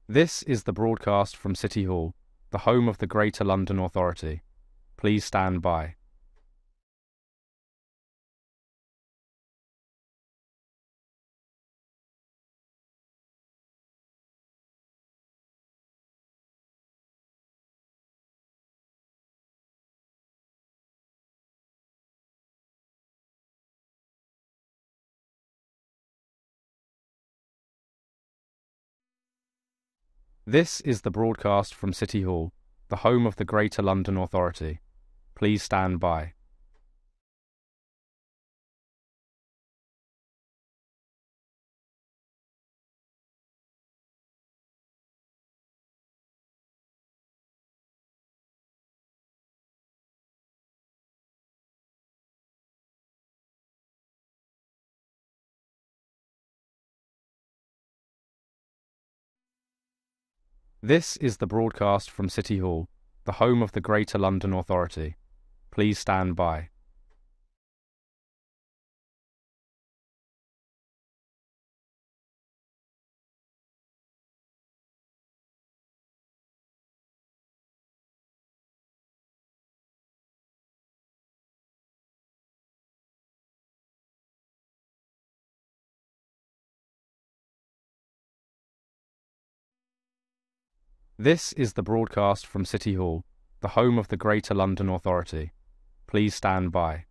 This is the broadcast from City Hall, the home of the Greater London Authority. Please stand by. This is the broadcast from City Hall, the home of the Greater London Authority. Please stand by. This is the broadcast from City Hall, the home of the Greater London Authority. Please stand by. This is the broadcast from City Hall, the home of the Greater London Authority. Please stand by.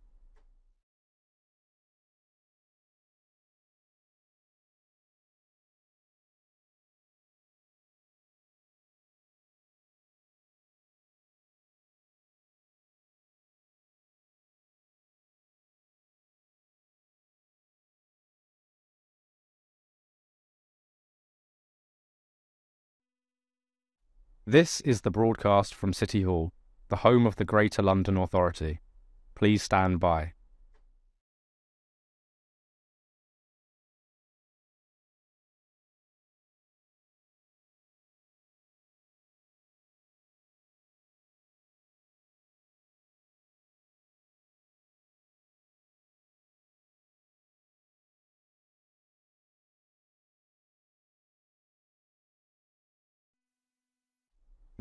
This is the broadcast from City Hall, the home of the Greater London Authority. Please stand by.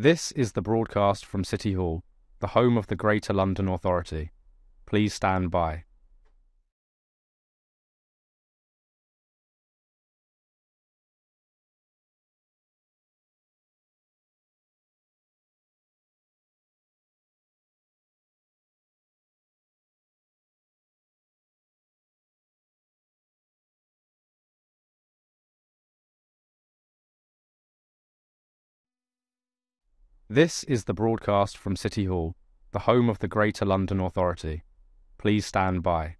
This is the broadcast from City Hall, the home of the Greater London Authority. Please stand by. This is the broadcast from City Hall, the home of the Greater London Authority. Please stand by.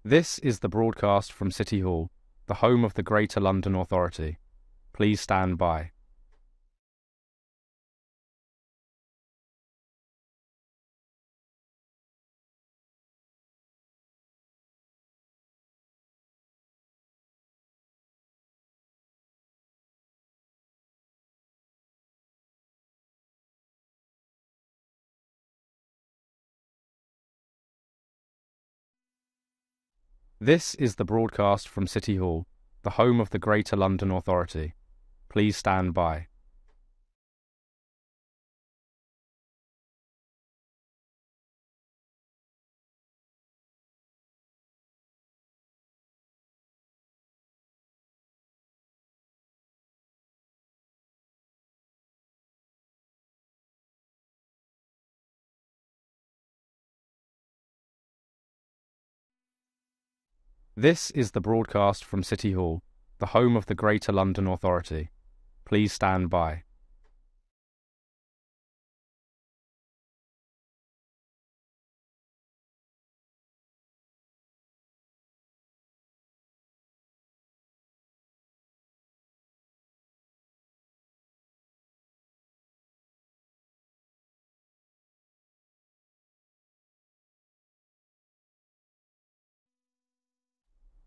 This is the broadcast from City Hall, the home of the Greater London Authority. Please stand by. This is the broadcast from City Hall, the home of the Greater London Authority. Please stand by. This is the broadcast from City Hall, the home of the Greater London Authority. Please stand by.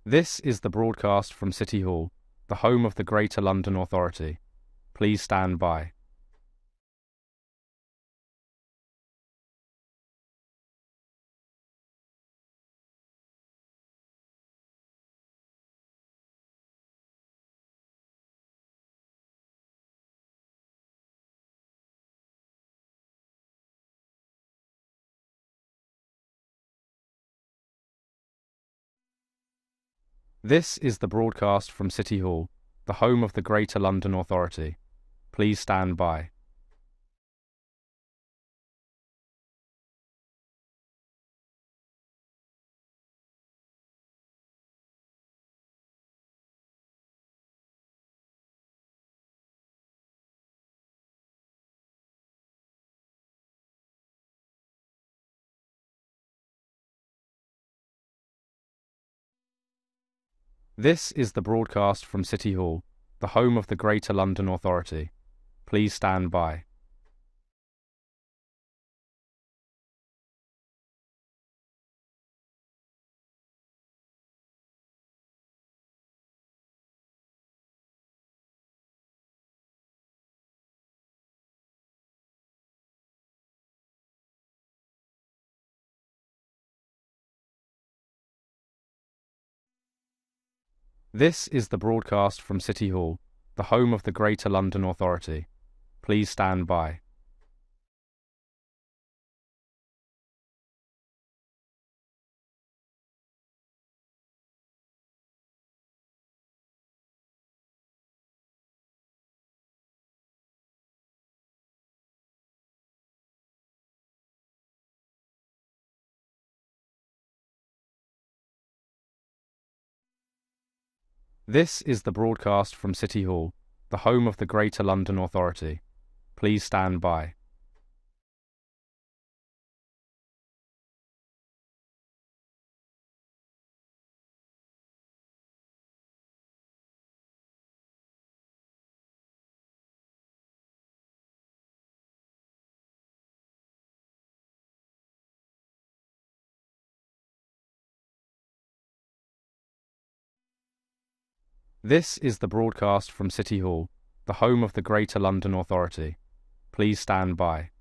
This is the broadcast from City Hall, the home of the Greater London Authority. Please stand by. This is the broadcast from City Hall, the home of the Greater London Authority. Please stand by. This is the broadcast from City Hall, the home of the Greater London Authority. Please stand by. This is the broadcast from City Hall, the home of the Greater London Authority. Please stand by. This is the broadcast from City Hall, the home of the Greater London Authority. Please stand by. This is the broadcast from City Hall, the home of the Greater London Authority. Please stand by.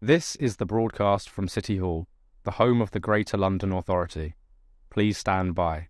This is the broadcast from City Hall, the home of the Greater London Authority. Please stand by.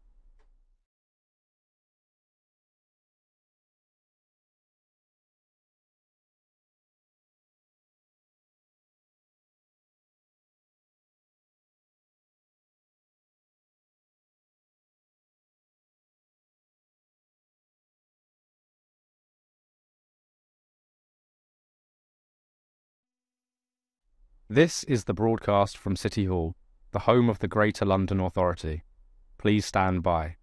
This is the broadcast from City Hall, the home of the Greater London Authority. Please stand by.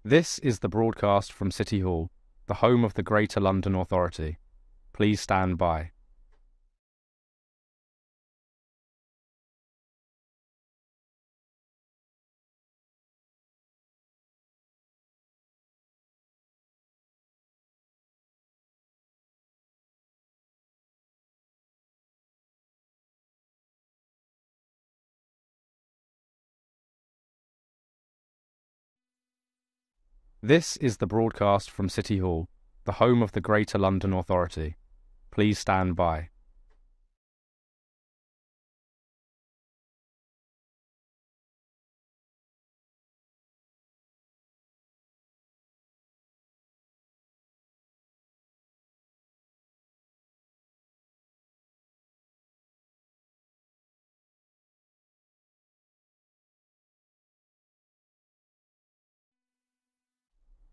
This is the broadcast from City Hall, the home of the Greater London Authority. Please stand by. This is the broadcast from City Hall, the home of the Greater London Authority. Please stand by.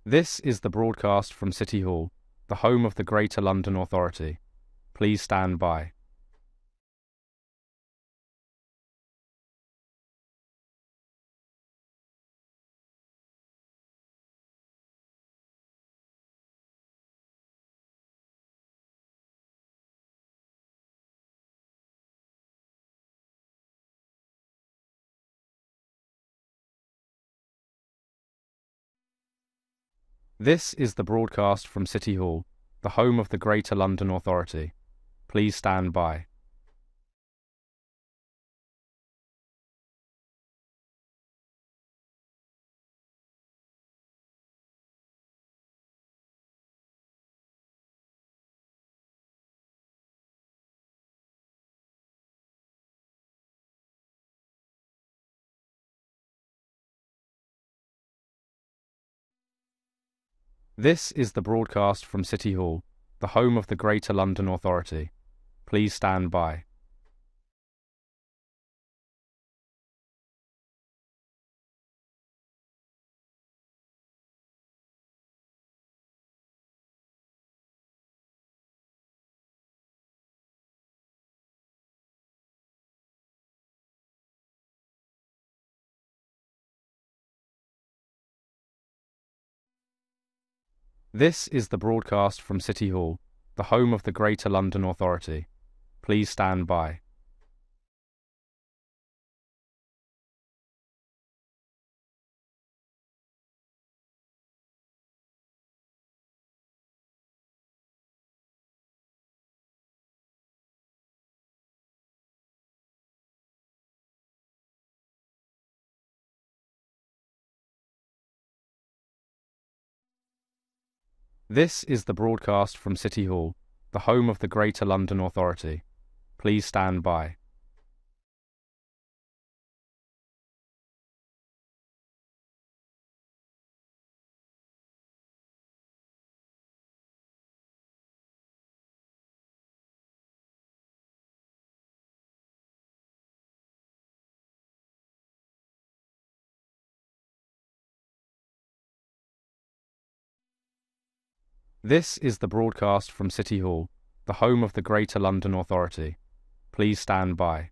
This is the broadcast from City Hall, the home of the Greater London Authority. Please stand by. This is the broadcast from City Hall, the home of the Greater London Authority. Please stand by. This is the broadcast from City Hall, the home of the Greater London Authority. Please stand by. This is the broadcast from City Hall, the home of the Greater London Authority. Please stand by. This is the broadcast from City Hall, the home of the Greater London Authority. Please stand by. This is the broadcast from City Hall, the home of the Greater London Authority. Please stand by.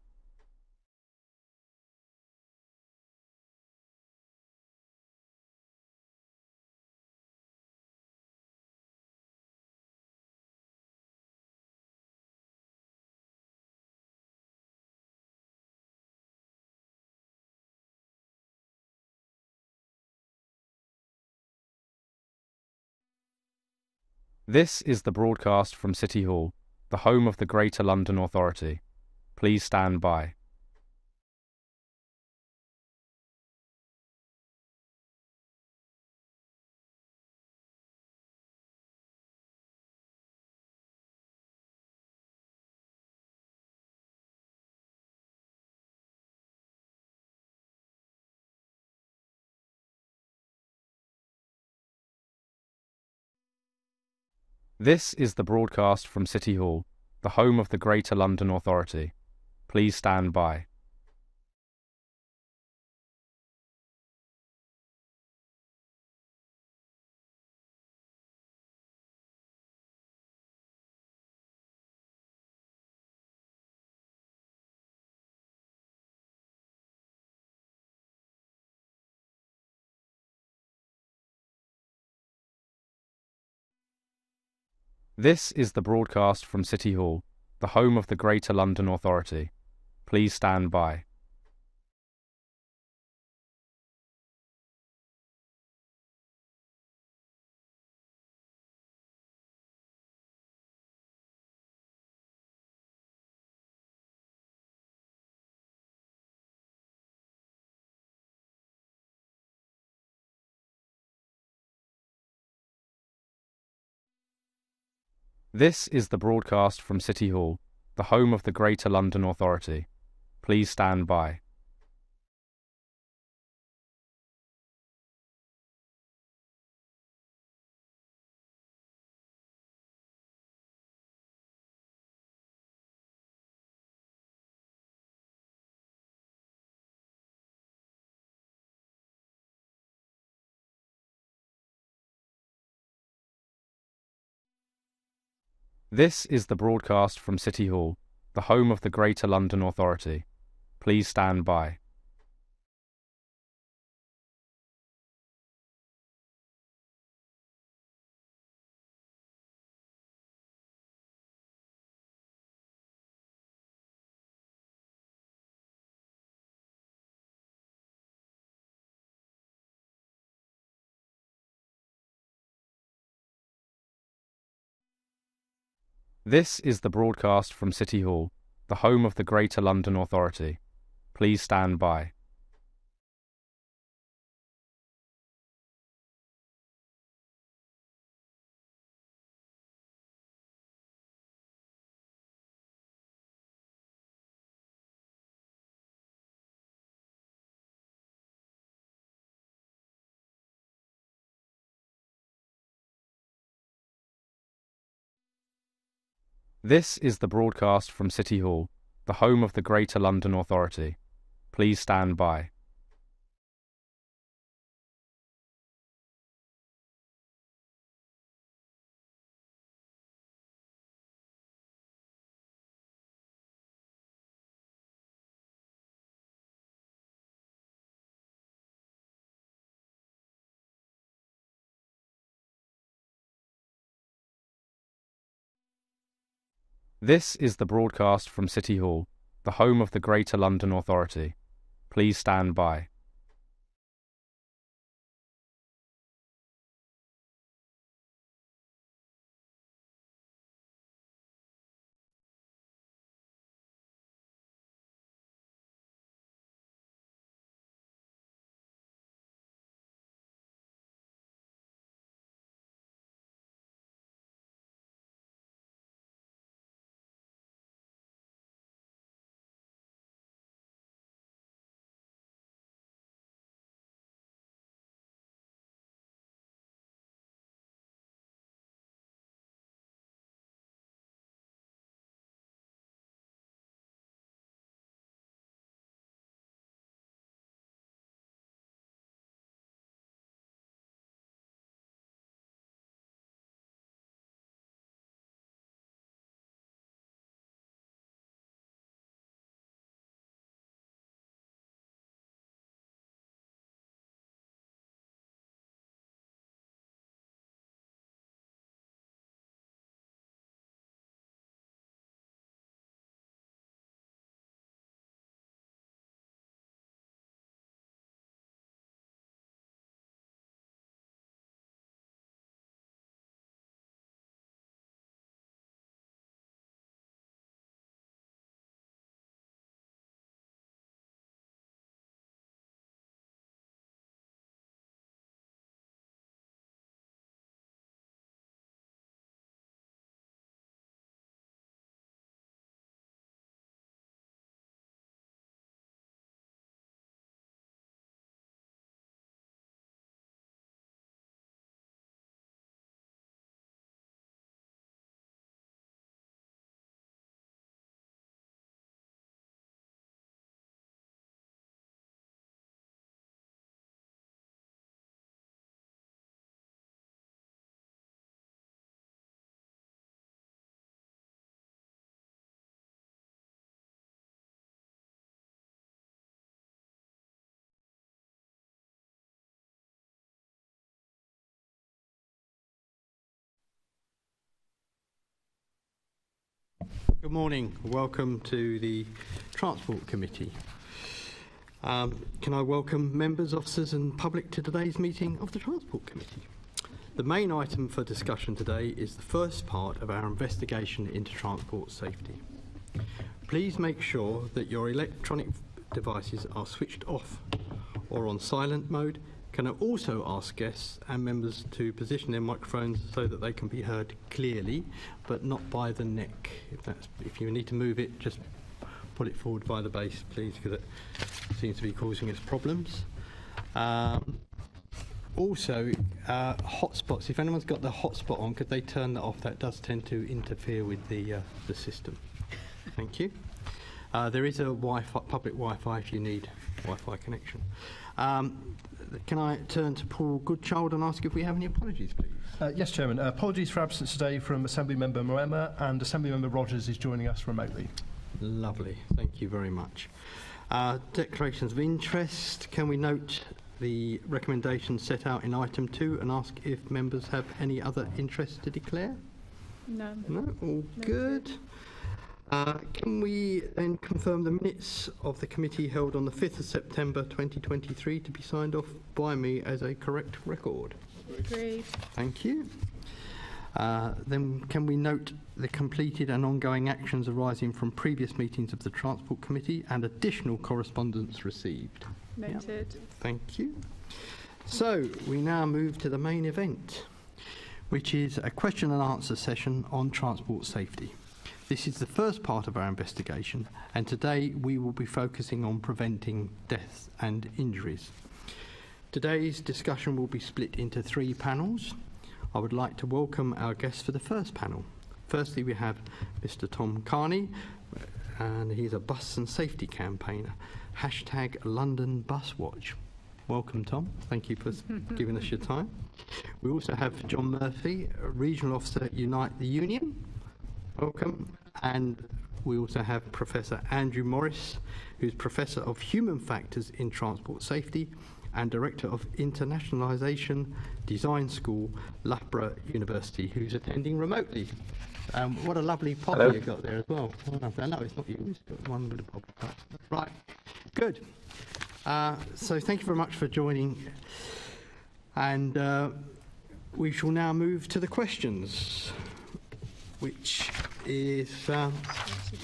This is the broadcast from City Hall, the home of the Greater London Authority. Please stand by. This is the broadcast from City Hall, the home of the Greater London Authority. Please stand by. This is the broadcast from City Hall, the home of the Greater London Authority. Please stand by. This is the broadcast from City Hall, the home of the Greater London Authority. Please stand by. This is the broadcast from City Hall, the home of the Greater London Authority. Please stand by. This is the broadcast from City Hall, the home of the Greater London Authority. Please stand by. This is the broadcast from City Hall, the home of the Greater London Authority. Please stand by. This is the broadcast from City Hall, the home of the Greater London Authority. Please stand by. Good morning. Welcome to the Transport Committee. Can I welcome members, officers and public to today's meeting of the Transport Committee. The main item for discussion today is the first part of our investigation into transport safety. Please make sure that your electronic devices are switched off or on silent mode. Can I also ask guests and members to position their microphones so that they can be heard clearly, but not by the neck. If you need to move it, just pull it forward by the base, please, because it seems to be causing us problems. Also, hotspots. If anyone's got the hotspot on, could they turn that off? That does tend to interfere with the system. Thank you. There is a public Wi-Fi if you need Wi-Fi connection. Can I turn to Paul Goodchild and ask if we have any apologies, please? Yes, Chairman. Apologies for absence today from Assembly Member Moema, and Assembly Member Rogers is joining us remotely. Lovely. Thank you very much. Declarations of interest. Can we note the recommendations set out in item 2 and ask if members have any other interest to declare? No. No? All good. Can we then confirm the minutes of the committee held on the 5th of September 2023 to be signed off by me as a correct record? Agreed. Thank you. Then can we note the completed and ongoing actions arising from previous meetings of the Transport Committee and additional correspondence received? Noted. Yep. Thank you. So we now move to the main event, which is a question and answer session on transport safety. This is the first part of our investigation, and today we will be focusing on preventing deaths and injuries. Today's discussion will be split into 3 panels. I would like to welcome our guests for the first panel. Firstly, we have Mr. Tom Kearney, and he's a bus and safety campaigner. # London Bus Watch. Welcome, Tom. Thank you for giving us your time. We also have John Murphy, a Regional Officer at Unite the Union. Welcome. And we also have Professor Andrew Morris, who's Professor of Human Factors in Transport Safety and Director of Internationalisation Design School, Loughborough University, who's attending remotely. What a lovely poppy you've got there as well. Oh, no, it's not you. It's got one little poppy. Right. Good. So thank you very much for joining. And we shall now move to the questions, which is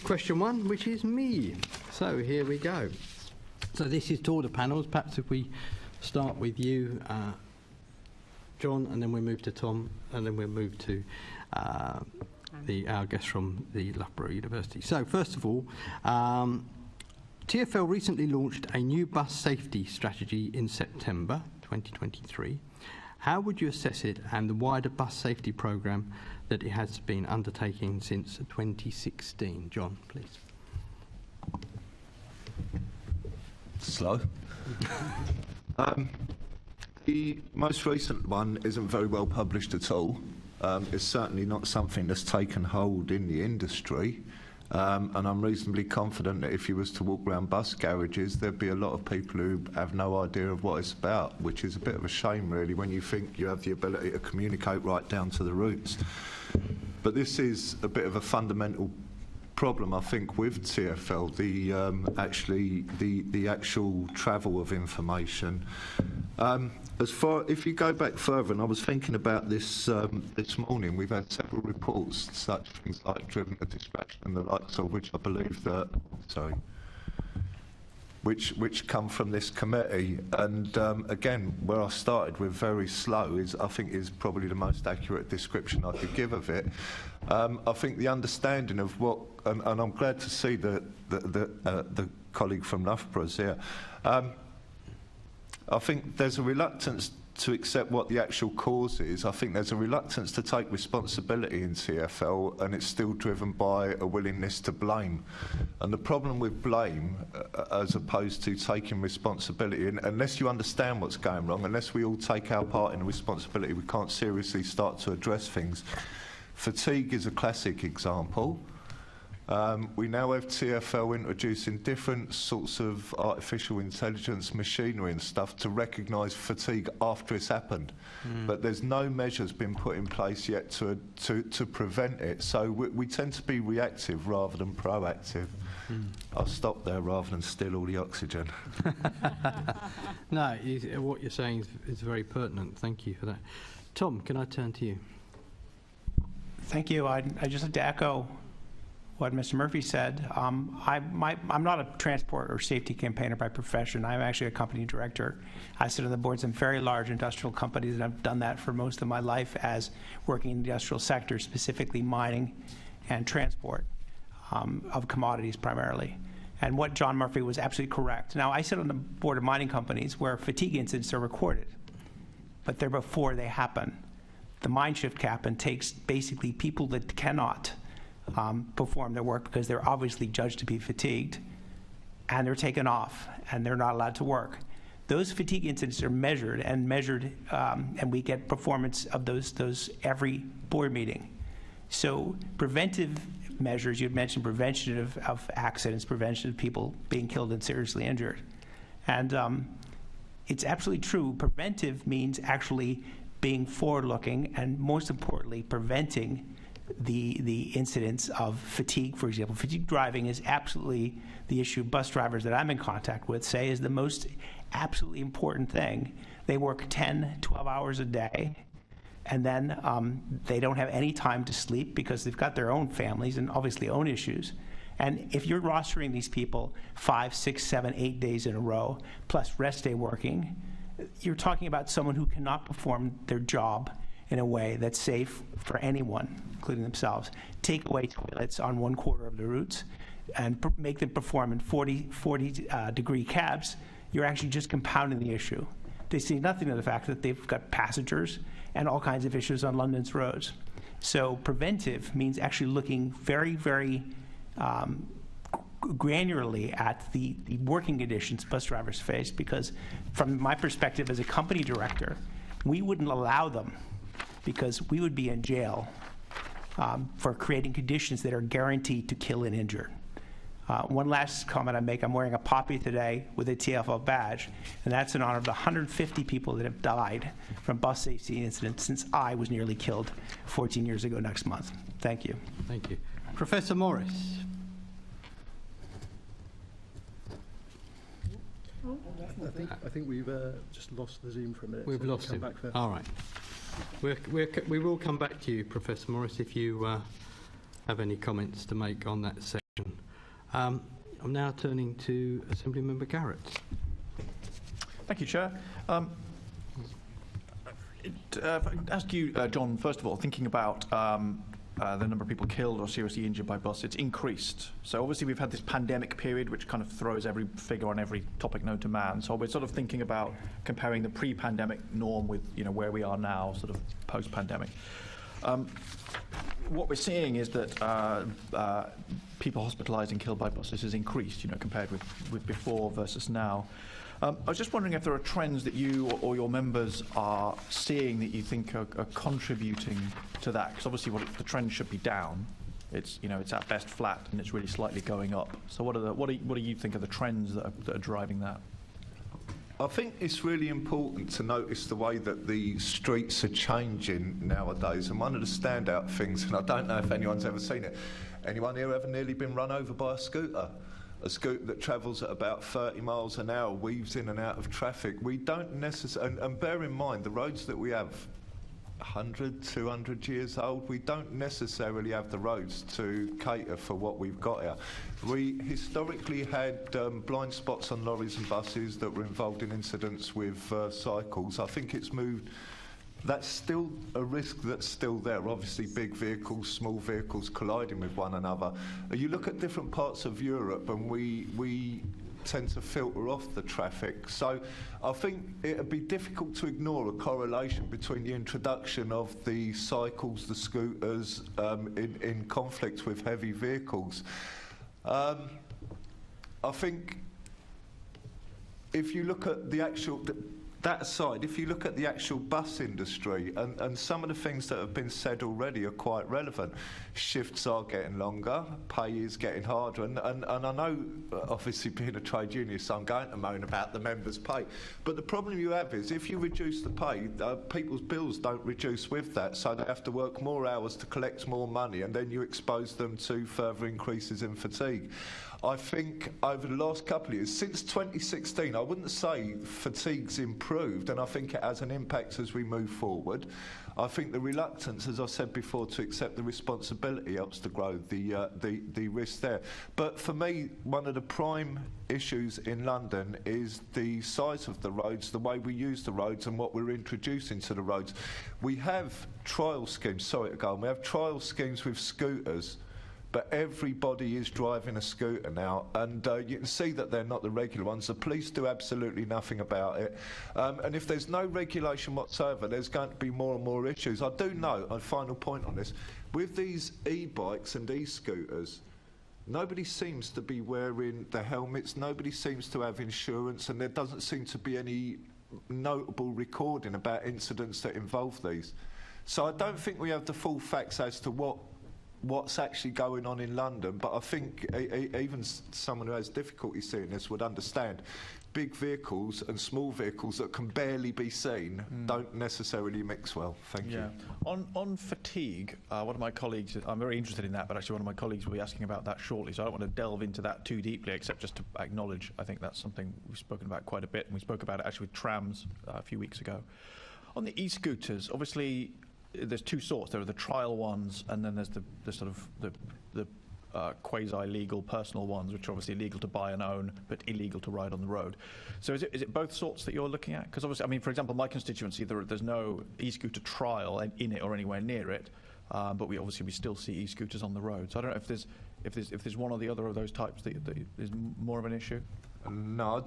question 1, which is me. So here we go. So this is to all the panels. Perhaps if we start with you, John, and then we move to Tom, and then we'll move to our guest from the Loughborough University. So first of all, TfL recently launched a new bus safety strategy in September 2023. How would you assess it and the wider bus safety programme that it has been undertaking since 2016? John, please. Slow. The most recent one isn't very well published at all. It's certainly not something that's taken hold in the industry. And I'm reasonably confident that if you was to walk around bus garages, there'd be a lot of people who have no idea of what it's about, which is a bit of a shame, really, when you think you have the ability to communicate right down to the roots. But this is a bit of a fundamental problem, I think, with TfL, the actual travel of information. If you go back further, and I was thinking about this this morning, we've had several reports, such things like driven to distraction and the likes of which I believe that, which come from this committee. And again, where I started with very slow I think is probably the most accurate description I could give of it. I think the understanding of what, and I'm glad to see the colleague from Loughborough's here. I think there's a reluctance to accept what the actual cause is. I think there's a reluctance to take responsibility in TfL, and it's still driven by a willingness to blame. And the problem with blame, as opposed to taking responsibility, and unless you understand what's going wrong, unless we all take our part in the responsibility, we can't seriously start to address things. Fatigue is a classic example. We now have TfL introducing different sorts of artificial intelligence machinery and stuff to recognise fatigue after it's happened. But there's no measures been put in place yet to prevent it. So we tend to be reactive rather than proactive. I'll stop there rather than steal all the oxygen. No, what you're saying is very pertinent. Thank you for that. Tom, can I turn to you? Thank you. I just like to echo what Mr. Murphy said. I'm not a transport or safety campaigner by profession. I'm actually a company director. I sit on the boards of very large industrial companies, and I've done that for most of my life as working in the industrial sector, specifically mining and transport of commodities primarily. And what John Murphy was absolutely correct. Now, I sit on the board of mining companies where fatigue incidents are recorded, but they're before they happen. The mine shift captain takes basically people that cannot perform their work because they're obviously judged to be fatigued and they're taken off, and they're not allowed to work. Those fatigue incidents are measured, and we get performance of those every board meeting. So preventive measures, you'd mentioned prevention of accidents, prevention of people being killed and seriously injured. And it's absolutely true. Preventive means actually being forward-looking and, most importantly, preventing the incidents of fatigue, for example. Fatigue driving is absolutely the issue bus drivers that I'm in contact with say is the most absolutely important thing. They work 10, 12 hours a day, and then they don't have any time to sleep because they've got their own families and obviously own issues. And if you're rostering these people 5, 6, 7, 8 days in a row, plus rest day working, you're talking about someone who cannot perform their job in a way that's safe for anyone, including themselves. Take away toilets on 1/4 of the routes and make them perform in 40 degree cabs, you're actually just compounding the issue. They see nothing of the fact that they've got passengers and all kinds of issues on London's roads. So preventive means actually looking very, very granularly at the working conditions bus drivers face, because from my perspective as a company director, we wouldn't allow them because we would be in jail for creating conditions that are guaranteed to kill and injure. One last comment I make, I'm wearing a poppy today with a TfL badge, and that's in honor of the 150 people that have died from bus safety incidents since I was nearly killed 14 years ago next month. Thank you. Thank you. Professor Morris. I think we've just lost the Zoom for a minute. We've lost him. All right. We will come back to you, Professor Morris, if you have any comments to make on that section. I'm now turning to Assemblymember Garrett. Thank you, Chair. Ask you, John, first of all, thinking about the number of people killed or seriously injured by bus, it's increased. So obviously we've had this pandemic period which kind of throws every figure on every topic known to man. So we're sort of thinking about comparing the pre-pandemic norm with where we are now, sort of post-pandemic. What we're seeing is that people hospitalised and killed by buses has increased, compared with before versus now. I was just wondering if there are trends that you or your members are seeing that you think are contributing to that, because obviously the trend should be down. It's it's at best flat and it's really slightly going up. So what do you think are the trends that are driving that? I think it's really important to notice the way that the streets are changing nowadays. And one of the standout things, and I don't know if anyone's ever seen it, anyone here ever nearly been run over by a scooter? A scooter that travels at about 30 miles an hour, weaves in and out of traffic. We don't necessarily, and bear in mind, the roads that we have, 100, 200 years old, we don't necessarily have the roads to cater for what we've got here. We historically had blind spots on lorries and buses that were involved in incidents with cycles. I think it's moved. That's still a risk that's still there. Obviously, big vehicles, small vehicles colliding with one another. You look at different parts of Europe and we tend to filter off the traffic. So I think it would be difficult to ignore a correlation between the introduction of the cycles, the scooters, in conflict with heavy vehicles. I think if you look at the actual... That aside, if you look at the actual bus industry, and some of the things that have been said already are quite relevant. Shifts are getting longer, pay is getting harder, and I know, obviously being a trade unionist, I'm going to moan about the members' pay, but the problem you have is if you reduce the pay, people's bills don't reduce with that, so they have to work more hours to collect more money, and then you expose them to further increases in fatigue. I think over the last couple of years, since 2016, I wouldn't say fatigue's improved, and I think it has an impact as we move forward. I think the reluctance, as I said before, to accept the responsibility helps to grow the risk there. But for me, one of the prime issues in London is the size of the roads, the way we use the roads and what we're introducing to the roads. We have trial schemes, sorry to go on, we have trial schemes with scooters, but everybody is driving a scooter now, and you can see that they're not the regular ones. The police do absolutely nothing about it, and if there's no regulation whatsoever, there's going to be more and more issues. I do know, a final point on this, with these e-bikes and e-scooters, nobody seems to be wearing the helmets, nobody seems to have insurance, and there doesn't seem to be any notable recording about incidents that involve these. So I don't think we have the full facts as to what's actually going on in London, but I think even someone who has difficulty seeing this would understand big vehicles and small vehicles that can barely be seen don't necessarily mix well. Thank you. On fatigue, one of my colleagues, I'm very interested in that, but actually one of my colleagues will be asking about that shortly, so I don't want to delve into that too deeply, except just to acknowledge I think that's something we've spoken about quite a bit, and we spoke about it actually with trams a few weeks ago. On the e-scooters, obviously there's two sorts. There are the trial ones, and then there's the sort of the quasi-legal personal ones, which are obviously legal to buy and own, but illegal to ride on the road. So is it both sorts that you're looking at? Because obviously, I mean, for example, my constituency, there's no e-scooter trial in it or anywhere near it, but we still see e-scooters on the road. So I don't know if there's one or the other of those types that is more of an issue. No,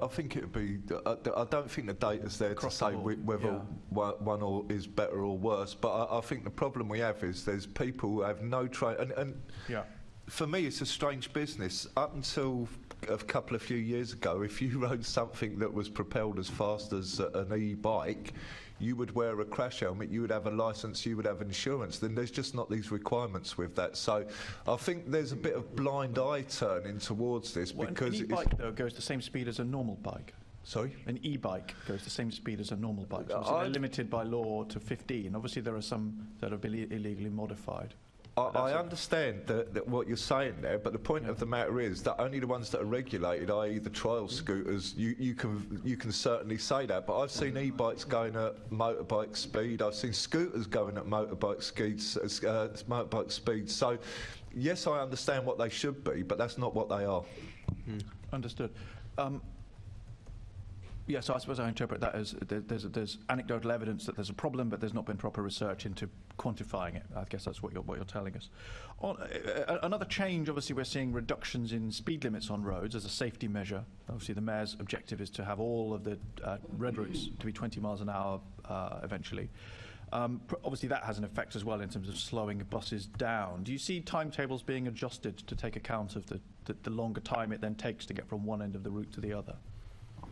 I think it would be. I don't think the data's there to say whether one is better or worse. But I think the problem we have is there's people who have no training. And for me, it's a strange business. Up until a few years ago, if you rode something that was propelled as fast as an e-bike, you would wear a crash helmet, you would have a licence, you would have insurance. Then there's just not these requirements with that. So I think there's a bit of blind eye turning towards this because an e-bike though goes the same speed as a normal bike. Sorry? An e-bike goes the same speed as a normal bike. So they're limited by law to 15. Obviously there are some that have been illegally modified. I understand that what you're saying there, but the point of the matter is that only the ones that are regulated, i.e. the trial scooters, you can certainly say that. But I've seen e-bikes going at motorbike speed. I've seen scooters going at motorbike speeds. So, yes, I understand what they should be, but that's not what they are. Understood. Yeah, so I suppose I interpret that as there's anecdotal evidence that there's a problem, but there's not been proper research into quantifying it. I guess that's what you're telling us. Another change, obviously, we're seeing reductions in speed limits on roads as a safety measure. Obviously, the Mayor's objective is to have all of the red routes to be 20 miles an hour eventually. Obviously, that has an effect as well in terms of slowing buses down. Do you see timetables being adjusted to take account of the longer time it then takes to get from one end of the route to the other?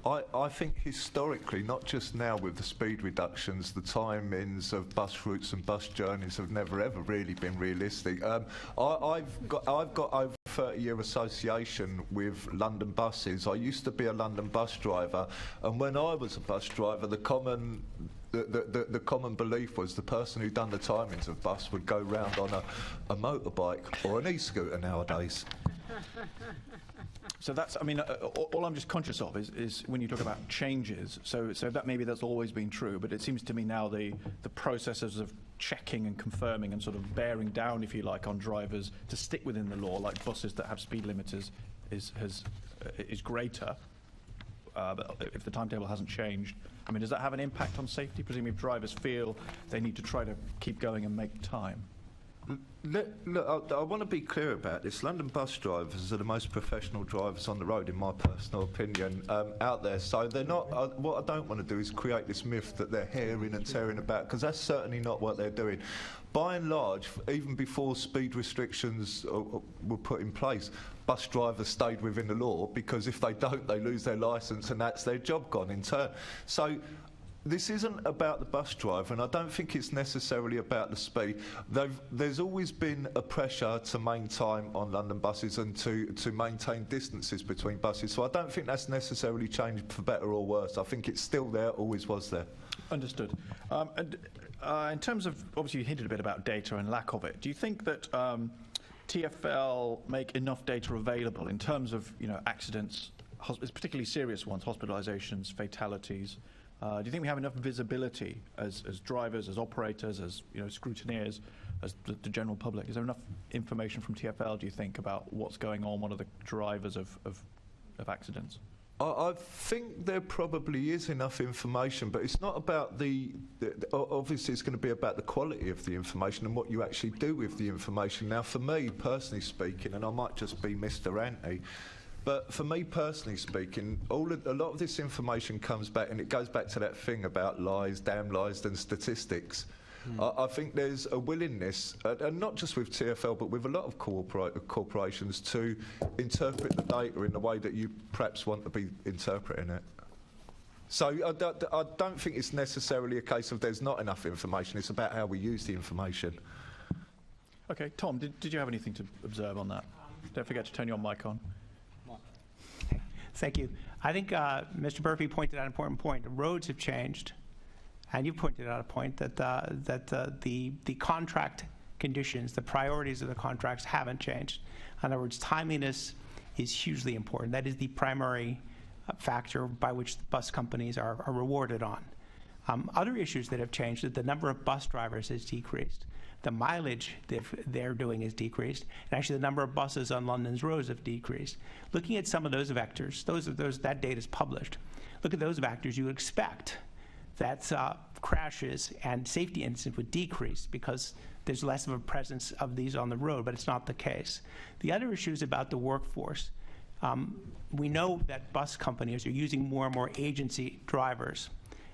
I think historically, not just now with the speed reductions, the timings of bus routes and bus journeys have never ever really been realistic. I've got over 30-year association with London buses. I used to be a London bus driver, and when I was a bus driver, the common belief was the person who'd done the timings of bus would go round on a motorbike or an e-scooter nowadays. So that's, I mean, all I'm just conscious of is when you talk about changes, so that maybe that's always been true, but it seems to me now the processes of checking and confirming and sort of bearing down, if you like, on drivers to stick within the law, like buses that have speed limiters, is greater. But if the timetable hasn't changed, I mean, does that have an impact on safety? Presumably if drivers feel they need to try to keep going and make time. Look, I want to be clear about this. London bus drivers are the most professional drivers on the road, in my personal opinion, out there. So they're not. What I don't want to do is create this myth that they're herring and tearing about, because that's certainly not what they're doing. By and large, even before speed restrictions were put in place, bus drivers stayed within the law, because if they don't, they lose their licence and that's their job gone in turn. So this isn't about the bus driver, and I don't think it's necessarily about the speed. There's always been a pressure to maintain time on London buses and to maintain distances between buses. So I don't think that's necessarily changed for better or worse. I think it's still there, always was there. Understood. And in terms of, obviously you hinted a bit about data and lack of it. Do you think that TfL make enough data available in terms of, accidents, particularly serious ones, hospitalisations, fatalities? Do you think we have enough visibility as drivers, as operators, as scrutineers, as the general public? Is there enough information from TfL, do you think, about what's going on? What are the drivers of accidents? I think there probably is enough information, but it's not about obviously it's going to be about the quality of the information and what you actually do with the information. Now, for me, personally speaking, and I might just be Mr. Anti, but for me personally speaking, a lot of this information comes back, and it goes back to that thing about lies, damn lies, and statistics. I think there's a willingness, and not just with TfL, but with a lot of corporations, to interpret the data in the way that you perhaps want to be interpreting it. So I don't think it's necessarily a case of there's not enough information. It's about how we use the information. Okay, Tom, did you have anything to observe on that? Don't forget to turn your mic on. Thank you. I think Mr. Murphy pointed out an important point. The roads have changed, and you pointed out a point that the contract conditions, the priorities of the contracts haven't changed. In other words, timeliness is hugely important. That is the primary factor by which the bus companies are rewarded on. Other issues that have changed is the number of bus drivers has decreased. The mileage they're doing is decreased, and actually the number of buses on London's roads have decreased. Looking at some of those vectors, that data is published. Look at those vectors, you would expect that crashes and safety incidents would decrease because there's less of a presence of these on the road, but it's not the case. The other issue is about the workforce. We know that bus companies are using more and more agency drivers.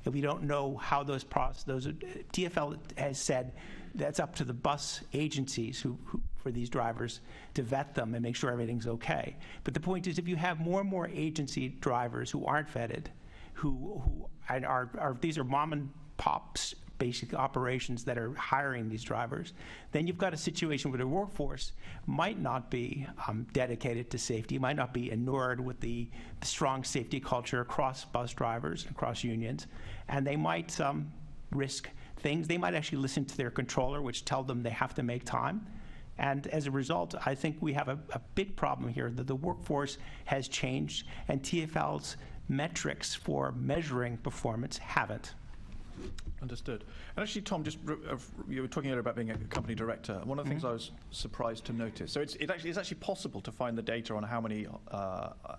And we don't know how those TfL has said that's up to the bus agencies who for these drivers to vet them and make sure everything's okay. But the point is, if you have more and more agency drivers who aren't vetted, these are mom and pops basic operations that are hiring these drivers, then you've got a situation where the workforce might not be dedicated to safety, might not be inured with the strong safety culture across bus drivers, across unions, and they might risk things. They might actually listen to their controller, which tell them they have to make time. And as a result, I think we have a big problem here that the workforce has changed, and TfL's metrics for measuring performance haven't. Understood. And actually, Tom, you were talking earlier about being a company director. One of the things I was surprised to notice, so it's actually possible to find the data on how many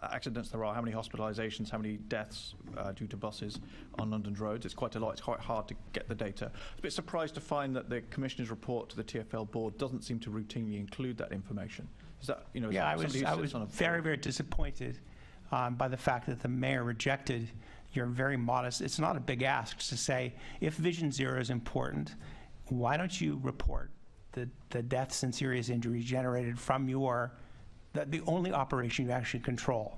accidents there are, how many hospitalisations, how many deaths due to buses on London's roads. It's quite a lot. It's quite hard to get the data. I was a bit surprised to find that the Commissioner's report to the TfL board doesn't seem to routinely include that information. Is that, Yeah, I was very, very disappointed by the fact that the mayor rejected your very modest, it's not a big ask to say, if Vision Zero is important, why don't you report the deaths and serious injuries generated from the only operation you actually control.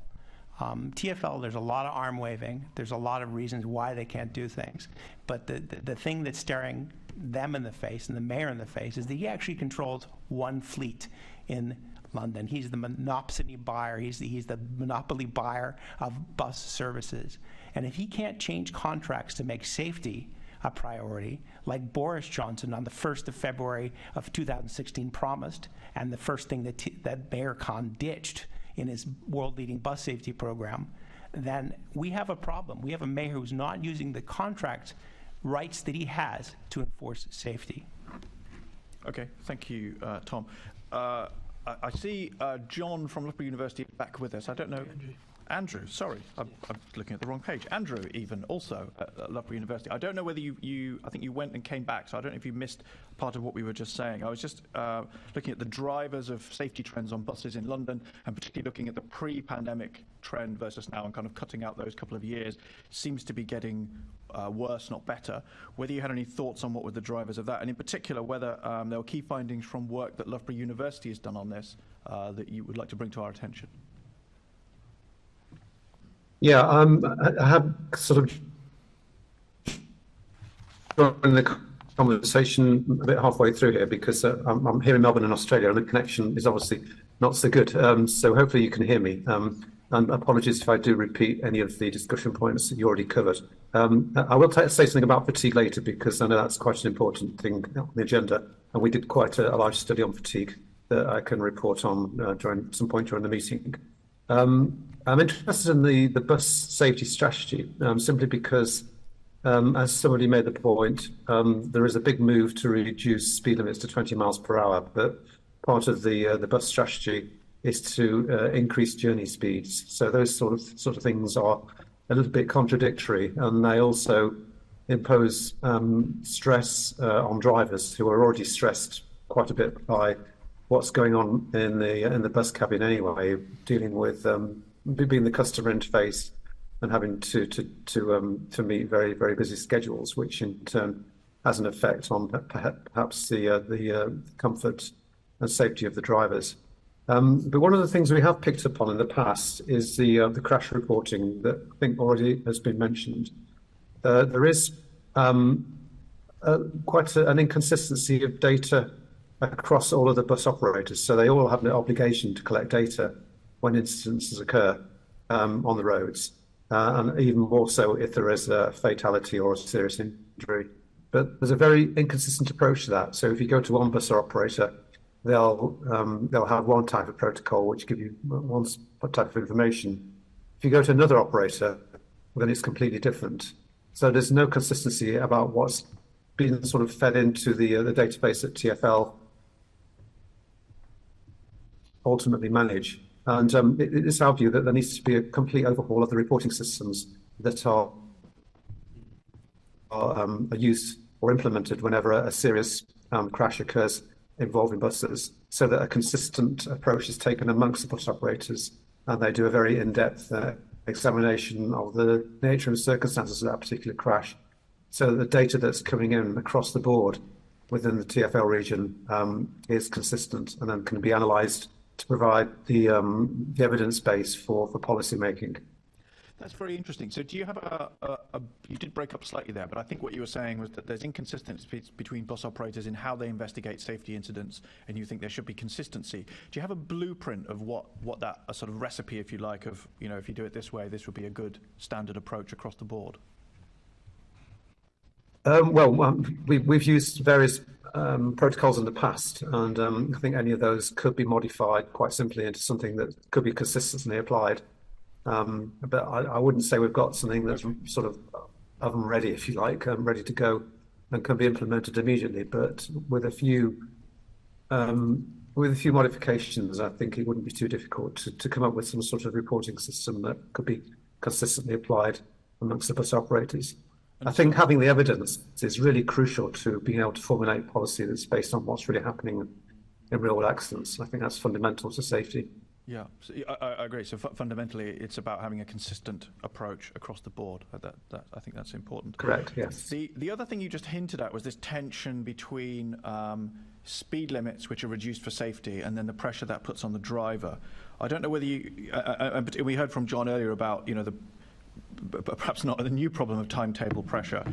TfL, there's a lot of arm waving, there's a lot of reasons why they can't do things, but the thing that's staring them in the face and the mayor in the face is that he actually controls one fleet in London. He's the monopoly buyer. He's the monopoly buyer of bus services. And if he can't change contracts to make safety a priority, like Boris Johnson on the 1st of February of 2016 promised, and the first thing that Mayor Khan ditched in his world-leading bus safety program, then we have a problem. We have a mayor who's not using the contract rights that he has to enforce safety. Okay, thank you, Tom. I see John from Loughborough University back with us. I don't know. Andrew, sorry, I'm looking at the wrong page. Andrew, even, also at Loughborough University. I don't know whether I think you went and came back, so I don't know if you missed part of what we were just saying. I was just looking at the drivers of safety trends on buses in London, and particularly looking at the pre-pandemic trend versus now, and kind of cutting out those couple of years. Seems to be getting worse, not better. Whether you had any thoughts on what were the drivers of that, and in particular whether there were key findings from work that Loughborough University has done on this that you would like to bring to our attention. Yeah, I have sort of joined the conversation a bit halfway through here because I'm here in Melbourne in Australia and the connection is obviously not so good. So hopefully you can hear me. And apologies if I do repeat any of the discussion points that you already covered. I will say something about fatigue later because I know that's quite an important thing on the agenda. And we did quite a large study on fatigue that I can report on during some point during the meeting. I'm interested in the bus safety strategy simply because, as somebody made the point, there is a big move to reduce speed limits to 20 miles per hour, but part of the bus strategy is to increase journey speeds. So those sort of things are a little bit contradictory, and they also impose stress on drivers who are already stressed quite a bit by what's going on in the bus cabin anyway, dealing with being the customer interface and having to meet very, very busy schedules, which in turn has an effect on perhaps the comfort and safety of the drivers. But one of the things we have picked up on in the past is the crash reporting that I think already has been mentioned. There is quite an inconsistency of data across all of the bus operators. So they all have an obligation to collect data when incidences occur on the roads, and even more so if there is a fatality or a serious injury. But there's a very inconsistent approach to that. So if you go to one bus operator, they'll have one type of protocol which give you one type of information. If you go to another operator, then it's completely different. So there's no consistency about what's been sort of fed into the database that TfL ultimately manage. And it is our view that there needs to be a complete overhaul of the reporting systems that are used or implemented whenever a serious crash occurs involving buses, so that a consistent approach is taken amongst the bus operators, and they do a very in-depth examination of the nature and circumstances of that particular crash, so that the data that's coming in across the board within the TfL region is consistent and then can be analysed to provide the evidence base for policy making. That's very interesting. So do you have you did break up slightly there, but I think what you were saying was that there's inconsistency between bus operators in how they investigate safety incidents, and you think there should be consistency. Do you have a blueprint of what that, a sort of recipe, if you like, of, you know, if you do it this way, this would be a good standard approach across the board? We've used various protocols in the past, and I think any of those could be modified quite simply into something that could be consistently applied. But I wouldn't say we've got something that's sort of oven ready, if you like, ready to go and can be implemented immediately. But with a few modifications, I think it wouldn't be too difficult to come up with some sort of reporting system that could be consistently applied amongst the bus operators. I think having the evidence is really crucial to being able to formulate policy that's based on what's really happening in real-world accidents. I think that's fundamental to safety. Yeah, so I agree. So fundamentally, it's about having a consistent approach across the board. I think that's important. Correct, yes. The other thing you just hinted at was this tension between speed limits, which are reduced for safety, and then the pressure that puts on the driver. I don't know whether you... we heard from John earlier about, you know, perhaps not the new problem of timetable pressure.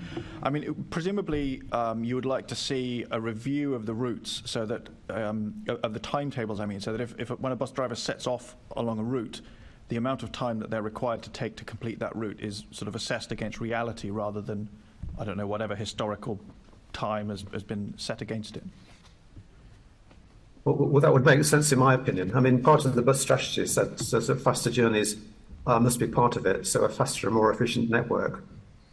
I mean, presumably you would like to see a review of the routes, so that of the timetables. I mean, so that if when a bus driver sets off along a route, the amount of time that they're required to take to complete that route is sort of assessed against reality, rather than, I don't know, whatever historical time has been set against it. Well, that would make sense in my opinion. I mean, part of the bus strategy says that faster journeys must be part of it. So a faster and more efficient network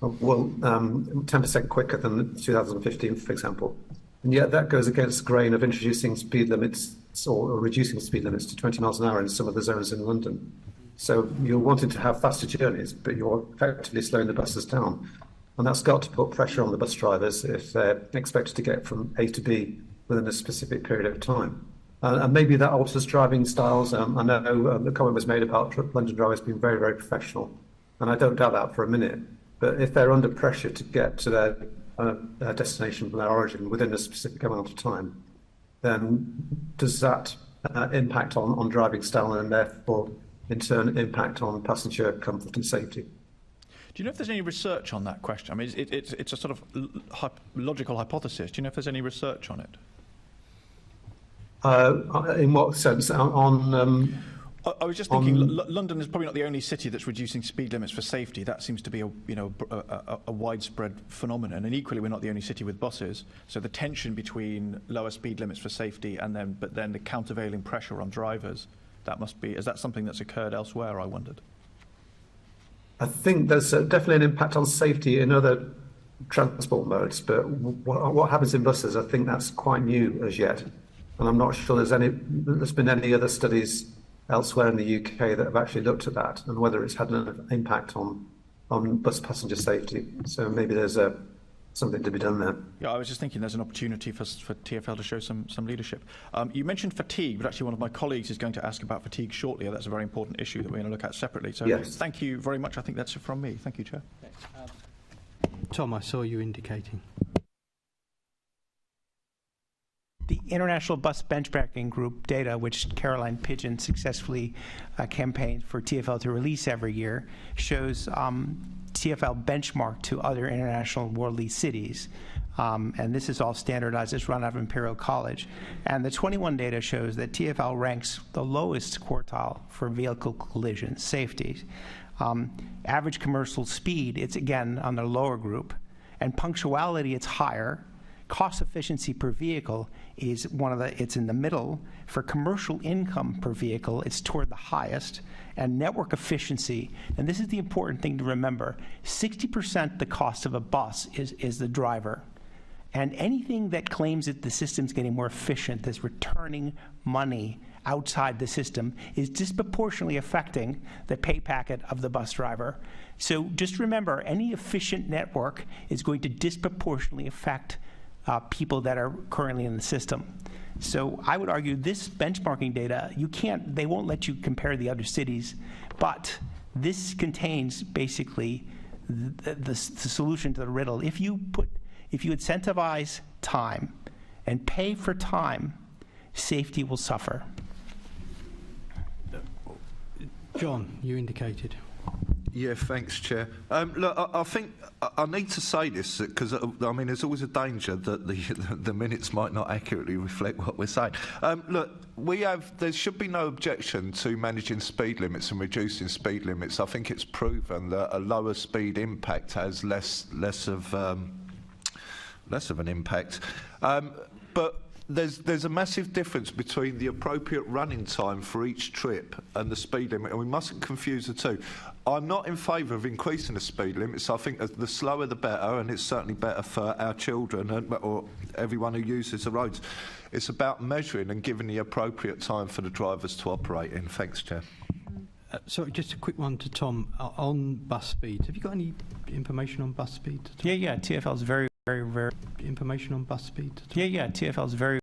will 10% quicker than 2015, for example. And yet that goes against the grain of introducing speed limits or reducing speed limits to 20 miles an hour in some of the zones in London. So you're wanting to have faster journeys, but you're effectively slowing the buses down. And that's got to put pressure on the bus drivers if they're expected to get from A to B within a specific period of time. And maybe that alters driving styles. I know the comment was made about London drivers being very, very professional, and I don't doubt that for a minute. But if they're under pressure to get to their destination from their origin within a specific amount of time, then does that impact on driving style and therefore, in turn, impact on passenger comfort and safety? Do you know if there's any research on that question? I mean, it's a sort of logical hypothesis. Do you know if there's any research on it? In what sense? I was just thinking, London is probably not the only city that's reducing speed limits for safety. That seems to be a widespread phenomenon. And equally, we're not the only city with buses. So the tension between lower speed limits for safety and then the countervailing pressure on drivers, is that something that's occurred elsewhere, I wondered? I think there's definitely an impact on safety in other transport modes, but what happens in buses, I think that's quite new as yet. And I'm not sure there's been any other studies elsewhere in the UK that have actually looked at that and whether it's had an impact on bus passenger safety. So maybe there's something to be done there. Yeah, I was just thinking there's an opportunity for TfL to show some leadership. You mentioned fatigue, but actually one of my colleagues is going to ask about fatigue shortly. That's a very important issue that we're going to look at separately. So yes. Thank you very much. I think that's it from me. Thank you, Chair. Tom, I saw you indicating. International Bus Benchmarking Group data, which Caroline Pigeon successfully campaigned for TfL to release every year, shows TfL benchmarked to other international worldly cities. And this is all standardized. It's run out of Imperial College. And the 21 data shows that TfL ranks the lowest quartile for vehicle collision safety. Average commercial speed, it's again on the lower group. And punctuality, it's higher. Cost efficiency per vehicle is it's in the middle. For commercial income per vehicle, it's toward the highest. And network efficiency, and this is the important thing to remember, 60% the cost of a bus is the driver. And anything that claims that the system's getting more efficient, that's returning money outside the system, is disproportionately affecting the pay packet of the bus driver. So just remember, any efficient network is going to disproportionately affect people that are currently in the system. So I would argue this benchmarking data, they won't let you compare the other cities, but this contains basically the solution to the riddle. If you incentivize time and pay for time, safety will suffer. John, you indicated. Yeah, thanks, Chair. Look, I think I need to say this because I mean, there's always a danger that the minutes might not accurately reflect what we're saying. Look, there should be no objection to managing speed limits and reducing speed limits. I think it's proven that a lower speed impact has less of an impact. But there's a massive difference between the appropriate running time for each trip and the speed limit, and we mustn't confuse the two. I'm not in favour of increasing the speed limits. I think the slower the better, and it's certainly better for our children or everyone who uses the roads. It's about measuring and giving the appropriate time for the drivers to operate in. Thanks, Chair. So just a quick one to Tom on bus speeds. Have you got any information on bus speeds? Yeah. TfL's very information on bus speeds. Yeah. TfL's very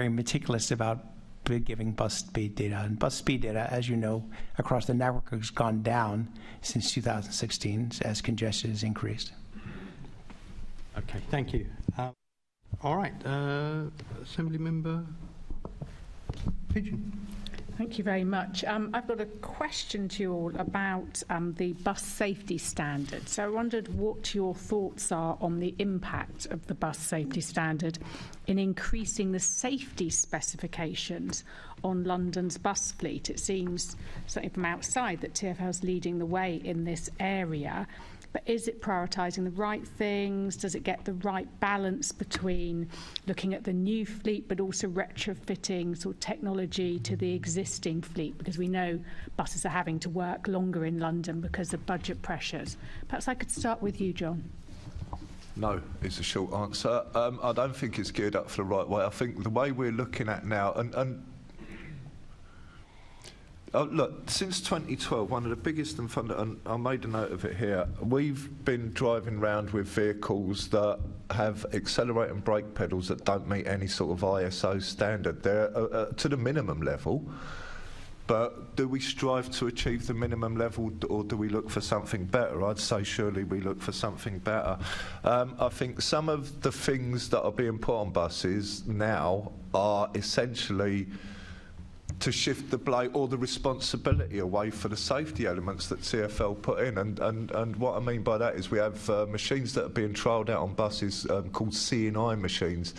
meticulous about giving bus speed data. And bus speed data, as you know, across the network has gone down since 2016 as congestion has increased. Okay, thank you. All right, Assembly Member Pigeon. Thank you very much. I've got a question to you all about the bus safety standard. So I wondered what your thoughts are on the impact of the bus safety standard in increasing the safety specifications on London's bus fleet. It seems, certainly from outside, that TfL's leading the way in this area. But is it prioritising the right things? Does it get the right balance between looking at the new fleet but also retrofitting sort of technology to the existing fleet? Because we know buses are having to work longer in London because of budget pressures. Perhaps I could start with you, John. No, is the short answer. I don't think it's geared up for the right way. I think the way we're looking at now, look, since 2012, one of the biggest and I made a note of it here, we've been driving around with vehicles that have accelerator and brake pedals that don't meet any sort of ISO standard. They're to the minimum level, but do we strive to achieve the minimum level, or do we look for something better? I'd say surely we look for something better. I think some of the things that are being put on buses now are essentially to shift the blame or the responsibility away for the safety elements that TfL put in. And what I mean by that is we have machines that are being trialled out on buses called C&I machines,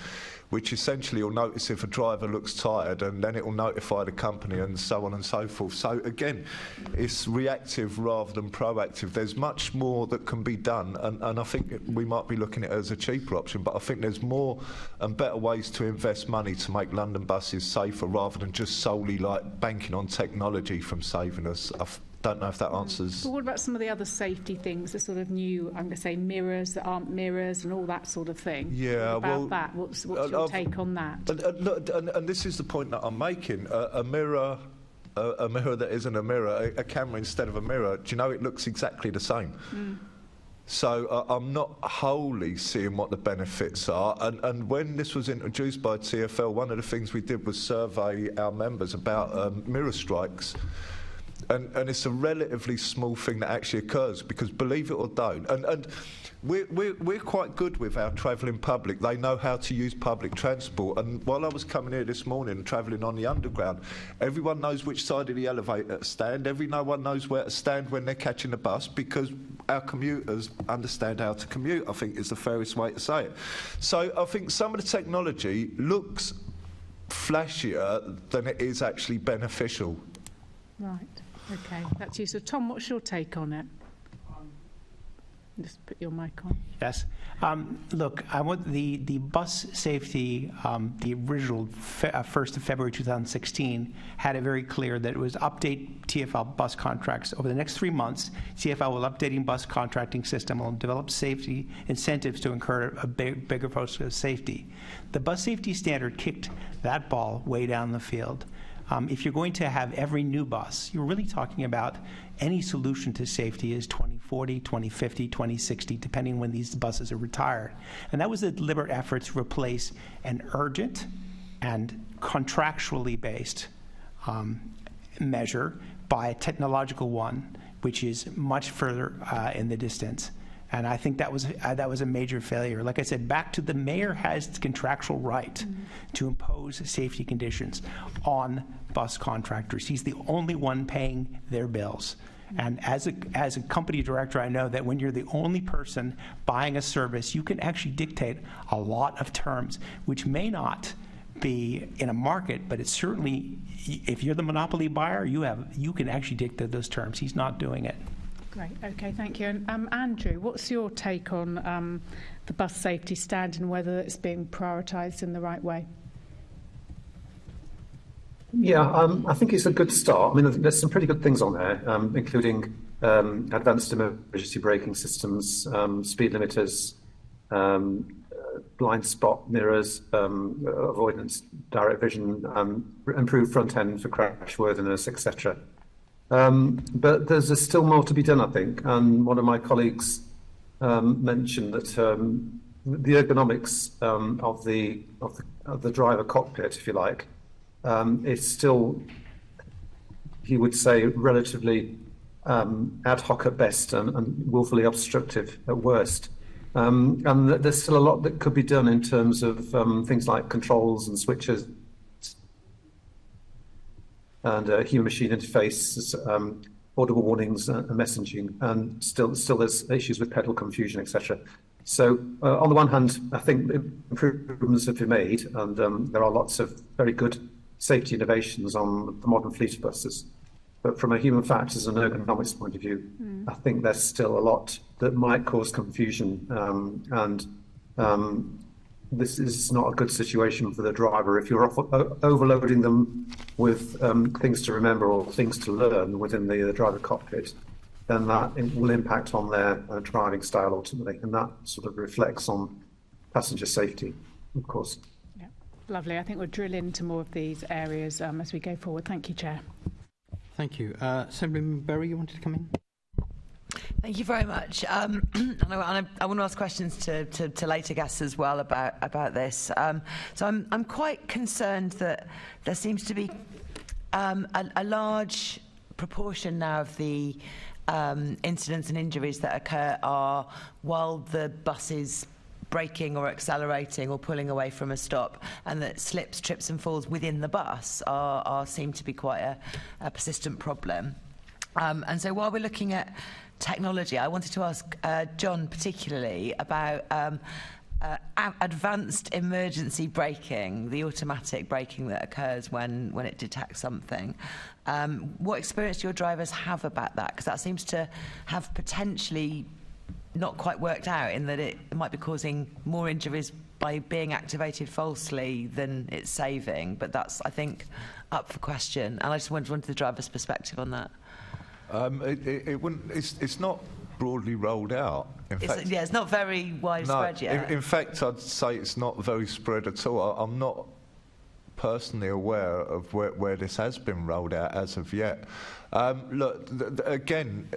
which essentially will notice if a driver looks tired, and then it will notify the company and so on and so forth. So again, it's reactive rather than proactive. There's much more that can be done, and I think we might be looking at it as a cheaper option, but I think there's more and better ways to invest money to make London buses safer rather than just solely like banking on technology from saving us. I don't know if that answers. But what about some of the other safety things, the sort of new, I'm going to say, mirrors that aren't mirrors and all that sort of thing? Yeah, what about that? What's your take on that? And this is the point that I'm making. A mirror that isn't a mirror, a camera instead of a mirror, do you know, it looks exactly the same. So I'm not wholly seeing what the benefits are. And when this was introduced by TfL, one of the things we did was survey our members about mirror strikes. And it's a relatively small thing that actually occurs, because believe it or don't, and we're quite good with our travelling public. They know how to use public transport. And while I was coming here this morning and travelling on the underground, everyone knows which side of the elevator to stand. No one knows where to stand when they're catching a bus, because our commuters understand how to commute, I think is the fairest way to say it. So I think some of the technology looks flashier than it is actually beneficial. Right. Okay. That's useful. Tom, what's your take on it? Just put your mic on. Yes. Look, I want the bus safety, the original 1st of February 2016 had it very clear that it was update TfL bus contracts. Over the next 3 months, TfL will updating bus contracting system, will develop safety incentives to incur a bigger focus of safety. The bus safety standard kicked that ball way down the field. If you're going to have every new bus, you're really talking about any solution to safety is 2040, 2050, 2060, depending when these buses are retired. And that was a deliberate effort to replace an urgent and contractually based measure by a technological one, which is much further in the distance. And I think that was a major failure. Like I said, back to the mayor has the contractual right to impose safety conditions on bus contractors. He's the only one paying their bills. And as a company director, I know that when you're the only person buying a service, you can actually dictate a lot of terms, which may not be in a market, but it's certainly, if you're the monopoly buyer, you can actually dictate those terms. He's not doing it. Great. Okay, thank you. And Andrew, what's your take on the bus safety standard and whether it's being prioritised in the right way? Yeah, I think it's a good start. I mean, there's some pretty good things on there, including advanced emergency braking systems, speed limiters, blind spot mirrors, avoidance, direct vision, improved front end for crashworthiness, etc. But there's still more to be done, I think. And one of my colleagues mentioned that the ergonomics of the driver cockpit, if you like, is still, he would say, relatively ad hoc at best and willfully obstructive at worst. And there's still a lot that could be done in terms of things like controls and switches and human-machine interface, audible warnings and messaging, and still there's issues with pedal confusion, etc. So on the one hand, I think improvements have been made, and there are lots of very good safety innovations on the modern fleet of buses. But from a human factors and ergonomics point of view, I think there's still a lot that might cause confusion, and this is not a good situation for the driver. If you're overloading them with things to remember or things to learn within the driver cockpit, then that will impact on their driving style ultimately, and that sort of reflects on passenger safety, of course. Yeah, lovely. I think we'll drill into more of these areas as we go forward. Thank you, Chair. Thank you. Assemblyman Berry, you wanted to come in? Thank you very much. And I want to ask questions to later guests as well about this. So I'm quite concerned that there seems to be a large proportion now of the incidents and injuries that occur are while the bus is braking or accelerating or pulling away from a stop, and that slips, trips and falls within the bus seem to be quite a persistent problem. And so while we're looking at technology, I wanted to ask John particularly about advanced emergency braking, the automatic braking that occurs when it detects something. What experience do your drivers have about that? Because that seems to have potentially not quite worked out, in that it might be causing more injuries by being activated falsely than it's saving. But that's, I think, up for question. And I just wanted the driver's perspective on that. It's not broadly rolled out. It's not very widespread yet. In fact, I'd say it's not very spread at all. I'm not personally aware of where this has been rolled out as of yet. Look, again,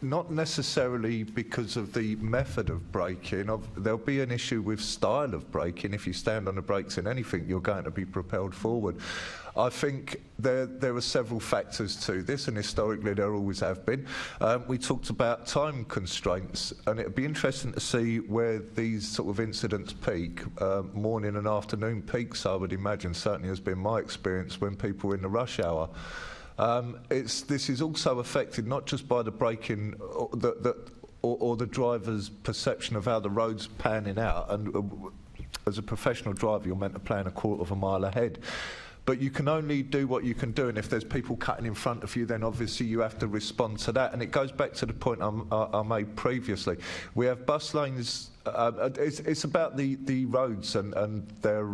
not necessarily because of the method of braking. There'll be an issue with style of braking. If you stand on the brakes in anything, you're going to be propelled forward. I think there are several factors to this, and historically there always have been. We talked about time constraints, and it'd be interesting to see where these sort of incidents peak. Morning and afternoon peaks, I would imagine, certainly has been my experience when people are in the rush hour. This is also affected not just by the braking or the driver's perception of how the road's panning out, and as a professional driver you're meant to plan a quarter of a mile ahead. But you can only do what you can do, and if there's people cutting in front of you, then obviously you have to respond to that. And it goes back to the point I made previously. We have bus lanes. It's about the roads and their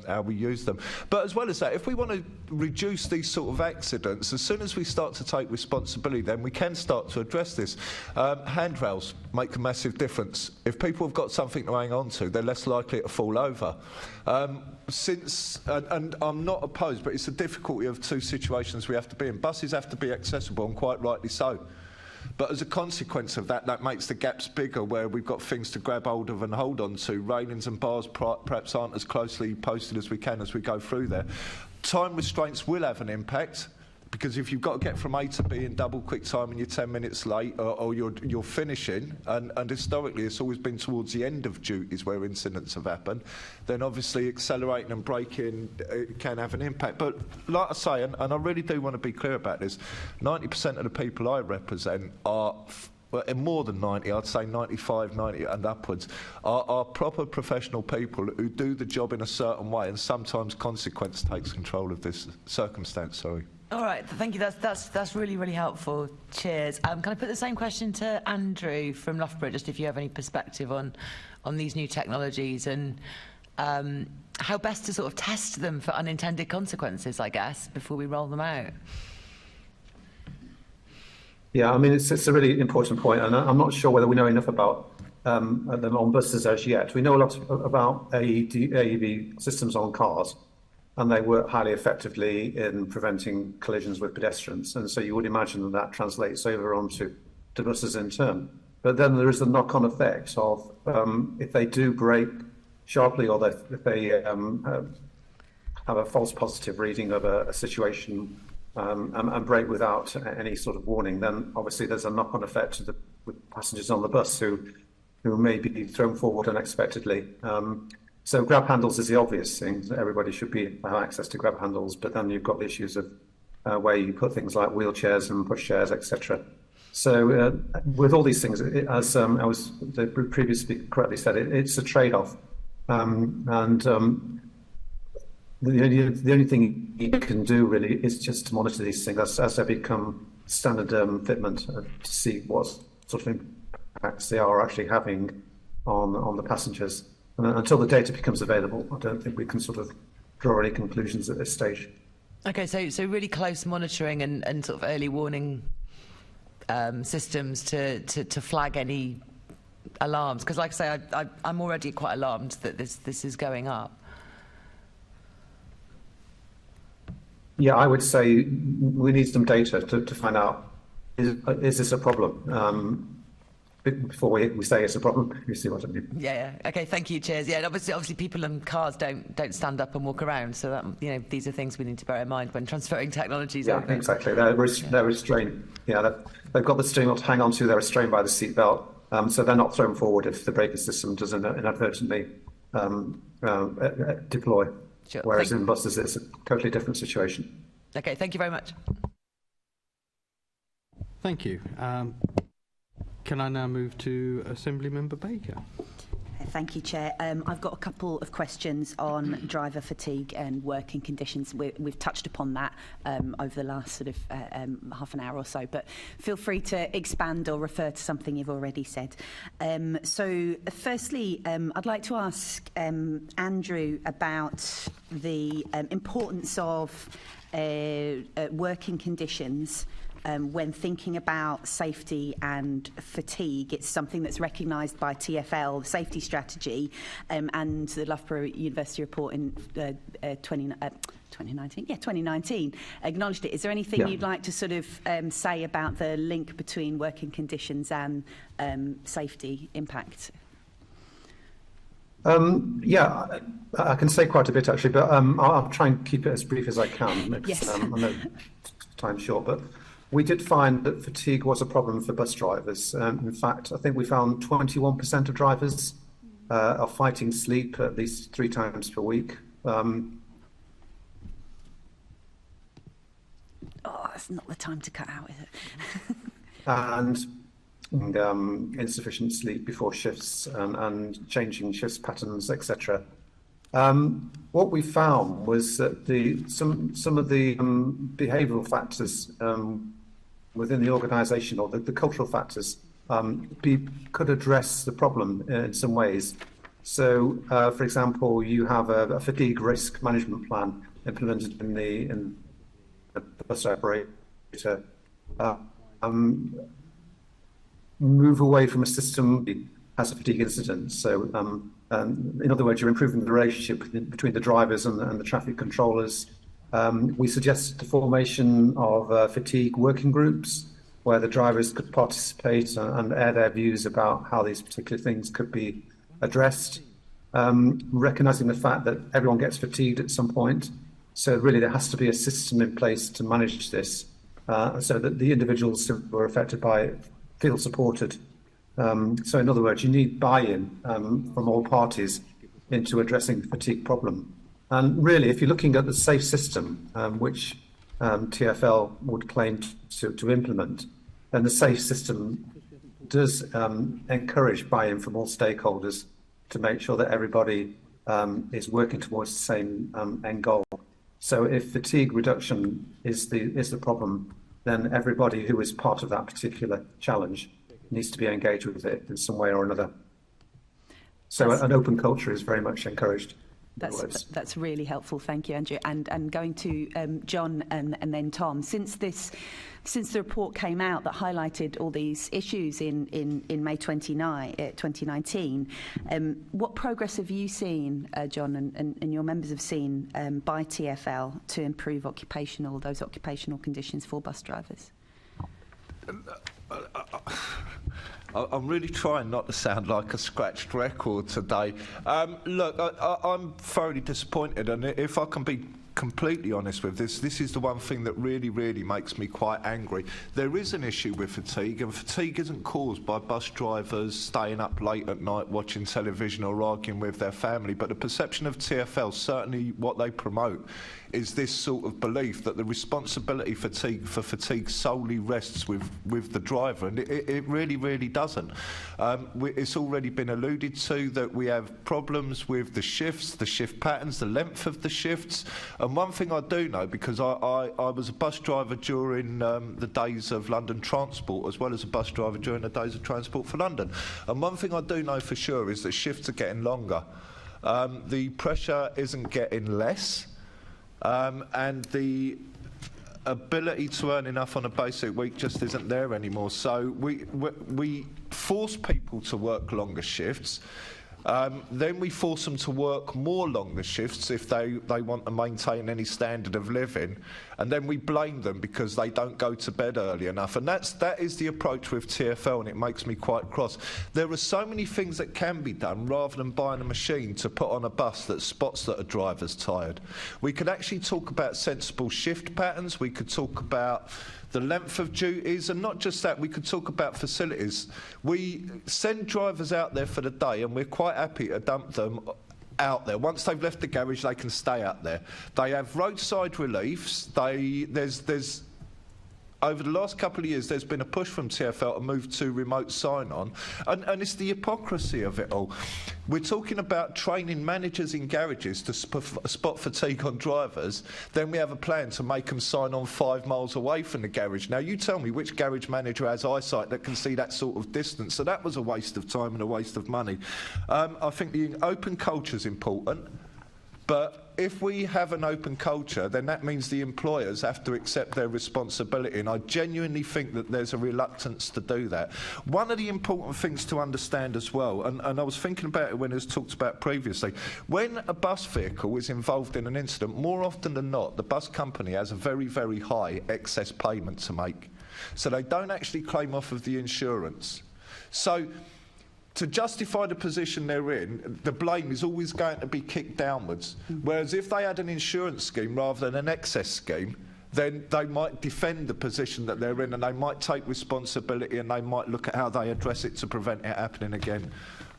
how we use them. But as well as that, if we want to reduce these sort of accidents, as soon as we start to take responsibility, then we can start to address this. Handrails make a massive difference. If people have got something to hang on to, they're less likely to fall over. And I'm not opposed, but it's the difficulty of two situations we have to be in. Buses have to be accessible, and quite rightly so. But as a consequence of that, that makes the gaps bigger where we've got things to grab hold of and hold on to. Railings and bars perhaps aren't as closely posted as we can as we go through there. Time restraints will have an impact, because if you've got to get from A to B in double quick time and you're 10 minutes late, or you're finishing, and historically it's always been towards the end of duties where incidents have happened, then obviously accelerating and braking can have an impact. But like I say, and I really do want to be clear about this, 90% of the people I represent are, more than 90, I'd say 95, 90 and upwards, are proper professional people who do the job in a certain way, and sometimes consequence takes control of this circumstance. Sorry. All right, thank you. That's really, really helpful. Cheers. Can I put the same question to Andrew from Loughborough, just if you have any perspective on these new technologies and how best to sort of test them for unintended consequences, I guess, before we roll them out? Yeah, I mean, it's a really important point, and I'm not sure whether we know enough about them on buses as yet. We know a lot about AEB systems on cars, and they work highly effectively in preventing collisions with pedestrians. And so you would imagine that translates over onto buses in turn. But then there is the knock-on effect of if they do brake sharply, or if they have a false positive reading of a situation and brake without any sort of warning, then obviously there's a knock-on effect with passengers on the bus who may be thrown forward unexpectedly. So grab handles is the obvious thing. Everybody should have access to grab handles, but then you've got the issues of where you put things like wheelchairs and pushchairs, etc. So with all these things, as the previous speaker correctly said, it's a trade-off. The only thing you can do really is just to monitor these things as they become standard fitment to see what sort of impacts they are actually having on the passengers. And until the data becomes available, I don't think we can sort of draw any conclusions at this stage. Okay, so really close monitoring and sort of early warning systems to flag any alarms, because like I say, I'm already quite alarmed that this is going up. Yeah, I would say we need some data to find out, is this a problem? Before we say it's a problem, you see what I mean? Yeah. Okay, thank you. Cheers. Yeah, and obviously people in cars don't stand up and walk around, so that these are things we need to bear in mind when transferring technologies. Yeah, exactly. They're restrained. Yeah, they've got the steering wheel to hang on to. They're restrained by the seatbelt, so they're not thrown forward if the braking system does inadvertently deploy. Sure. Whereas in buses, it's a totally different situation. Okay, thank you very much. Thank you. Can I now move to Assembly Member Baker? Thank you, Chair. I've got a couple of questions on driver fatigue and working conditions. We've touched upon that over the last sort of half an hour or so, but feel free to expand or refer to something you've already said. So firstly, I'd like to ask Andrew about the importance of working conditions when thinking about safety and fatigue. It's something that's recognised by TfL, the safety strategy, and the Loughborough University report in 2019 acknowledged it. Is there anything you'd like to sort of say about the link between working conditions and safety impact? Yeah, I can say quite a bit actually, but I'll try and keep it as brief as I can. Because, Yes. I know time's short, but we did find that fatigue was a problem for bus drivers. In fact, I think we found 21% of drivers are fighting sleep at least 3 times per week. Oh, that's not the time to cut out, is it? and insufficient sleep before shifts and changing shifts patterns, etc. What we found was that some of the behavioural factors within the organisation, or the cultural factors, could address the problem in some ways. So, for example, you have a fatigue risk management plan implemented in the bus operator. Move away from a system that has a fatigue incident. So, in other words, you're improving the relationship between the drivers and the traffic controllers. We suggested the formation of fatigue working groups where the drivers could participate and air their views about how these particular things could be addressed, recognising the fact that everyone gets fatigued at some point. So really there has to be a system in place to manage this so that the individuals who are affected by it feel supported. So in other words, you need buy-in from all parties into addressing the fatigue problem. And really, if you're looking at the safe system, which TfL would claim to implement, then the safe system does encourage buy-in from all stakeholders to make sure that everybody is working towards the same end goal. So if fatigue reduction is the problem, then everybody who is part of that particular challenge needs to be engaged with it in some way or another. So an open culture is very much encouraged. That's really helpful, thank you, Andrew. And going to John and then Tom, since the report came out that highlighted all these issues in May 2019, what progress have you seen, John, and your members have seen by TfL to improve those occupational conditions for bus drivers? I'm really trying not to sound like a scratched record today. Look, I'm thoroughly disappointed, and if I can be completely honest with this is the one thing that really, really makes me quite angry. There is an issue with fatigue, and fatigue isn't caused by bus drivers staying up late at night watching television or arguing with their family, but the perception of TfL, certainly what they promote, is this sort of belief that the responsibility for fatigue solely rests with the driver, and it really, really doesn't. It's already been alluded to that we have problems with the shifts, the shift patterns, the length of the shifts. And one thing I do know, because I was a bus driver during the days of London Transport, as well as a bus driver during the days of Transport for London. And one thing I do know for sure is that shifts are getting longer. The pressure isn't getting less. And the ability to earn enough on a basic week just isn't there anymore. So we force people to work longer shifts. Then we force them to work more longer shifts if they want to maintain any standard of living, and then we blame them because they don't go to bed early enough. And that is the approach with TfL, and it makes me quite cross. There are so many things that can be done rather than buying a machine to put on a bus that spots that a driver's tired. We could actually talk about sensible shift patterns. We could talk about the length of duties, and not just that, we could talk about facilities. We send drivers out there for the day, and we're quite happy to dump them out there. Once they've left the garage, they can stay out there. They have roadside reliefs. There's over the last couple of years, there's been a push from TfL to move to remote sign-on, and it's the hypocrisy of it all. We're talking about training managers in garages to spot fatigue on drivers, then we have a plan to make them sign on 5 miles away from the garage. Now, you tell me which garage manager has eyesight that can see that sort of distance, so that was a waste of time and a waste of money. I think the open culture is important, but if we have an open culture, then that means the employers have to accept their responsibility, and I genuinely think that there's a reluctance to do that. One of the important things to understand as well, and I was thinking about it when it was talked about previously, when a bus vehicle is involved in an incident, more often than not, the bus company has a very, very high excess payment to make. So they don't actually claim off of the insurance. So to justify the position they're in, the blame is always going to be kicked downwards. Whereas if they had an insurance scheme rather than an excess scheme, then they might defend the position that they're in, and they might take responsibility, and they might look at how they address it to prevent it happening again.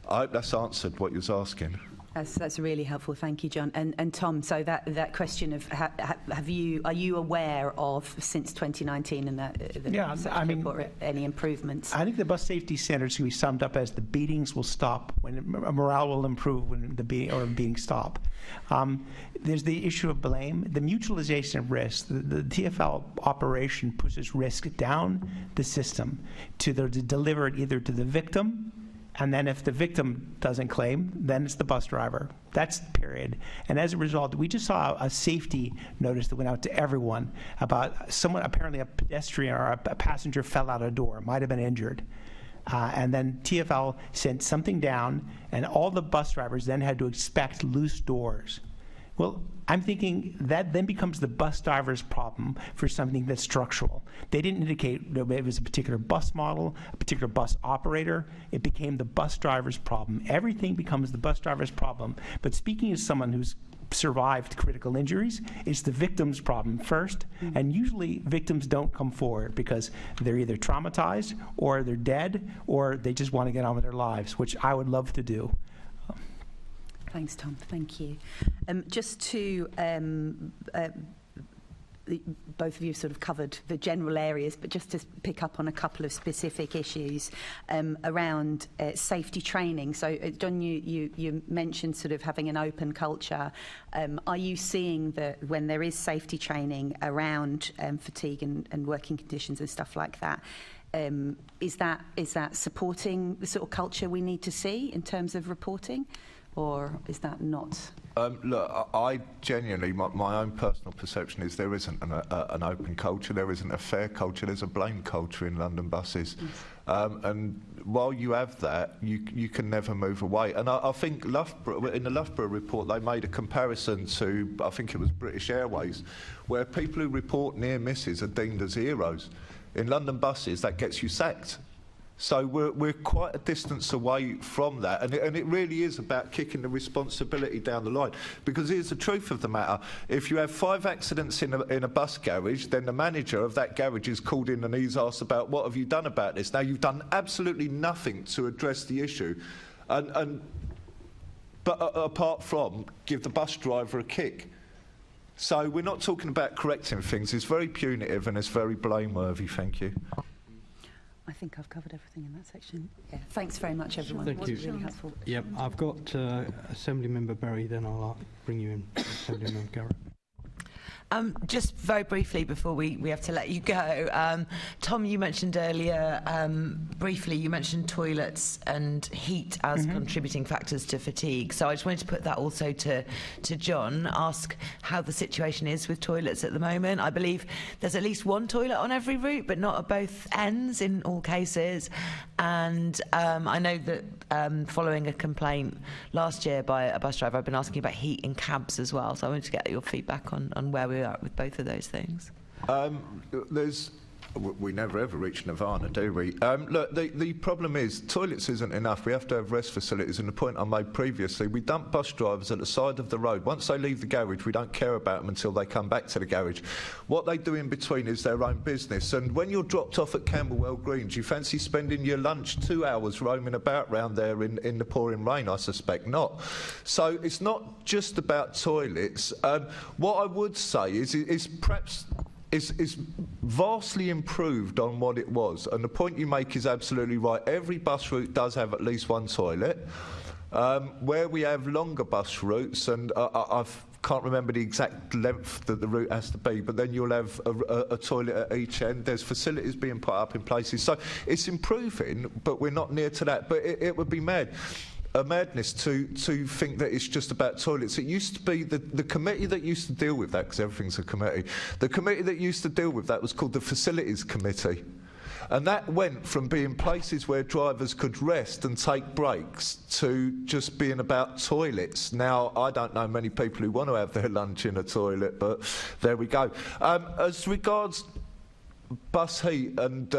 I hope that's answered what you was asking. That's really helpful. Thank you, John. And Tom, so that question of are you aware of, since 2019 and the report, any improvements? I think the bus safety standards can be summed up as the beatings will stop when morale will improve when the beatings stop. There's the issue of blame, the mutualization of risk. The TfL operation pushes risk down the system to deliver it either to the victim. And then if the victim doesn't claim, then it's the bus driver. That's the period. And as a result, we just saw a safety notice that went out to everyone about someone, apparently a pedestrian or a passenger fell out a door, might have been injured. And then TfL sent something down, and all the bus drivers then had to expect loose doors. Well, I'm thinking that then becomes the bus driver's problem for something that's structural. They didn't indicate that it was a particular bus model, a particular bus operator. It became the bus driver's problem. Everything becomes the bus driver's problem. But speaking as someone who's survived critical injuries, it's the victim's problem first. And usually victims don't come forward because they're either traumatized or they're dead or they just want to get on with their lives, which I would love to do. Thanks, Tom. Thank you. Just to both of you sort of covered the general areas, but just to pick up on a couple of specific issues around safety training. So, John, you mentioned sort of having an open culture. Are you seeing that when there is safety training around fatigue and working conditions and stuff like that, is that supporting the sort of culture we need to see in terms of reporting? Or is that not? Look, I genuinely, my own personal perception is there isn't an open culture, there isn't a fair culture, there's a blame culture in London buses. Yes. And while you have that, you can never move away. And I think Loughborough, in the Loughborough report, they made a comparison to, I think it was British Airways, where people who report near misses are deemed as heroes. In London buses, that gets you sacked. So we're quite a distance away from that, and it really is about kicking the responsibility down the line. Because here's the truth of the matter: if you have 5 accidents in a bus garage, then the manager of that garage is called in and he's asked about what have you done about this. Now you've done absolutely nothing to address the issue, but apart from give the bus driver a kick. So we're not talking about correcting things. It's very punitive and it's very blameworthy. Thank you. I think I've covered everything in that section. Yeah. Thanks very much, everyone. Thank you. Really helpful. Yep, I've got Assemblymember Berry, then I'll bring you in, Assemblymember Garrett. Just very briefly before we have to let you go, Tom, you mentioned earlier, briefly, you mentioned toilets and heat as contributing factors to fatigue. So I just wanted to put that also to John, ask how the situation is with toilets at the moment. I believe there's at least one toilet on every route, but not at both ends in all cases. And I know that following a complaint last year by a bus driver, I've been asking about heat in cabs as well. So I wanted to get your feedback on where we are with both of those things. We never ever reach nirvana, do we? Look, the problem is toilets isn't enough. We have to have rest facilities, and the point I made previously, we dump bus drivers at the side of the road. Once they leave the garage, we don't care about them until they come back to the garage. What they do in between is their own business, and when you're dropped off at Camberwell Green, do you fancy spending your lunch 2 hours roaming about round there in the pouring rain? I suspect not. So it's not just about toilets. What I would say is perhaps is vastly improved on what it was, and the point you make is absolutely right. Every bus route does have at least one toilet. Where we have longer bus routes, and I can't remember the exact length that the route has to be, but then you'll have a toilet at each end. There's facilities being put up in places, so it's improving, but we're not near to that. But it would be madness to think that it's just about toilets. It used to be the committee that used to deal with that, because everything's a committee. The committee that used to deal with that was called the Facilities Committee. And that went from being places where drivers could rest and take breaks to just being about toilets. Now, I don't know many people who want to have their lunch in a toilet, but there we go. As regards bus heat and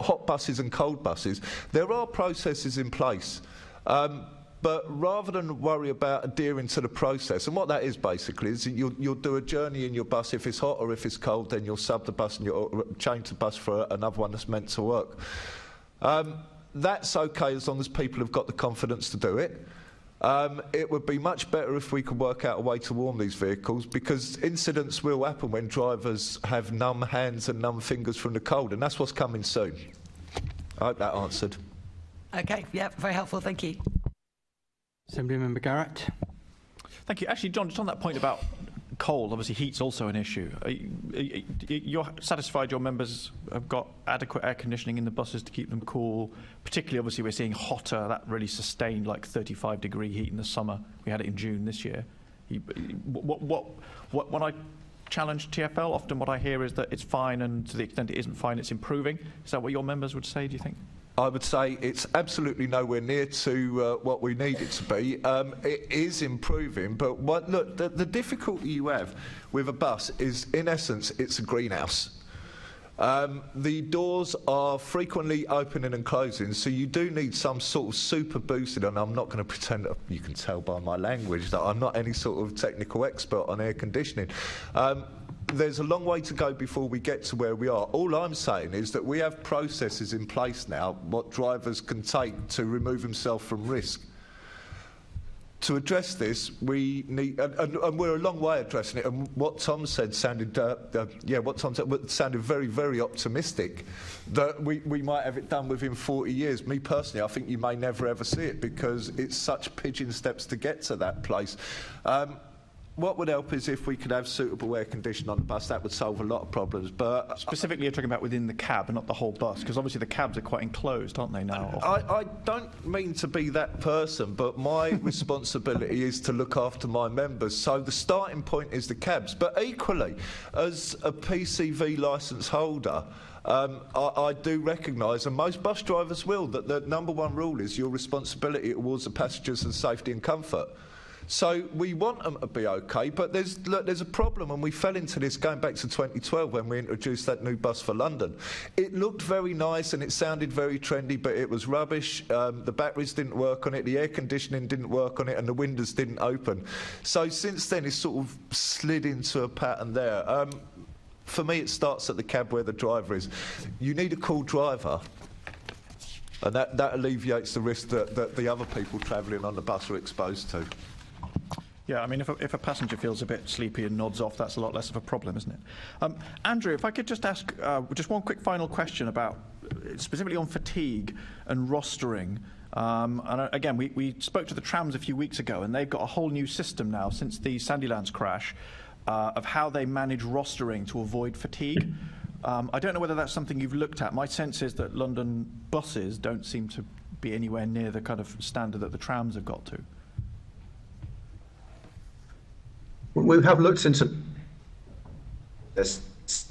hot buses and cold buses, there are processes in place. But rather than worry about adhering to the process, and what that is basically is you'll do a journey in your bus. If it's hot or if it's cold, then you'll sub the bus and you'll change the bus for another one that's meant to work. That's okay as long as people have got the confidence to do it. It would be much better if we could work out a way to warm these vehicles, because incidents will happen when drivers have numb hands and numb fingers from the cold, and that's what's coming soon. I hope that answered. Okay, yeah, very helpful, thank you. Assembly Member Garrett. Thank you. Actually, John, just on that point about cold, obviously heat's also an issue. You're satisfied your members have got adequate air conditioning in the buses to keep them cool? Particularly, obviously, we're seeing hotter, that really sustained like 35-degree heat in the summer. We had it in June this year. When I challenge TfL, often what I hear is that it's fine, and to the extent it isn't fine, it's improving. Is that what your members would say, do you think? I would say it's absolutely nowhere near to what we need it to be. It is improving, but look, the difficulty you have with a bus is, in essence, it's a greenhouse. The doors are frequently opening and closing, so you do need some sort of super boosted, and I'm not going to pretend, you can tell by my language, that I'm not any sort of technical expert on air conditioning. There's a long way to go before we get to where we are. All I'm saying is that we have processes in place now, what drivers can take to remove themselves from risk. To address this, we need, and we're a long way addressing it. And what Tom said sounded, sounded very, very optimistic. That we might have it done within 40 years. Me personally, I think you may never ever see it, because it's such pigeon steps to get to that place. What would help is if we could have suitable air conditioning on the bus. That would solve a lot of problems. But specifically, you're talking about within the cab and not the whole bus, because obviously the cabs are quite enclosed, aren't they now? I don't mean to be that person, but my responsibility is to look after my members. So the starting point is the cabs. But equally, as a PCV licence holder, I do recognise, and most bus drivers will, that the number one rule is your responsibility towards the passengers and safety and comfort. So we want them to be okay, but there's a problem, and we fell into this going back to 2012 when we introduced that new bus for London. It looked very nice and it sounded very trendy, but it was rubbish. The batteries didn't work on it, the air conditioning didn't work on it, and the windows didn't open. So since then it's sort of slid into a pattern there. For me, it starts at the cab where the driver is. You need a cool driver, and that alleviates the risk that the other people travelling on the bus are exposed to. Yeah, I mean, if a passenger feels a bit sleepy and nods off, that's a lot less of a problem, isn't it? Andrew, if I could just ask just one quick final question about, specifically on fatigue and rostering. And again, we spoke to the trams a few weeks ago, and they've got a whole new system now since the Sandilands crash of how they manage rostering to avoid fatigue. I don't know whether that's something you've looked at. My sense is that London buses don't seem to be anywhere near the kind of standard that the trams have got to. We have looked into this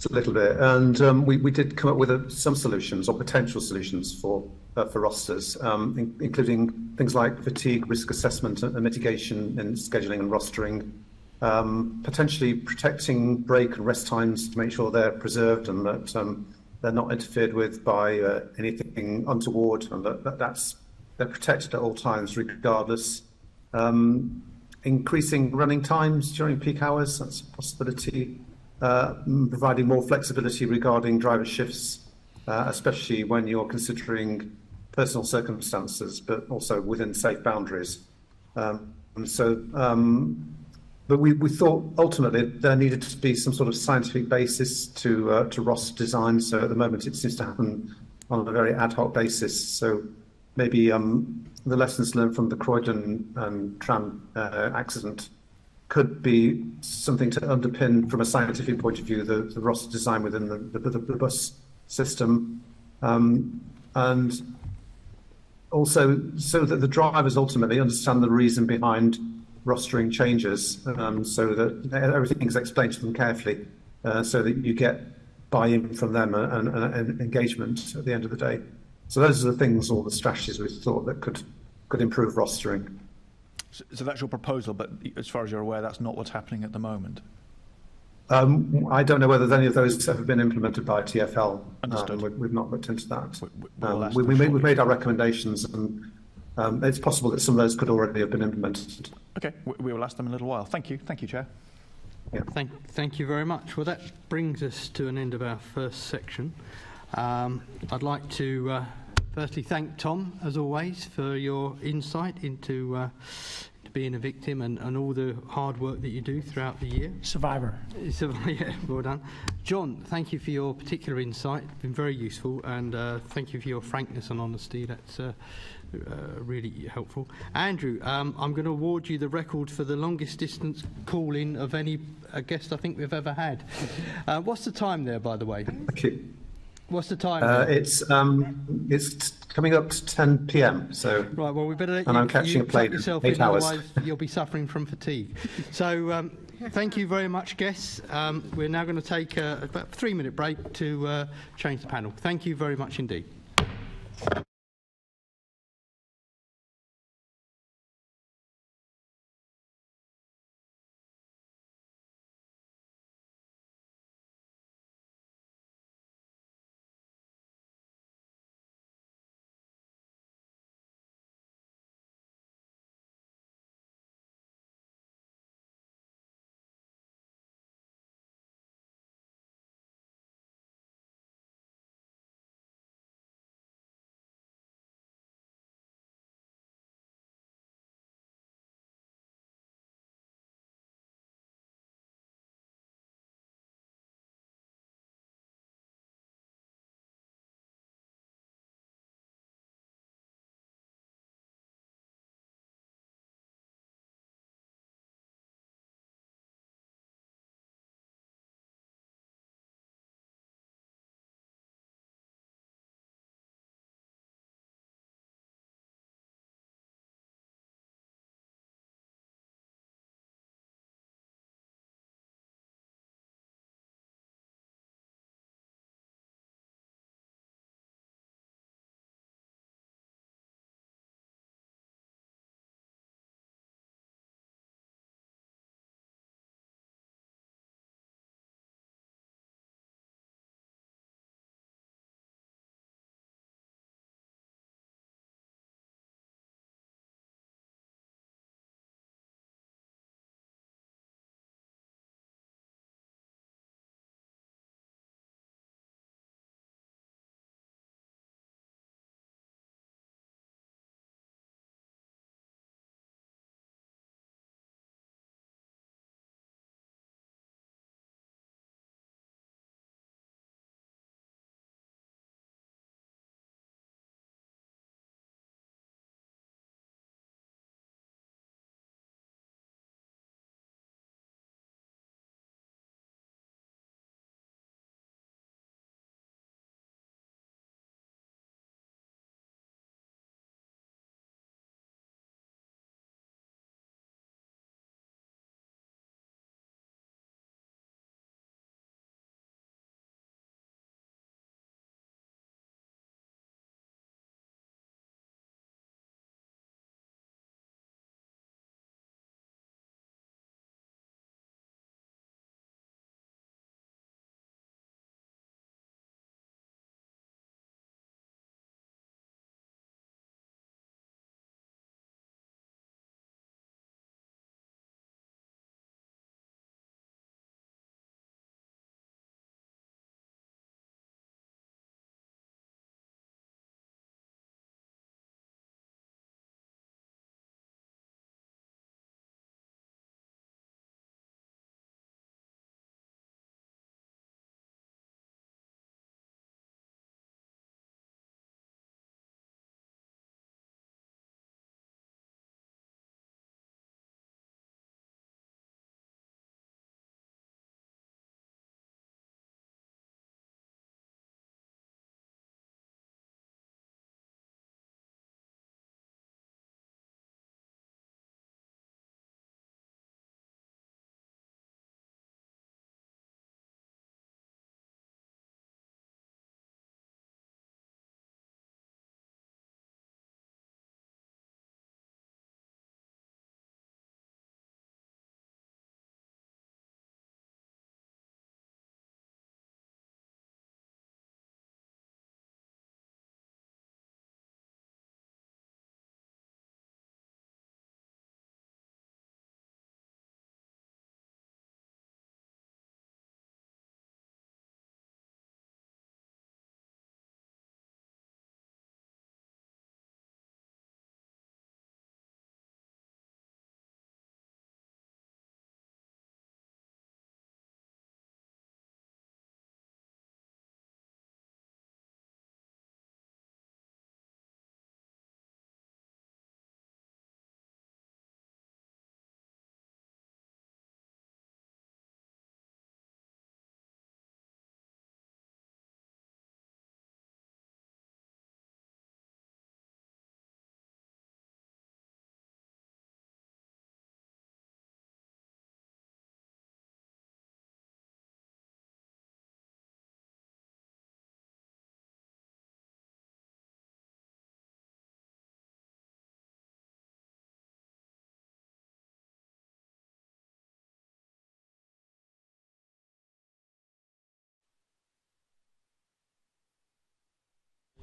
a little bit, and we did come up with some solutions or potential solutions for rosters, including things like fatigue risk assessment and mitigation in scheduling and rostering, potentially protecting break and rest times to make sure they're preserved and that they're not interfered with by anything untoward, and that they're protected at all times regardless. Increasing running times during peak hours, that's a possibility. Providing more flexibility regarding driver shifts, especially when you're considering personal circumstances, but also within safe boundaries. But we thought ultimately there needed to be some sort of scientific basis to roster design. So at the moment it seems to happen on a very ad hoc basis. So maybe the lessons learned from the Croydon tram accident could be something to underpin from a scientific point of view the roster design within the bus system, and also so that the drivers ultimately understand the reason behind rostering changes, so that everything is explained to them carefully, so that you get buy-in from them and engagement at the end of the day. So those are the things, all the strategies we thought that could improve rostering. So that's your proposal, but as far as you're aware, that's not what's happening at the moment? I don't know whether any of those have been implemented by TfL. Understood. We've not looked into that. We'll ask We, them we've made our recommendations, and it's possible that some of those could already have been implemented. Okay, we will ask them in a little while. Thank you, Chair. Yeah. Thank you very much. Well, that brings us to an end of our first section. I'd like to firstly thank Tom, as always, for your insight into being a victim and all the hard work that you do throughout the year. Survivor. Yeah, well done. John, thank you for your particular insight. It's been very useful, and thank you for your frankness and honesty. That's really helpful. Andrew, I'm going to award you the record for the longest distance call-in of any guest I think we've ever had. What's the time there, by the way? Thank you. What's the time? It's coming up to 10 p.m. So right. Well, we better let and I'm catching a plane in 8 hours. Otherwise, you'll be suffering from fatigue. So, thank you very much, guests. We're now going to take about a 3-minute break to change the panel. Thank you very much indeed.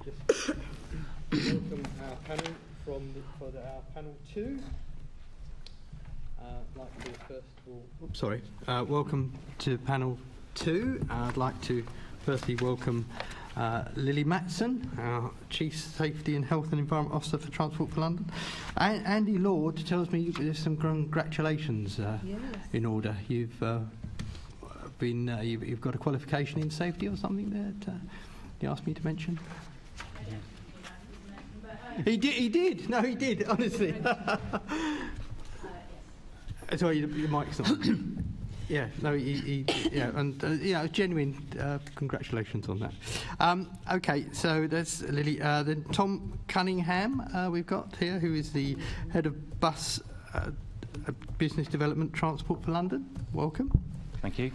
just welcome our panel for our panel 2. I'd like to first of all, welcome to panel 2. I'd like to firstly welcome Lilli Matson, our Chief Safety and Health and Environment Officer for Transport for London. And Andy Lord tells me there's some congratulations in order. You've you've got a qualification in safety or something that you asked me to mention. He did. No, he did. Honestly. Sorry, your mic's on. Yeah, no, genuine congratulations on that. Okay, so there's Lilli. Then Tom Cunningham we've got here, who is the head of bus business development transport for London. Welcome. Thank you.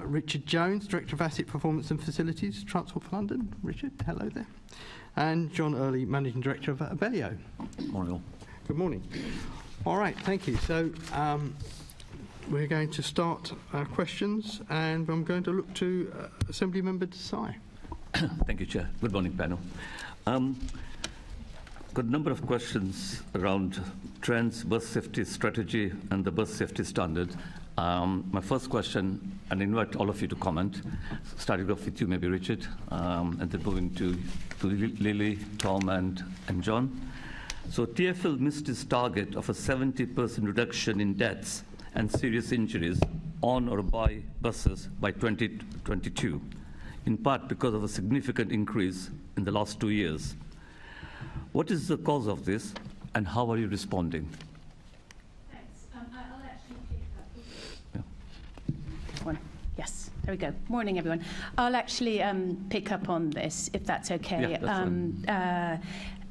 Richard Jones, Director of Asset Performance and Facilities, Transport for London. Richard, hello there. And John Early, Managing Director of Abellio. Morning all. Good morning. All right, thank you. So we're going to start our questions, and I'm going to look to Assembly Member Desai. Thank you, Chair. Good morning, panel. Got a number of questions around trends, bus safety strategy, and the bus safety standard. My first question, and I invite all of you to comment, starting off with you, maybe Richard, and then moving to Lilli, Tom, and John. So TfL missed its target of a 70% reduction in deaths and serious injuries on or by buses by 2022, in part because of a significant increase in the last 2 years. What is the cause of this, and how are you responding? Thanks. I'll actually pick up. Yeah. Yes, there we go. Morning, everyone. I'll actually pick up on this, if that's okay. Yeah, that's fine.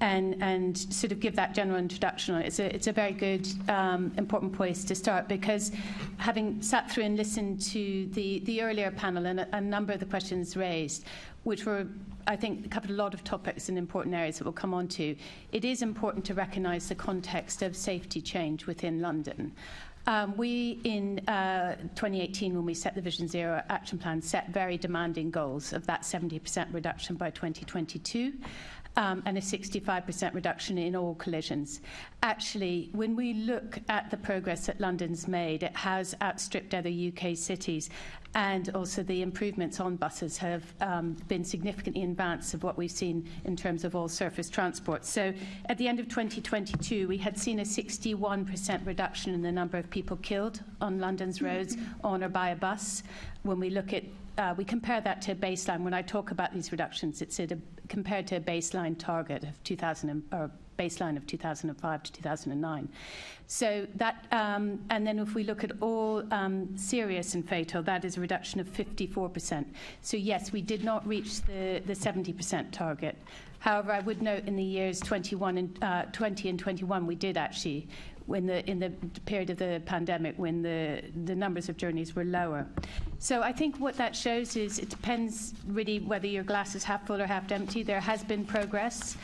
And sort of give that general introduction on it. It's a very good, important place to start, because having sat through and listened to the earlier panel and a number of the questions raised, which were, I think, covered a lot of topics and important areas that we'll come on to, it is important to recognise the context of safety change within London. We, in 2018, when we set the Vision Zero action plan, set very demanding goals of that 70% reduction by 2022. And a 65% reduction in all collisions. Actually, when we look at the progress that London's made, it has outstripped other UK cities, and also the improvements on buses have been significantly in advance of what we've seen in terms of all surface transport. So at the end of 2022, we had seen a 61% reduction in the number of people killed on London's roads on or by a bus. When we look at we compare that to a baseline. When I talk about these reductions, it's compared to a baseline target of 2005 to 2009. So that, and then if we look at all serious and fatal, that is a reduction of 54%. So yes, we did not reach the 70% target. However, I would note in the years 20 and 21, we did actually, in the period of the pandemic, when the numbers of journeys were lower. So I think what that shows is it depends really whether your glass is half full or half empty. There has been progress.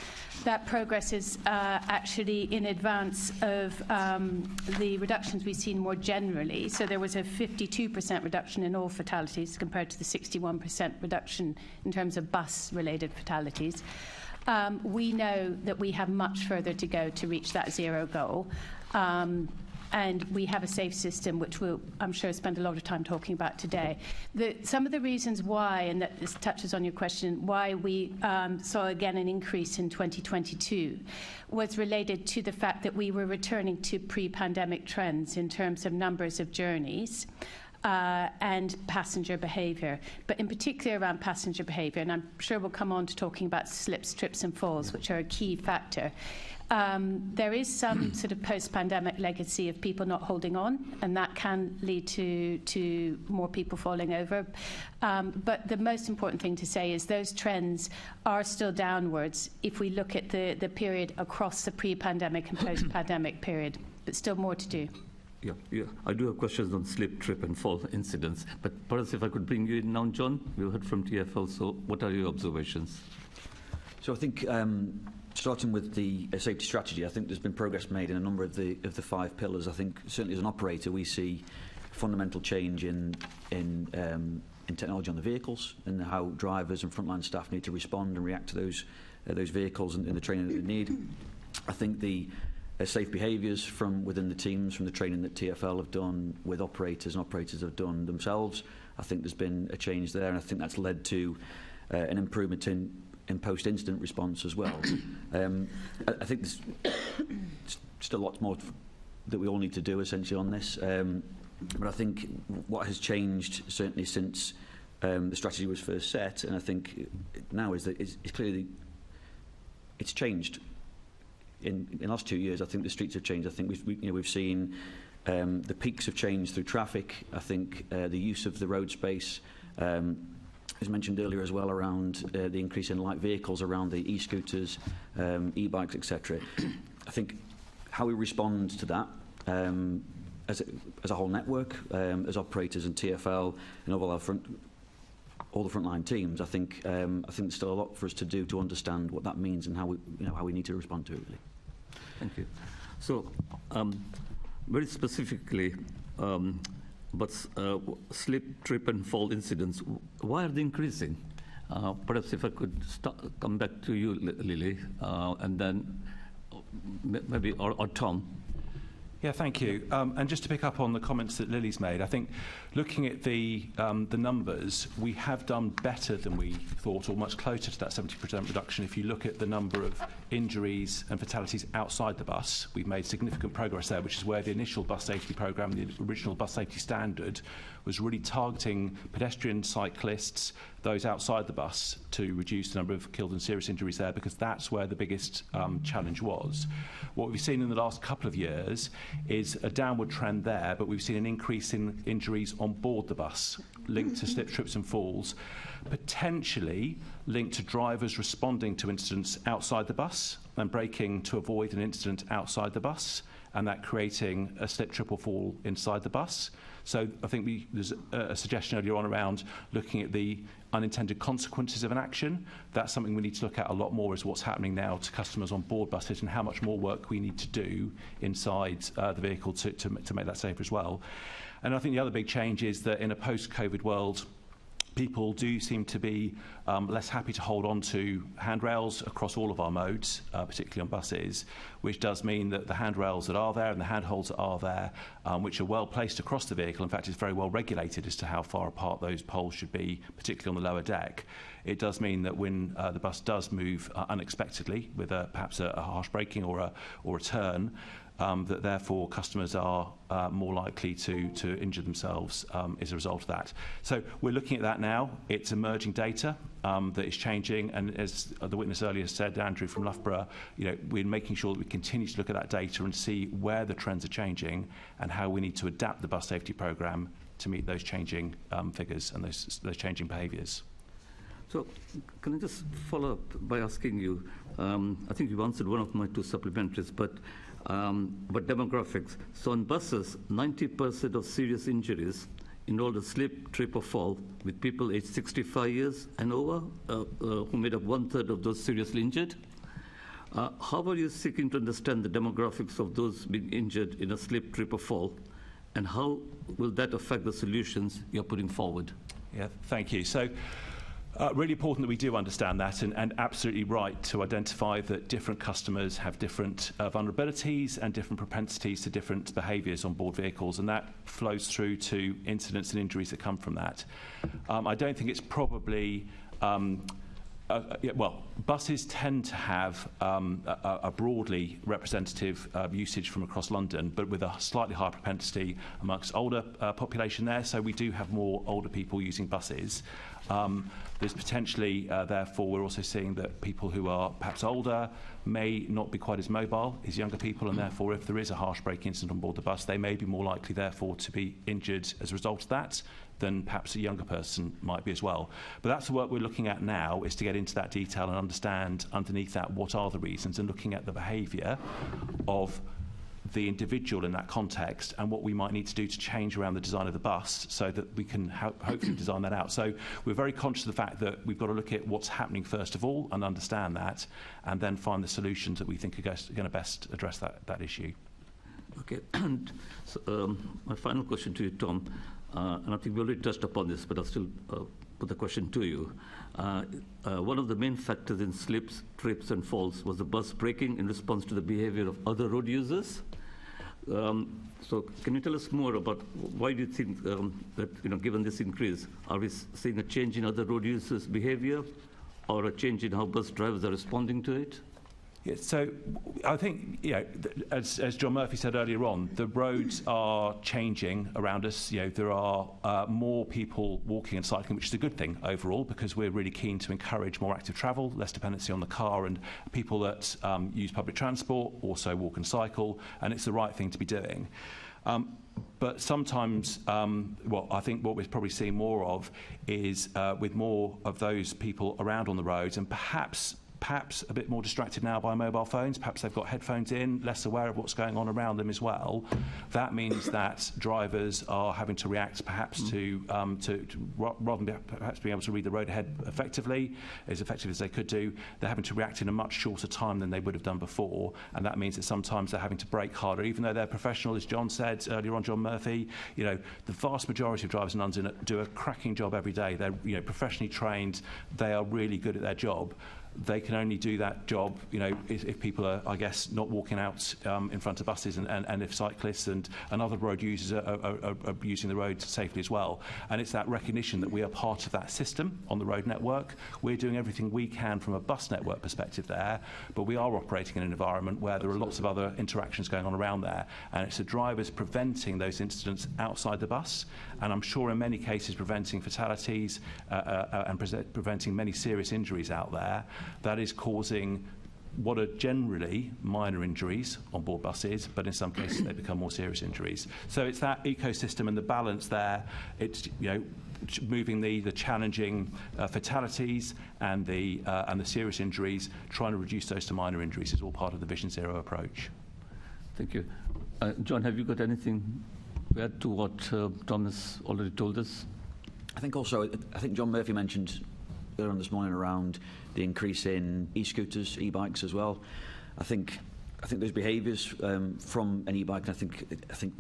That progress is actually in advance of the reductions we've seen more generally. So there was a 52% reduction in all fatalities compared to the 61% reduction in terms of bus-related fatalities. We know that we have much further to go to reach that zero goal. And we have a safe system, which we'll, I'm sure, spend a lot of time talking about today. Some of the reasons why, and that this touches on your question, why we saw again an increase in 2022 was related to the fact that we were returning to pre-pandemic trends in terms of numbers of journeys. And passenger behaviour, but in particular around passenger behaviour, and I'm sure we'll come on to talking about slips, trips and falls, which are a key factor. There is some sort of post-pandemic legacy of people not holding on, and that can lead to more people falling over. But the most important thing to say is those trends are still downwards if we look at the period across the pre-pandemic and post-pandemic period, but still more to do. Yeah, I do have questions on slip, trip and fall incidents, but perhaps if I could bring you in now, John. We've heard from TfL, so what are your observations? So I think starting with the safety strategy, I think there's been progress made in a number of the 5 pillars. I think certainly as an operator we see fundamental change in technology on the vehicles and how drivers and frontline staff need to respond and react to those those vehicles and the training that they need. I think the safe behaviours from within the teams, from the training that TfL have done with operators and operators have done themselves, I think there's been a change there, and I think that's led to an improvement in post-incident response as well. I think there's still lots more that we all need to do essentially on this, but I think what has changed certainly since the strategy was first set, and I think now is that it's clearly it's changed. In the last 2 years, I think the streets have changed. I think we've seen the peaks have changed through traffic. I think the use of the road space, as mentioned earlier as well, around the increase in light vehicles, around the e-scooters, e-bikes, etc. I think how we respond to that as a whole network, as operators and TfL and all the frontline teams, I think there's still a lot for us to do to understand what that means and how we need to respond to it. Really. Thank you. So, very specifically, but slip, trip, and fall incidents, why are they increasing? Perhaps if I could come back to you, Lilli, and then maybe or Tom. Yeah, thank you. And just to pick up on the comments that Lilli's made, I think looking at the numbers, we have done better than we thought, or much closer to that 70% reduction. If you look at the number of injuries and fatalities outside the bus, we've made significant progress there, which is where the initial bus safety programme, the original bus safety standard, was really targeting pedestrian, cyclists, those outside the bus, to reduce the number of killed and serious injuries there, because that's where the biggest challenge was. What we've seen in the last couple of years is a downward trend there, but we've seen an increase in injuries on board the bus, linked to slips, trips and falls, potentially linked to drivers responding to incidents outside the bus and braking to avoid an incident outside the bus, and that creating a slip, trip or fall inside the bus. So I think there's a suggestion earlier on around looking at the unintended consequences of an action. That's something we need to look at a lot more, is what's happening now to customers on board buses and how much more work we need to do inside the vehicle to make that safer as well. And I think the other big change is that in a post-COVID world, people do seem to be less happy to hold on to handrails across all of our modes, particularly on buses, which does mean that the handrails that are there and the handholds that are there, which are well placed across the vehicle, in fact, it's very well regulated as to how far apart those poles should be, particularly on the lower deck. It does mean that when the bus does move unexpectedly, with perhaps a harsh braking or a turn, that therefore customers are more likely to injure themselves as a result of that. So we're looking at that now. It's emerging data that is changing, and as the witness earlier said, Andrew from Loughborough, we're making sure that we continue to look at that data and see where the trends are changing and how we need to adapt the bus safety programme to meet those changing figures and those changing behaviours. So can I just follow up by asking you, I think you've answered one of my two supplementaries, but demographics. So on buses, 90% of serious injuries involved a slip, trip or fall with people aged 65 years and over, who made up 1/3 of those seriously injured. How are you seeking to understand the demographics of those being injured in a slip, trip or fall, and how will that affect the solutions you're putting forward? Yeah, thank you. So really important that we do understand that, and absolutely right to identify that different customers have different vulnerabilities and different propensities to different behaviours on board vehicles, and that flows through to incidents and injuries that come from that. I don't think it's probably buses tend to have a broadly representative usage from across London, but with a slightly higher propensity amongst older population there. So we do have more older people using buses. There's potentially, therefore, we're also seeing that people who are perhaps older may not be quite as mobile as younger people, and therefore, if there is a harsh braking incident on board the bus, they may be more likely, therefore, to be injured as a result of that than perhaps a younger person might be as well. But that's the work we're looking at now, is to get into that detail and understand underneath that what are the reasons, and looking at the behaviour of the individual in that context and what we might need to do to change around the design of the bus so that we can hopefully design that out. So we're very conscious of the fact that we've got to look at what's happening first of all and understand that, and then find the solutions that we think are going to best address that issue. Okay, and so, my final question to you, Tom, and I think we already touched upon this, but I'll still put the question to you. One of the main factors in slips, trips, and falls was the bus braking in response to the behavior of other road users. So can you tell us more about why do you think that, given this increase, are we seeing a change in other road users' behavior or a change in how bus drivers are responding to it? Yeah, so I think, as John Murphy said earlier on, the roads are changing around us. There are more people walking and cycling, which is a good thing overall, because we're really keen to encourage more active travel, less dependency on the car, and people that use public transport also walk and cycle, and it's the right thing to be doing. But sometimes, I think what we're probably seeing more of is with more of those people around on the roads, and perhaps a bit more distracted now by mobile phones. Perhaps they've got headphones in, less aware of what's going on around them as well. That means that drivers are having to react perhaps to rather than perhaps being able to read the road ahead effectively as they could do, they're having to react in a much shorter time than they would have done before, and that means that sometimes they're having to brake harder, even though they're professional, as John said earlier on, John Murphy. The vast majority of drivers in London do a cracking job every day. They're professionally trained. They are really good at their job. They can only do that job, if people are, I guess, not walking out in front of buses, and if cyclists and other road users are using the road safely as well. And it's that recognition that we are part of that system on the road network. We're doing everything we can from a bus network perspective there, but we are operating in an environment where there are lots of other interactions going on around there, and it's the drivers preventing those incidents outside the bus, and I'm sure in many cases preventing fatalities and preventing many serious injuries out there. That is causing what are generally minor injuries on board buses, but in some cases they become more serious injuries. So it's that ecosystem and the balance there. It's moving the challenging fatalities and the serious injuries, trying to reduce those to minor injuries is all part of the Vision Zero approach. Thank you. John, have you got anything to add to what Thomas already told us? I think John Murphy mentioned earlier on this morning around the increase in e-scooters, e-bikes as well. I think those behaviours from an e-bike, and I think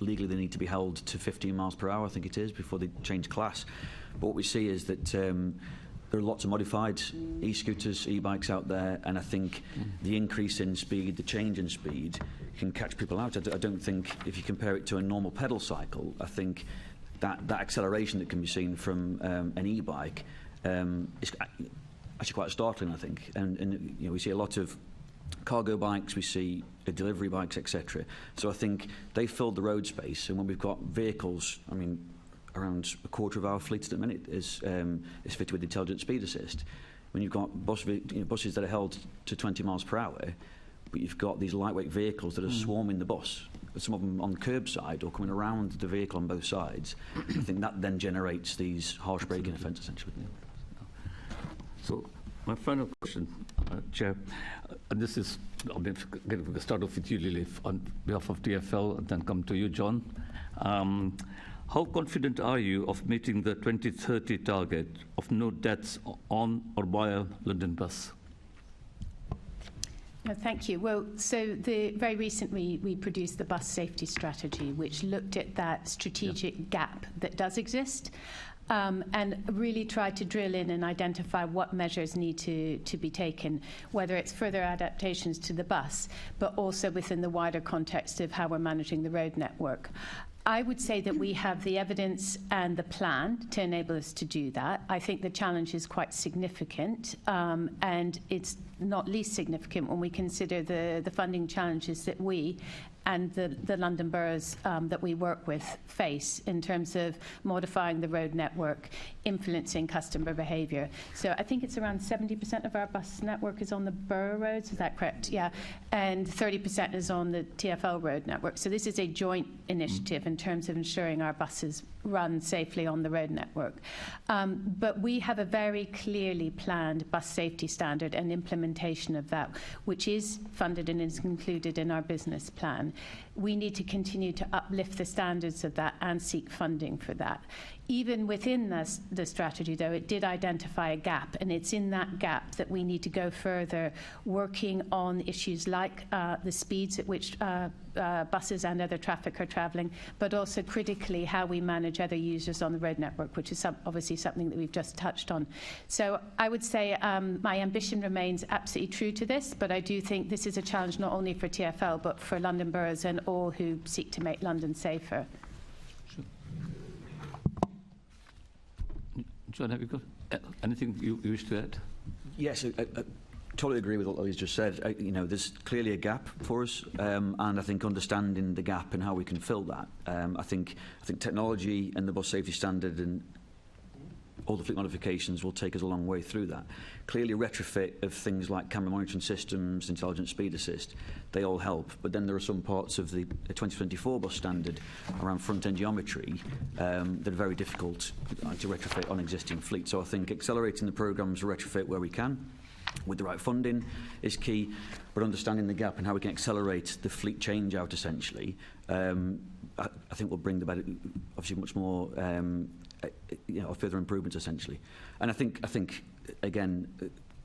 legally they need to be held to 15 miles per hour, I think it is, before they change class. But what we see is that there are lots of modified e-scooters, e-bikes out there, and I think the increase in speed, the change in speed, can catch people out. I don't think, if you compare it to a normal pedal cycle, I think that acceleration that can be seen from an e-bike is actually quite startling, I think. And we see a lot of cargo bikes, we see delivery bikes, etc. So I think they filled the road space, and when we've got vehicles, around a quarter of our fleet at the minute is fitted with intelligent speed assist. When you've got buses that are held to 20 miles per hour, but you've got these lightweight vehicles that are swarming the bus, some of them on the curbside or coming around the vehicle on both sides, I think that then generates these harsh braking offences, essentially. So my final question, Chair, and this is, we'll start off with you, Lilli, on behalf of TfL, and then come to you, John. How confident are you of meeting the 2030 target of no deaths on or by a London bus? Thank you. Well, so very recently we produced the bus safety strategy, which looked at that strategic gap that does exist. And really try to drill in and identify what measures need to be taken, whether it's further adaptations to the bus, but also within the wider context of how we're managing the road network. I would say that we have the evidence and the plan to enable us to do that. I think the challenge is quite significant, and it's not least significant when we consider the funding challenges that we and the London boroughs that we work with face in terms of modifying the road network, influencing customer behaviour. So I think it's around 70% of our bus network is on the borough roads, is that correct? Yeah, and 30% is on the TfL road network. So this is a joint initiative in terms of ensuring our buses run safely on the road network. But we have a very clearly planned bus safety standard and implementation of that, which is funded and is included in our business plan. we need to continue to uplift the standards of that and seek funding for that. Even within the strategy, though, it did identify a gap, and it's in that gap that we need to go further, working on issues like the speeds at which buses and other traffic are travelling, but also critically how we manage other users on the road network, which is obviously something that we've just touched on. So I would say my ambition remains absolutely true to this, but I do think this is a challenge not only for TfL, but for London boroughs and all who seek to make London safer. John, have you got anything you wish to add? Yes, I totally agree with what Lilli's just said. You know, there's clearly a gap for us, and I think understanding the gap and how we can fill that. I think technology and the bus safety standard and all the fleet modifications will take us a long way through that. Clearly, retrofit of things like camera monitoring systems, intelligent speed assist, they all help. But then there are some parts of the 2024 bus standard around front-end geometry that are very difficult to retrofit on existing fleet. So I think accelerating the programmes of retrofit where we can, with the right funding, is key. But understanding the gap and how we can accelerate the fleet change out, essentially, I think will bring about obviously much more further improvements, essentially. And I think again,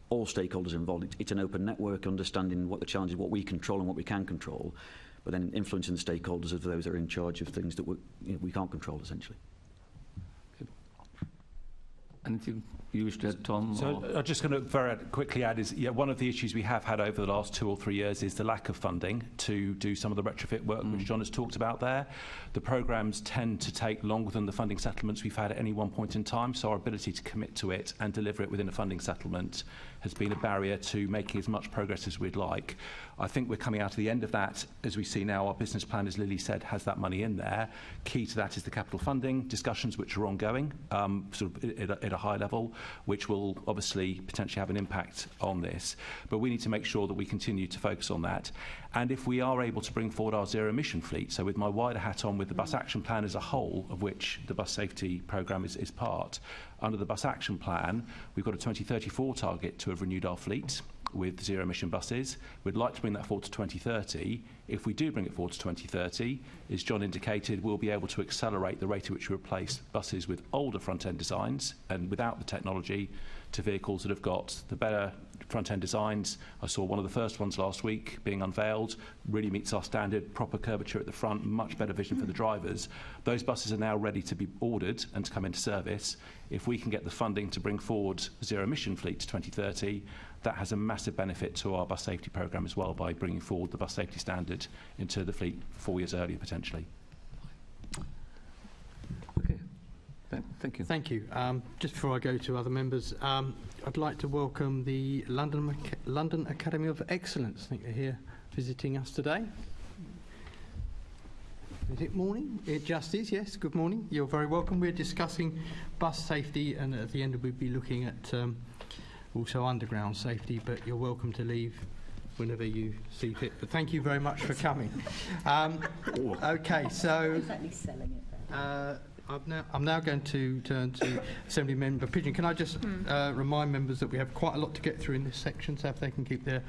all stakeholders involved. It's an open network, understanding what the challenges, what we control and what we can control, but then influencing the stakeholders of those that are in charge of things that we can't control, essentially. Anything you wish to add, Tom? So I'm just going to very quickly add is, one of the issues we have had over the last 2 or 3 years is the lack of funding to do some of the retrofit work which John has talked about there. The programmes tend to take longer than the funding settlements we've had at any one point in time, so our ability to commit to it and deliver it within a funding settlement has been a barrier to making as much progress as we'd like. I think we're coming out of the end of that. As we see now, our business plan, as Lilli said, has that money in there. Key to that is the capital funding discussions, which are ongoing, sort of at a high level, which will obviously potentially have an impact on this. But we need to make sure that we continue to focus on that. And if we are able to bring forward our zero-emission fleet, so with my wider hat on with the bus action plan as a whole, of which the bus safety programme is part, under the bus action plan, we've got a 2034 target to have renewed our fleet with zero-emission buses. We'd like to bring that forward to 2030. If we do bring it forward to 2030, as John indicated, we'll be able to accelerate the rate at which we replace buses with older front-end designs and without the technology to vehicles that have got the better front-end designs. I saw one of the first ones last week being unveiled, really meets our standard, proper curvature at the front, much better vision for the drivers. Those buses are now ready to be ordered and to come into service. If we can get the funding to bring forward zero-emission fleet to 2030, that has a massive benefit to our bus safety programme as well by bringing forward the bus safety standard into the fleet 4 years earlier, potentially. Okay. Thank you. Thank you. Just before I go to other members, I'd like to welcome the London Academy of Excellence. I think they're here visiting us today. Is it morning? It just is, yes. Good morning. You're very welcome. We're discussing bus safety, and at the end we'll be looking at also underground safety, but you're welcome to leave whenever you see fit. But thank you very much for coming. Okay, so I'm now going to turn to Assembly Member Pigeon. Can I just remind members that we have quite a lot to get through in this section, so if they can keep their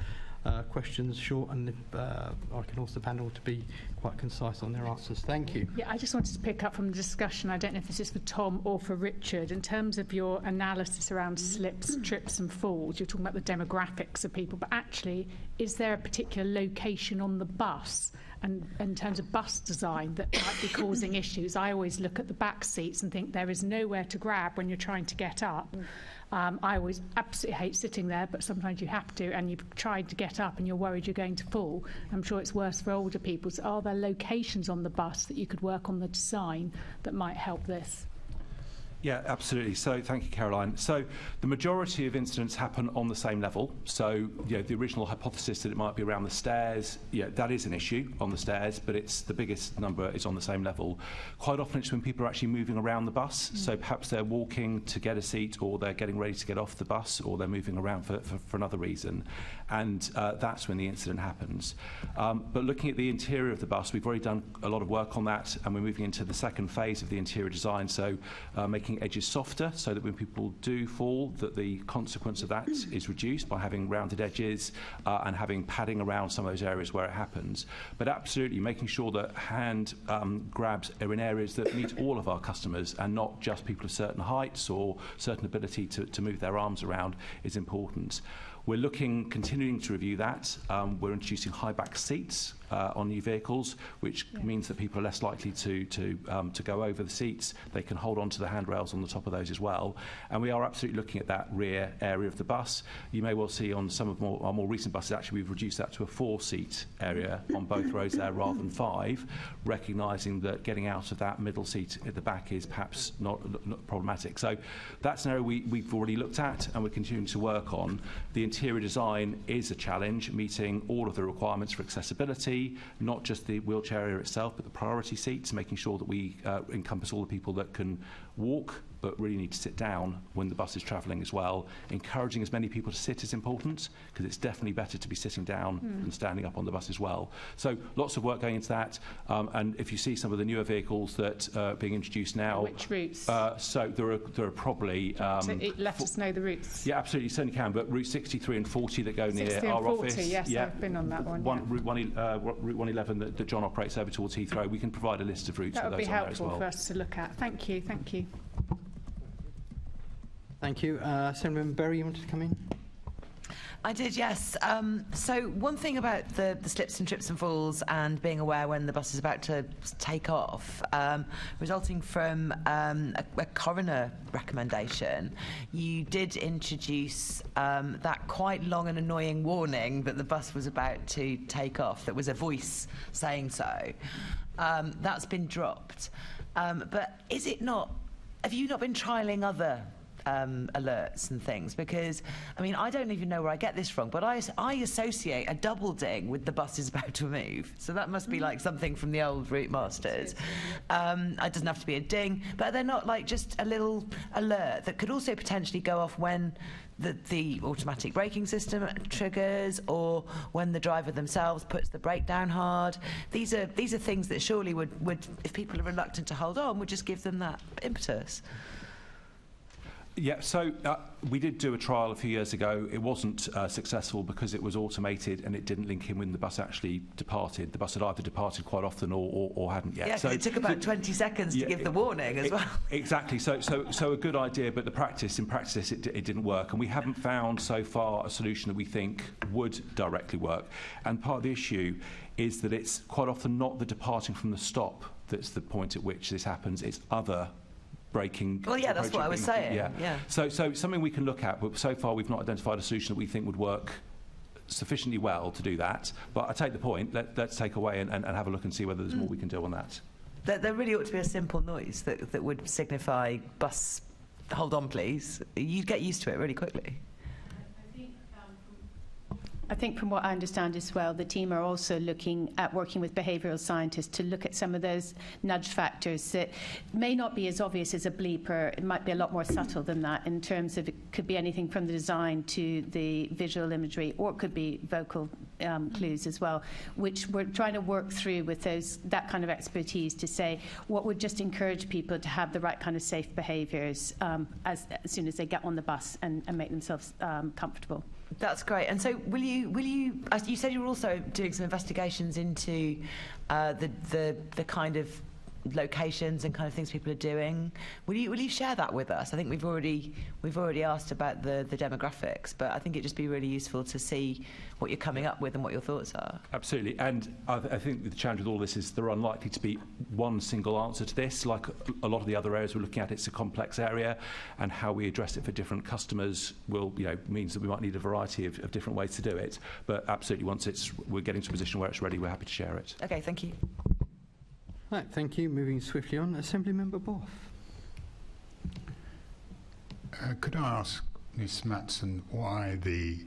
questions short, and I can also the panel to be quite concise on their answers. Thank you. Yeah, I just wanted to pick up from the discussion. I don't know if this is for Tom or for Richard. In terms of your analysis around slips, trips and falls, you're talking about the demographics of people, but actually, is there a particular location on the bus and in terms of bus design that might be causing issues? I always look at the back seats and think there is nowhere to grab when you're trying to get up. I always absolutely hate sitting there, but sometimes you have to, and you've tried to get up and you're worried you're going to fall. I'm sure it's worse for older people. So are there locations on the bus that you could work on the design that might help this? Yeah, absolutely. So thank you, Caroline. So the majority of incidents happen on the same level. So the original hypothesis that it might be around the stairs, that is an issue on the stairs, but it's the biggest number is on the same level. Quite often it's when people are actually moving around the bus. So perhaps they're walking to get a seat, or they're getting ready to get off the bus, or they're moving around for another reason. And that's when the incident happens. But looking at the interior of the bus, we've already done a lot of work on that, and we're moving into the second phase of the interior design. So making making edges softer so that when people do fall, that the consequence of that is reduced by having rounded edges and having padding around some of those areas where it happens. But absolutely making sure that hand grabs are in areas that meet all of our customers and not just people of certain heights or certain ability to move their arms around is important. We're continuing to review that. We're introducing high back seats on new vehicles, which means that people are less likely to go over the seats. They can hold on to the handrails on the top of those as well. And we are absolutely looking at that rear area of the bus. You may well see on some of our more recent buses, actually, we've reduced that to a 4-seat area on both rows there rather than 5, recognising that getting out of that middle seat at the back is perhaps not problematic. So that's an area we've already looked at and we're continuing to work on. The interior design is a challenge, meeting all of the requirements for accessibility, not just the wheelchair area itself, but the priority seats, making sure that we encompass all the people that can walk but really need to sit down when the bus is travelling as well. Encouraging as many people to sit is important, because it's definitely better to be sitting down than standing up on the bus as well. So lots of work going into that. And if you see some of the newer vehicles that are being introduced now... Which routes? So there are probably... so let us know the routes. Yeah, absolutely, you certainly can. But Route 63 and 40 that go near our 40, office... Yes, yeah. I've been on that one. Route 111 that John operates over towards Heathrow. We can provide a list of routes for those on there as well. That would be helpful for us to look at. Thank you, thank you. Thank you. Assemblyman Berry, you wanted to come in? I did, yes. So one thing about the slips and trips and falls and being aware when the bus is about to take off, resulting from a coroner recommendation, you did introduce that quite long and annoying warning that the bus was about to take off. That was a voice saying so. That's been dropped. But is it not... Have you not been trialling other alerts and things? Because, I mean, I don't even know where I get this from, but I associate a double ding with the bus is about to move. So that must be like something from the old route masters. It doesn't have to be a ding, but they're not like just a little alert that could also potentially go off when the automatic braking system triggers, or when the driver themselves puts the brake down hard. These are things that surely would, if people are reluctant to hold on, would just give them that impetus. Yeah, so we did do a trial a few years ago. It wasn't successful because it was automated and it didn't link in when the bus actually departed. The bus had either departed quite often or hadn't yet. Yeah, so it took about 20 seconds to give the warning as well. Exactly. So a good idea, but in practice it didn't work. And we haven't found so far a solution that we think would directly work. And part of the issue is that it's quite often not the departing from the stop that's the point at which this happens. It's other braking. Well, yeah, that's what I was saying. Yeah. So something we can look at, but so far we've not identified a solution that we think would work sufficiently well to do that. But I take the point. Let's take away and have a look and see whether there's more we can do on that. There really ought to be a simple noise that would signify bus, hold on please. You'd get used to it really quickly. I think from what I understand as well, the team are also looking at working with behavioural scientists to look at some of those nudge factors that may not be as obvious as a bleep, or it might be a lot more subtle than that in terms of it could be anything from the design to the visual imagery, or it could be vocal clues as well, which we're trying to work through with that kind of expertise to say what would just encourage people to have the right kind of safe behaviours as soon as they get on the bus and make themselves comfortable. That's great. And so will you, as you said, you were also doing some investigations into the kind of locations and kind of things people are doing. Will you share that with us? I think we've already asked about the demographics, but I think it'd just be really useful to see what you're coming up with and what your thoughts are. Absolutely. And I think the challenge with all this is there are unlikely to be one single answer to this. Like a lot of the other areas we're looking at, it's a complex area, and how we address it for different customers means that we might need a variety of different ways to do it. But absolutely, once we're getting to a position where it's ready, we're happy to share it. Okay, thank you. Right, thank you. Moving swiftly on, Assemblymember Boff. Could I ask Ms Matson why the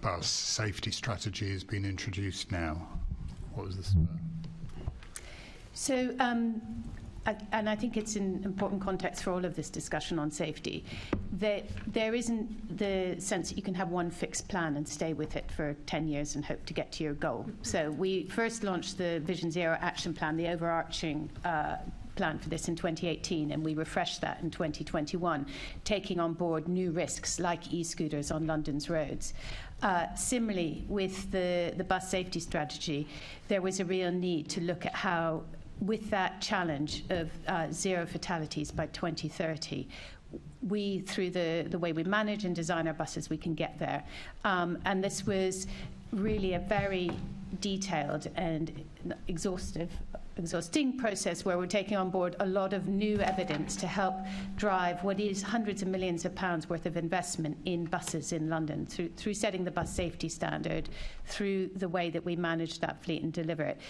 bus safety strategy has been introduced now? What was the spur? So, and I think it's an important context for all of this discussion on safety, that there isn't the sense that you can have one fixed plan and stay with it for 10 years and hope to get to your goal. So we first launched the Vision Zero Action Plan, the overarching plan for this in 2018, and we refreshed that in 2021, taking on board new risks like e-scooters on London's roads. Similarly, with the bus safety strategy, there was a real need to look at how, with that challenge of 0 fatalities by 2030, we, through the way we manage and design our buses, we can get there. And this was really a very detailed and exhausting process where we're taking on board a lot of new evidence to help drive what is hundreds of millions of pounds worth of investment in buses in London through setting the bus safety standard, through the way that we manage that fleet and deliver it.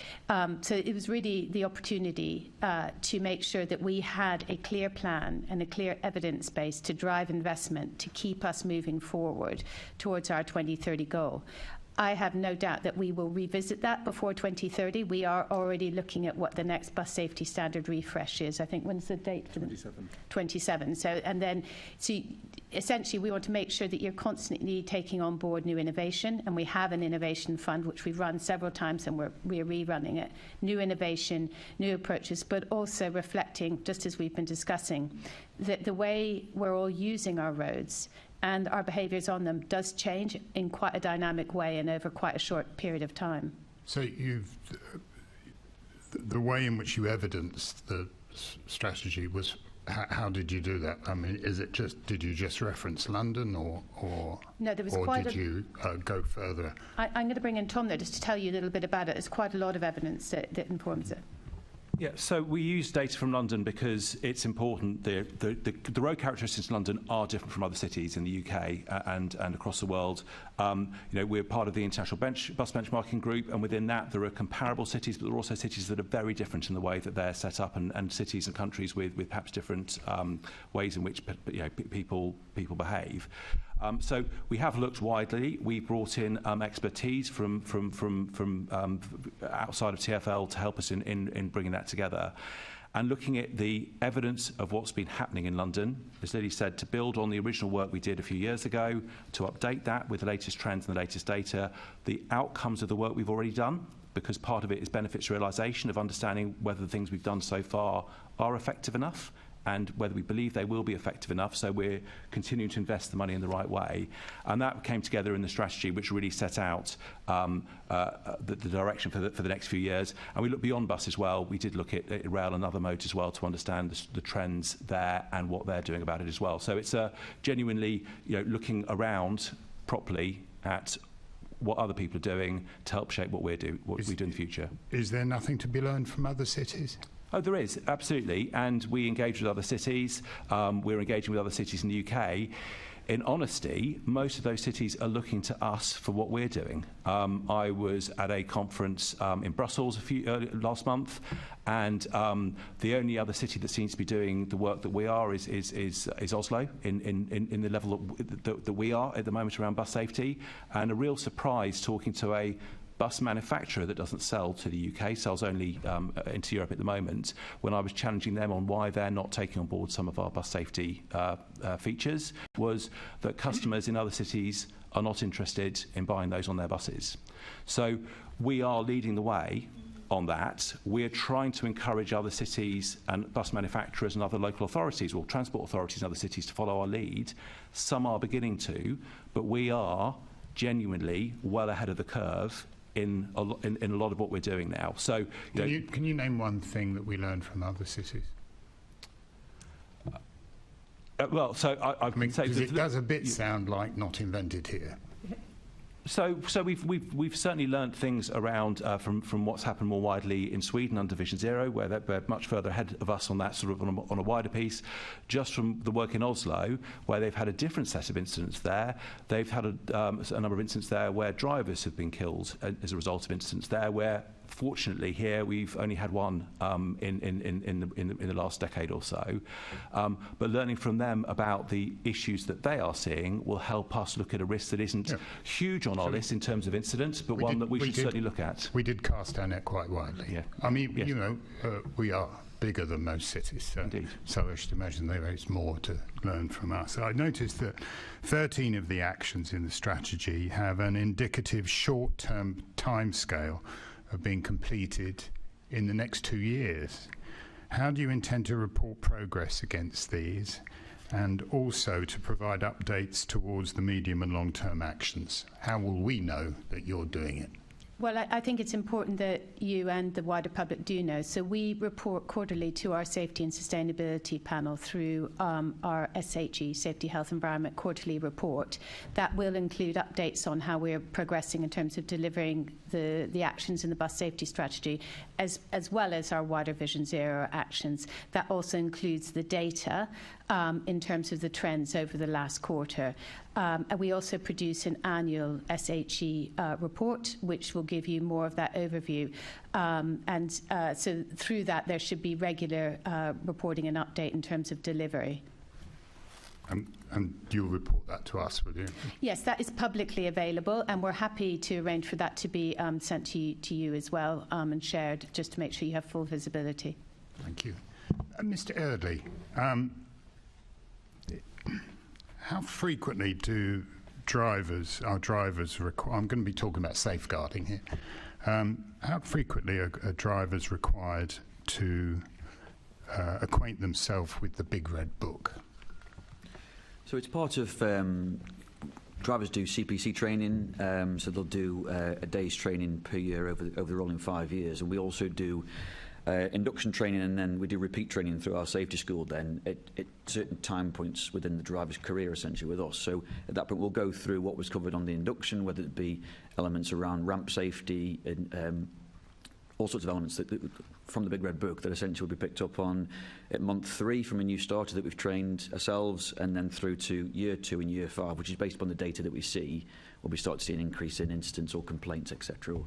So it was really the opportunity to make sure that we had a clear plan and a clear evidence base to drive investment to keep us moving forward towards our 2030 goal. I have no doubt that we will revisit that before 2030. We are already looking at what the next bus safety standard refresh is. I think, when's the date for 27. 27. So essentially we want to make sure that you're constantly taking on board new innovation, and we have an innovation fund which we've run several times and we're rerunning it. New innovation, new approaches, but also reflecting, just as we've been discussing, that the way we're all using our roads and our behaviours on them does change in quite a dynamic way and over quite a short period of time. So the way in which you evidenced the strategy was, how did you do that? I mean, did you just reference London, or no, there was did you go further? I'm going to bring in Tom there just to tell you a little bit about it. There's quite a lot of evidence that informs it. Yeah, so we use data from London because it's important. The road characteristics in London are different from other cities in the UK and across the world. We're part of the International Bus Benchmarking Group, and within that there are comparable cities, but there are also cities that are very different in the way that they're set up, and cities and countries with perhaps different ways in which people behave. So we have looked widely. We brought in expertise from outside of TfL to help us in bringing that together, and looking at the evidence of what's been happening in London, as Lilli said, to build on the original work we did a few years ago, to update that with the latest trends and the latest data, the outcomes of the work we've already done, because part of it is benefits realisation, of understanding whether the things we've done so far are effective enough, and whether we believe they will be effective enough, so we're continuing to invest the money in the right way. And that came together in the strategy, which really set out the direction for the next few years. And we looked beyond bus as well. We did look at rail and other modes as well to understand the trends there and what they're doing about it as well. So it's genuinely looking around properly at what other people are doing to help shape what we do in the future. Is there nothing to be learned from other cities? Oh, there is, absolutely. And we engage with other cities. We're engaging with other cities in the UK. In honesty, most of those cities are looking to us for what we're doing. I was at a conference in Brussels last month, and the only other city that seems to be doing the work that we are is Oslo, in the level that we are at the moment around bus safety. And a real surprise talking to a bus manufacturer that doesn't sell to the UK, sells only into Europe at the moment, when I was challenging them on why they're not taking on board some of our bus safety features, was that customers in other cities are not interested in buying those on their buses. So we are leading the way on that. We're trying to encourage other cities and bus manufacturers and other local authorities, or transport authorities in other cities, to follow our lead. Some are beginning to, but we are genuinely well ahead of the curve in a lot of what we're doing now. So, can you name one thing that we learned from other cities? Well, so I mean, say it does a bit sound like not invented here. So we've certainly learned things around from what's happened more widely in Sweden under Vision Zero, where they're much further ahead of us on that sort of on a wider piece. Just from the work in Oslo, where they've had a different set of incidents there, they've had a number of incidents there where drivers have been killed as a result of incidents there, where fortunately here we've only had one in the last decade or so. But learning from them about the issues that they are seeing will help us look at a risk that isn't huge on our list in terms of incidents, but one that we should certainly look at. We did cast our net quite widely. Yeah. I mean, we are bigger than most cities, Indeed. So I should imagine there is more to learn from us. I noticed that 13 of the actions in the strategy have an indicative short-term timescale of being completed in the next 2 years. How do you intend to report progress against these, and also to provide updates towards the medium and long-term actions? How will we know that you're doing it? Well, I think it's important that you and the wider public do know. So we report quarterly to our Safety and Sustainability panel through our SHE, Safety, Health, Environment quarterly report. That will include updates on how we're progressing in terms of delivering the actions in the bus safety strategy, as well as our wider Vision Zero actions. That also includes the data in terms of the trends over the last quarter. And we also produce an annual SHE report, which will give you more of that overview. So through that, there should be regular reporting and update in terms of delivery. And you'll report that to us, will you? Yes, that is publicly available, and we're happy to arrange for that to be sent to you as well and shared, just to make sure you have full visibility. Thank you. Mr. Eardley, how frequently do our drivers require, I'm going to be talking about safeguarding here, how frequently are drivers required to acquaint themselves with the Big Red Book? So it's part of, drivers do CPC training, so they'll do a day's training per year over the rolling 5 years, and we also do induction training, and then we do repeat training through our safety school then at certain time points within the driver's career essentially with us. So at that point we'll go through what was covered on the induction, whether it be elements around ramp safety and all sorts of elements that from the Big Red Book that essentially will be picked up on at month 3 from a new starter that we've trained ourselves, and then through to year 2 and year 5, which is based upon the data that we see, where we start to see an increase in incidents or complaints, etc.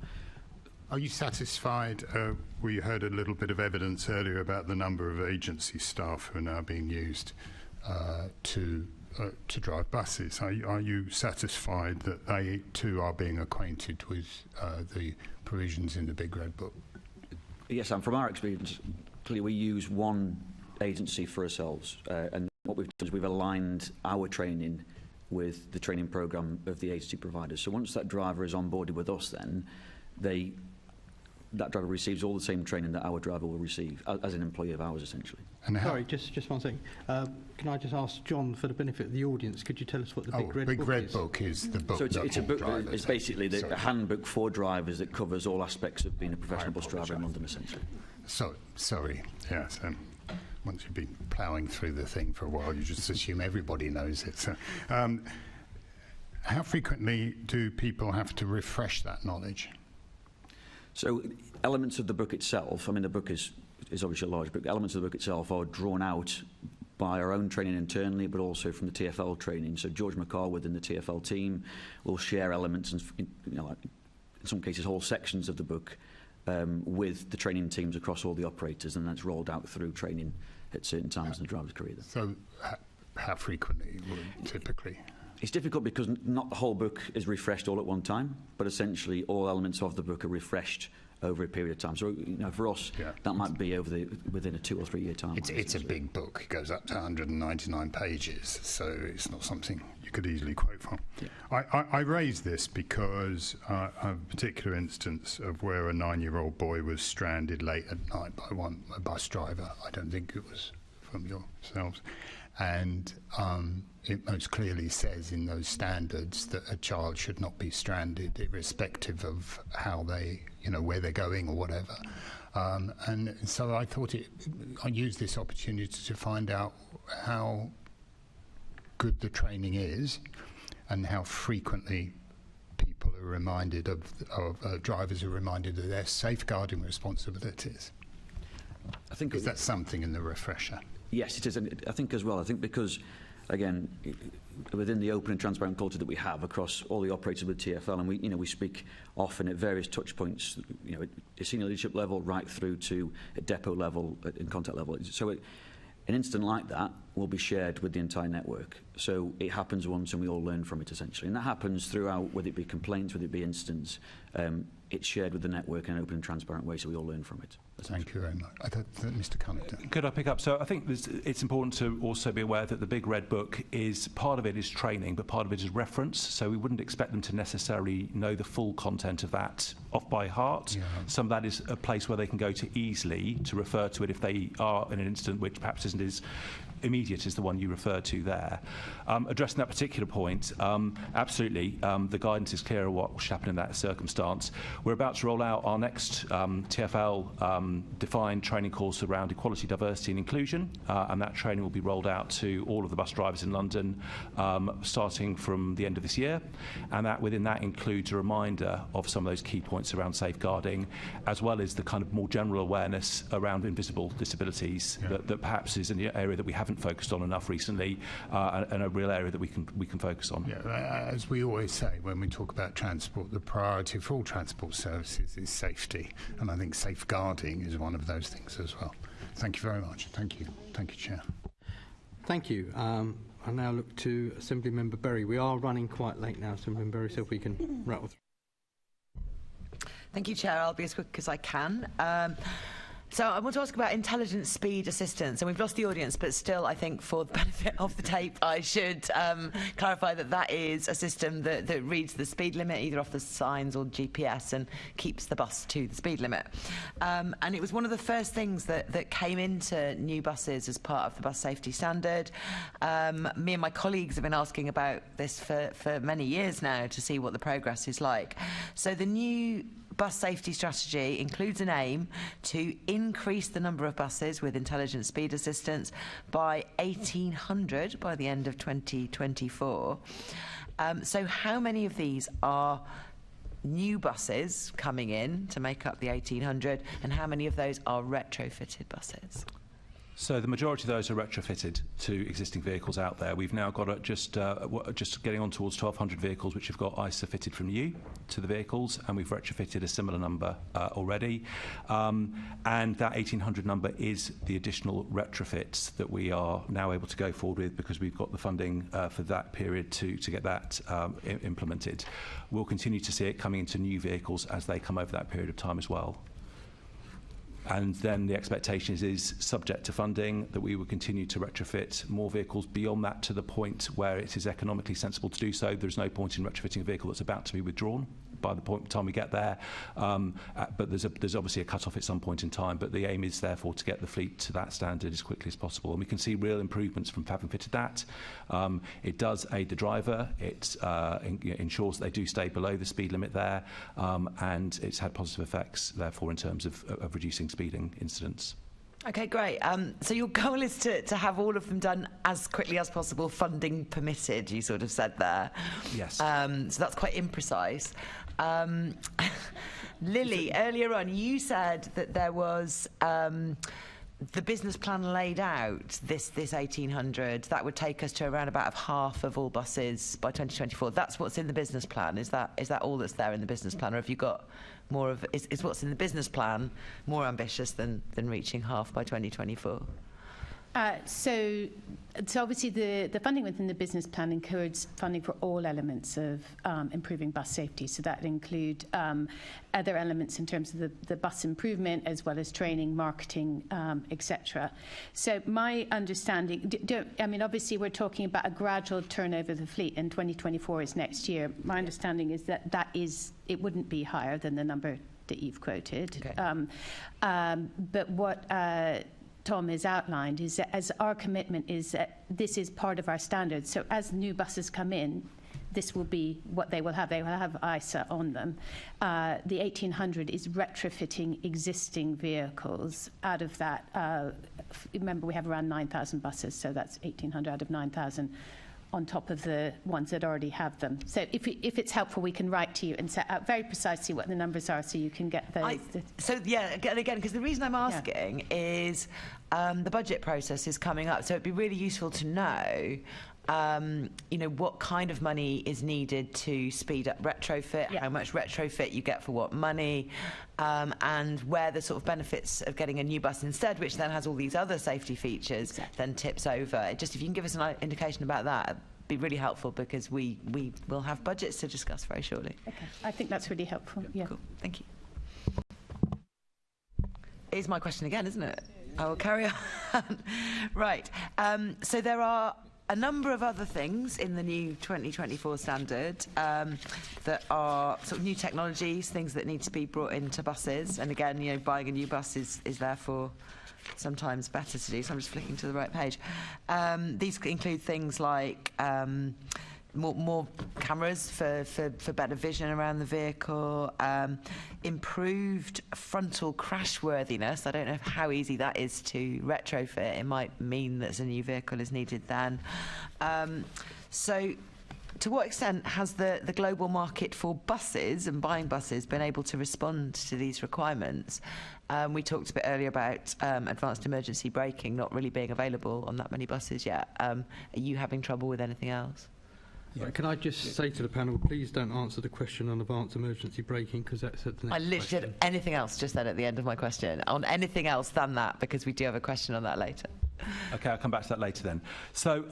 Are you satisfied? We heard a little bit of evidence earlier about the number of agency staff who are now being used to drive buses. Are you satisfied that they too are being acquainted with the provisions in the Big Red Book? Yes, and from our experience, clearly we use one agency for ourselves, and what we've done is we've aligned our training with the training programme of the agency providers. So once that driver is onboarded with us, then that driver receives all the same training that our driver will receive as an employee of ours, essentially. Sorry, just one second. Can I just ask John, for the benefit of the audience, could you tell us what the Big Red Book is? Is the book. So it's a book. It's basically a handbook for drivers that covers all aspects of being a professional bus driver in London, essentially. Sorry. Yes. Once you've been ploughing through the thing for a while, you just assume everybody knows it. So, how frequently do people have to refresh that knowledge? So elements of the book itself, I mean the book is obviously a large book, elements of the book itself are drawn out by our own training internally, but also from the TfL training. So George McCall within the TfL team will share elements and in some cases whole sections of the book with the training teams across all the operators, and that's rolled out through training at certain times in the driver's career. So how frequently typically? It's difficult because not the whole book is refreshed all at one time, but essentially all elements of the book are refreshed over a period of time. So, for us, that might be within a 2 or 3 year time. It's a big book. It goes up to 199 pages, so it's not something you could easily quote from. Yeah. I raise this because a particular instance of where a 9-year-old boy was stranded late at night by a bus driver. I don't think it was from yourselves. And it most clearly says in those standards that a child should not be stranded irrespective of how they, where they're going or whatever. And so I thought I used this opportunity to find out how good the training is and how frequently people are reminded drivers are reminded of their safeguarding responsibilities. I think is that something in the refresher? Yes, it is. And I think as well, because, again, within the open and transparent culture that we have across all the operators with TfL, and we speak often at various touch points, at senior leadership level right through to at depot level, in contact level. So an incident like that, will be shared with the entire network. So it happens once and we all learn from it, essentially. And that happens throughout, whether it be complaints, whether it be incidents. It's shared with the network in an open and transparent way, so we all learn from it. Thank you very much. Mr. Cunnington. Could I pick up? So I think it's important to also be aware that the Big Red Book is, part of it is training, but part of it is reference. So we wouldn't expect them to necessarily know the full content of that off by heart. Yeah. Some of that is a place where they can go to easily to refer to it if they are in an incident which perhaps isn't as immediate is the one you referred to there. Addressing that particular point, absolutely, the guidance is clear of what should happen in that circumstance. We're about to roll out our next TfL defined training course around equality, diversity and inclusion, and that training will be rolled out to all of the bus drivers in London starting from the end of this year, and that within that includes a reminder of some of those key points around safeguarding, as well as the kind of more general awareness around invisible disabilities that perhaps is an area that we haven't focused on enough recently, and a real area that we can focus on. Yeah, as we always say when we talk about transport, the priority for all transport services is safety, and I think safeguarding is one of those things as well. Thank you very much. Thank you, Chair. Thank you. I now look to Assembly Member Berry. We are running quite late now, Assembly Member Berry, so if we can rattle through. Thank you, Chair. I'll be as quick as I can. So I want to ask about intelligent speed assistance, and we've lost the audience, but still I think for the benefit of the tape I should clarify that that is a system that reads the speed limit either off the signs or GPS and keeps the bus to the speed limit. And it was one of the first things that came into new buses as part of the bus safety standard. Me and my colleagues have been asking about this for many years now to see what the progress is like. So the new bus safety strategy includes an aim to increase the number of buses with intelligent speed assistance by 1,800 by the end of 2024. So how many of these are new buses coming in to make up the 1,800, and how many of those are retrofitted buses? So the majority of those are retrofitted to existing vehicles out there. We've now got just getting on towards 1,200 vehicles which have got ISA fitted from new to the vehicles, and we've retrofitted a similar number already. And that 1,800 number is the additional retrofits that we are now able to go forward with because we've got the funding for that period to get that implemented. We'll continue to see it coming into new vehicles as they come over that period of time as well. And then the expectation is subject to funding, that we will continue to retrofit more vehicles beyond that to the point where it is economically sensible to do so. There's no point in retrofitting a vehicle that's about to be withdrawn by the time we get there. But there's obviously a cut-off at some point in time. But the aim is therefore to get the fleet to that standard as quickly as possible. And we can see real improvements from having fitted that. It does aid the driver. It ensures that they do stay below the speed limit there. And it's had positive effects, therefore, in terms of reducing speeding incidents. Okay, great. So your goal is to have all of them done as quickly as possible, funding permitted, you sort of said there. Yes. So that's quite imprecise. Lilli, earlier on, you said that there was the business plan laid out, this 1,800, that would take us to around about half of all buses by 2024. That's what's in the business plan. Is that all that's there in the business plan, or have you got more of? Is what's in the business plan more ambitious than reaching half by 2024? So obviously the funding within the business plan includes funding for all elements of improving bus safety. So that include other elements in terms of the bus improvement, as well as training, marketing, etc. So my understanding, obviously we're talking about a gradual turnover of the fleet, and 2024 is next year. My understanding is that it wouldn't be higher than the number that you've quoted. Okay. But what Tom has outlined is that as our commitment is that this is part of our standards. So as new buses come in, this will be what they will have. They will have ISA on them. The 1,800 is retrofitting existing vehicles. Out of that, remember we have around 9,000 buses, so that's 1,800 out of 9,000 on top of the ones that already have them. So if it's helpful, we can write to you and set out very precisely what the numbers are so you can get those. Again, because the reason I'm asking is the budget process is coming up, so it'd be really useful to know what kind of money is needed to speed up retrofit, how much retrofit you get for what money, and where the sort of benefits of getting a new bus instead, which then has all these other safety features, then tips over. Just if you can give us an indication about that, it'd be really helpful, because we will have budgets to discuss very shortly. Okay, I think that's really helpful. Yeah. Cool. Thank you. It's my question again, isn't it? I will carry on. Right. So there are a number of other things in the new 2024 standard that are sort of new technologies, things that need to be brought into buses. And again, buying a new bus is therefore sometimes better to do. So I'm just flicking to the right page. These include things like more cameras for better vision around the vehicle, improved frontal crash worthiness. I don't know how easy that is to retrofit. It might mean that a new vehicle is needed then. So to what extent has the global market for buses and buying buses been able to respond to these requirements? We talked a bit earlier about advanced emergency braking not really being available on that many buses yet. Are you having trouble with anything else? Yeah, can I just say to the panel, please don't answer the question on advanced emergency braking, because that's at the next I literally did anything else just then at the end of my question. On anything else than that, because we do have a question on that later. Okay, I'll come back to that later then. So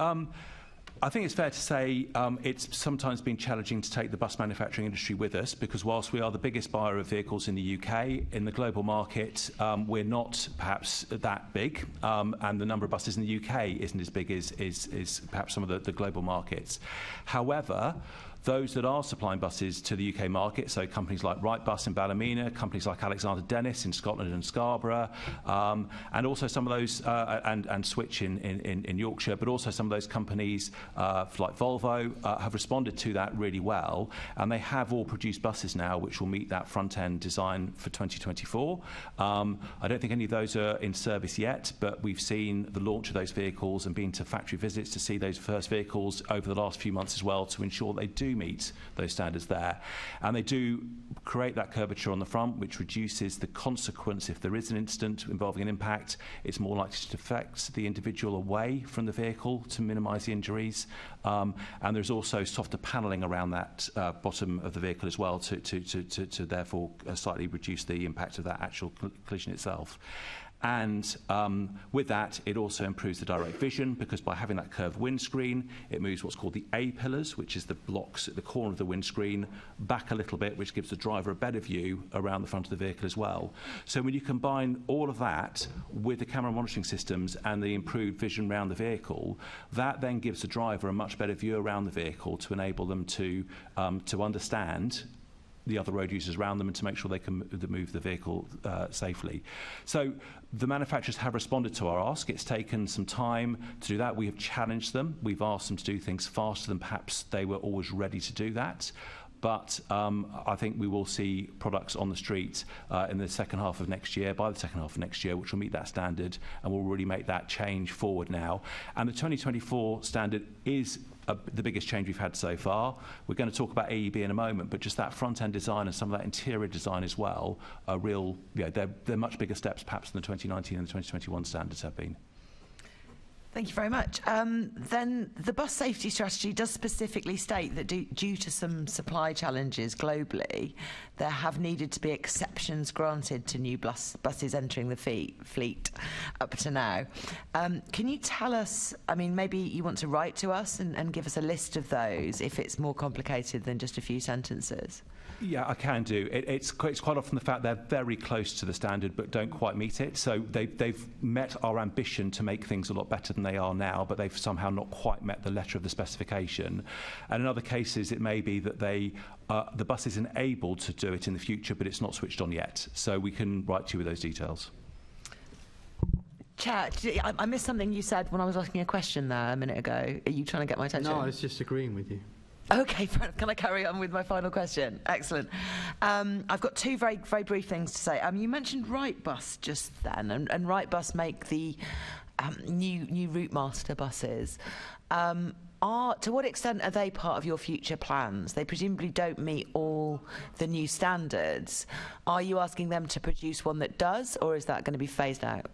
I think it's fair to say it's sometimes been challenging to take the bus manufacturing industry with us, because whilst we are the biggest buyer of vehicles in the UK, in the global market, we're not perhaps that big, and the number of buses in the UK isn't as big as perhaps some of the global markets. However, those that are supplying buses to the UK market, so companies like Wrightbus in Ballymena, companies like Alexander Dennis in Scotland and Scarborough, and also some of those, and Switch in Yorkshire, but also some of those companies like Volvo have responded to that really well, and they have all produced buses now which will meet that front-end design for 2024. I don't think any of those are in service yet, but we've seen the launch of those vehicles and been to factory visits to see those first vehicles over the last few months as well, to ensure they do meet those standards there. And they do create that curvature on the front, which reduces the consequence if there is an incident involving an impact. It's more likely to deflect the individual away from the vehicle to minimise the injuries. And there's also softer panelling around that bottom of the vehicle as well to therefore slightly reduce the impact of that actual collision itself. And with that, it also improves the direct vision, because by having that curved windscreen, it moves what's called the A-pillars, which is the blocks at the corner of the windscreen, back a little bit, which gives the driver a better view around the front of the vehicle as well. So when you combine all of that with the camera monitoring systems and the improved vision around the vehicle, that then gives the driver a much better view around the vehicle to enable them to understand the other road users around them and to make sure they can move the vehicle safely. So the manufacturers have responded to our ask. It's taken some time to do that. We have challenged them. We've asked them to do things faster than perhaps they were always ready to do that. But I think we will see products on the street in the second half of next year, by the second half of next year, which will meet that standard and will really make that change forward now. And the 2024 standard is the biggest change we've had so far. We're going to talk about AEB in a moment, but just that front-end design and some of that interior design as well are real, they're much bigger steps perhaps than the 2019 and the 2021 standards have been. Thank you very much. Then the bus safety strategy does specifically state that due to some supply challenges globally, there have needed to be exceptions granted to new buses entering the fleet up to now. Can you tell us, I mean, maybe you want to write to us and give us a list of those if it's more complicated than just a few sentences? Yeah, I can do. It's quite often the fact they're very close to the standard but don't quite meet it. So they've met our ambition to make things a lot better than they are now, but they've somehow not quite met the letter of the specification. And in other cases, it may be that the bus is enabled to do it in the future, but it's not switched on yet. So we can write to you with those details. Chair, I missed something you said when I was asking a question there a minute ago. Are you trying to get my attention? No, I was just agreeing with you. Okay, can I carry on with my final question? Excellent. I've got two very, very brief things to say. You mentioned Wrightbus just then, and Wrightbus make the new Routemaster buses. To what extent are they part of your future plans? They presumably don't meet all the new standards. Are you asking them to produce one that does, or is that going to be phased out?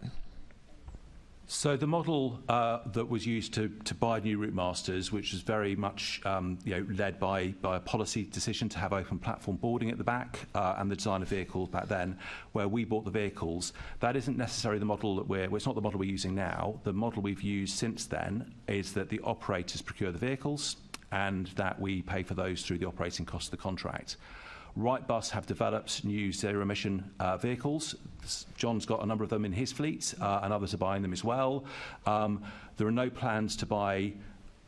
So the model that was used to buy new route masters, which was very much led by a policy decision to have open platform boarding at the back and the design of vehicles back then, where we bought the vehicles, that isn't necessarily the model that it's not the model we're using now. The model we've used since then is that the operators procure the vehicles and that we pay for those through the operating cost of the contract. Wrightbus have developed new zero-emission vehicles. John's got a number of them in his fleet, and others are buying them as well. There are no plans to buy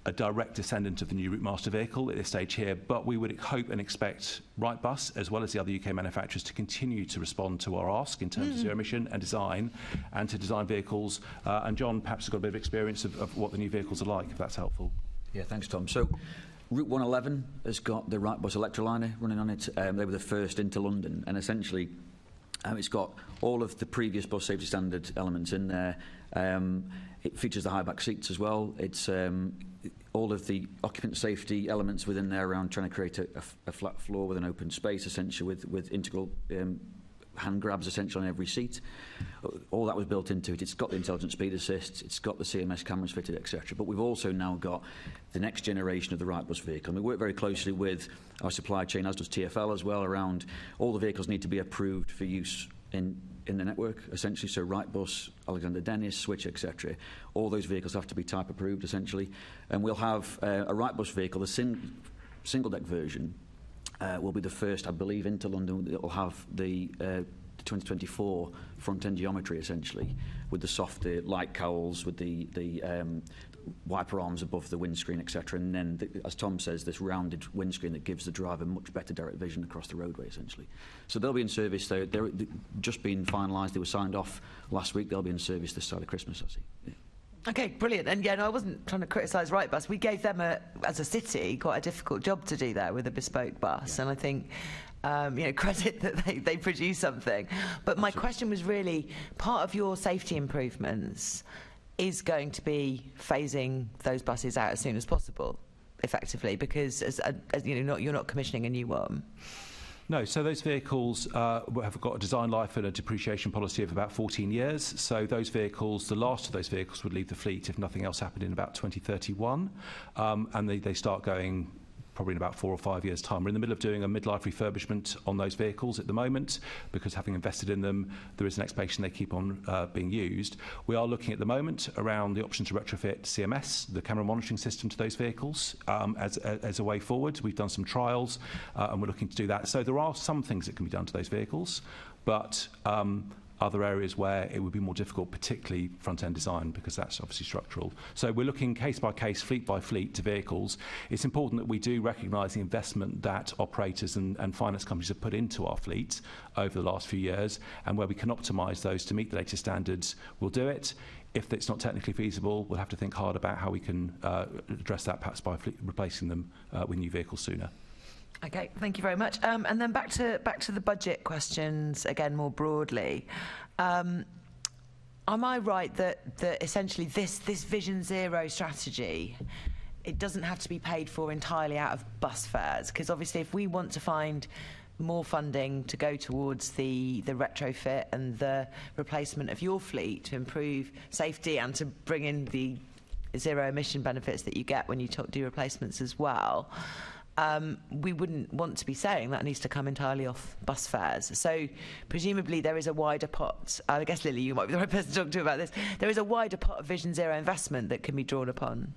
a direct descendant of the new Routemaster vehicle at this stage here, but we would hope and expect Wrightbus, as well as the other UK manufacturers, to continue to respond to our ask in terms of zero-emission and design, and to design vehicles. And John perhaps has got a bit of experience of what the new vehicles are like, if that's helpful. Yeah, thanks, Tom. So, Route 111 has got the Wrightbus Electroliner running on it. They were the first into London, and essentially it's got all of the previous bus safety standard elements in there. It features the high back seats as well. It's all of the occupant safety elements within there around trying to create a flat floor with an open space, essentially with integral hand grabs essentially on every seat. All that was built into it. It's got the intelligent speed assist, it's got the CMS cameras fitted, etc. But we've also now got the next generation of the Wrightbus vehicle. And we work very closely with our supply chain, as does TfL as well, around all the vehicles need to be approved for use in the network, essentially. So Wrightbus, Alexander Dennis, Switch, etc. All those vehicles have to be type approved, essentially. And we'll have a Wrightbus vehicle, the single deck version, will be the first, I believe, into London that will have the 2024 front-end geometry, essentially, with the softer light cowls, with the wiper arms above the windscreen, etc. And then, as Tom says, this rounded windscreen that gives the driver much better direct vision across the roadway, essentially. So they'll be in service. They're just been finalised. They were signed off last week. They'll be in service this side of Christmas, I see. Yeah. Okay, brilliant. And I wasn't trying to criticise Wrightbus. We gave them, as a city, quite a difficult job to do there with a bespoke bus. Yeah. And I think, credit that they produce something. But my question was really, part of your safety improvements is going to be phasing those buses out as soon as possible, effectively, because you're not commissioning a new one. No, so those vehicles have got a design life and a depreciation policy of about 14 years. So those vehicles, the last of those vehicles would leave the fleet if nothing else happened in about 2031. And they start going probably in about 4 or 5 years' time. We're in the middle of doing a midlife refurbishment on those vehicles at the moment, because having invested in them, there is an expectation they keep on being used. We are looking at the moment around the option to retrofit CMS, the camera monitoring system, to those vehicles as a way forward. We've done some trials and we're looking to do that. So there are some things that can be done to those vehicles, but other areas where it would be more difficult, particularly front-end design, because that's obviously structural. So we're looking case by case, fleet by fleet to vehicles. It's important that we do recognise the investment that operators and finance companies have put into our fleet over the last few years, and where we can optimise those to meet the latest standards, we'll do it. If it's not technically feasible, we'll have to think hard about how we can address that, perhaps by replacing them with new vehicles sooner. Okay, thank you very much. And then back to the budget questions again more broadly. Am I right that essentially this Vision Zero strategy, it doesn't have to be paid for entirely out of bus fares? Because obviously, if we want to find more funding to go towards the retrofit and the replacement of your fleet to improve safety and to bring in the zero emission benefits that you get when you do replacements as well, we wouldn't want to be saying that needs to come entirely off bus fares. So presumably there is a wider pot. I guess, Lilli, you might be the right person to talk to about this. There is a wider pot of Vision Zero investment that can be drawn upon.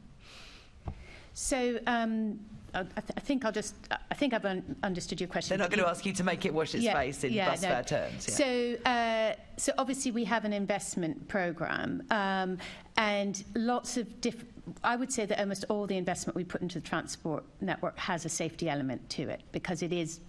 So I think I've understood your question. They're not going to ask you to make it wash its face in bus fare terms. Yeah. So obviously we have an investment programme and lots of different. I would say that almost all the investment we put into the transport network has a safety element to it, because it is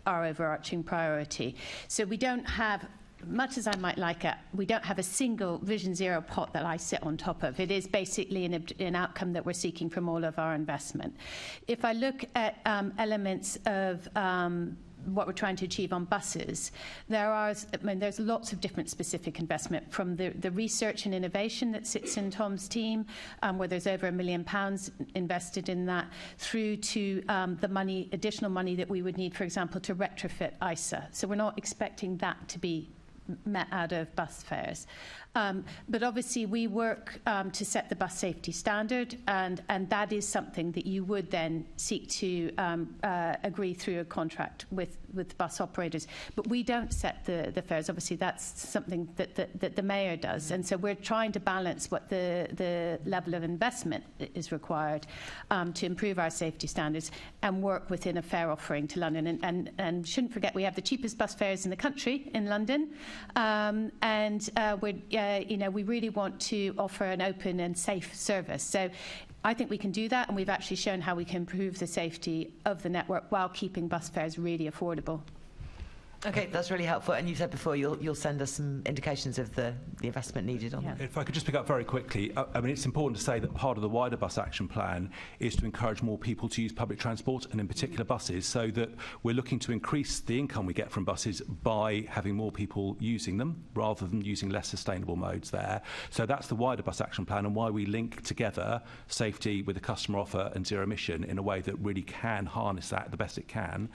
our overarching priority. So we don't have, much as I might like it, we don't have a single Vision Zero pot that I sit on top of. It is basically an outcome that we're seeking from all of our investment. If I look at elements of what we're trying to achieve on buses, there's lots of different specific investment, from the research and innovation that sits in Tom's team, where there's over £1 million invested in that, through to the additional money that we would need, for example, to retrofit ISA. So we're not expecting that to be met out of bus fares. But obviously we work to set the bus safety standard, and that is something that you would then seek to agree through a contract with bus operators. But we don't set the fares. Obviously that's something that the Mayor does, and so we're trying to balance what the level of investment is required to improve our safety standards and work within a fare offering to London. And shouldn't forget, we have the cheapest bus fares in the country in London, and we really want to offer an open and safe service. So I think we can do that, and we've actually shown how we can improve the safety of the network while keeping bus fares really affordable. Okay, that's really helpful. And you said before you'll send us some indications of the investment needed on that. If I could just pick up very quickly, I mean, it's important to say that part of the wider bus action plan is to encourage more people to use public transport, and in particular buses, so that we're looking to increase the income we get from buses by having more people using them rather than using less sustainable modes there. So that's the wider bus action plan, and why we link together safety with a customer offer and zero emission in a way that really can harness that the best it can.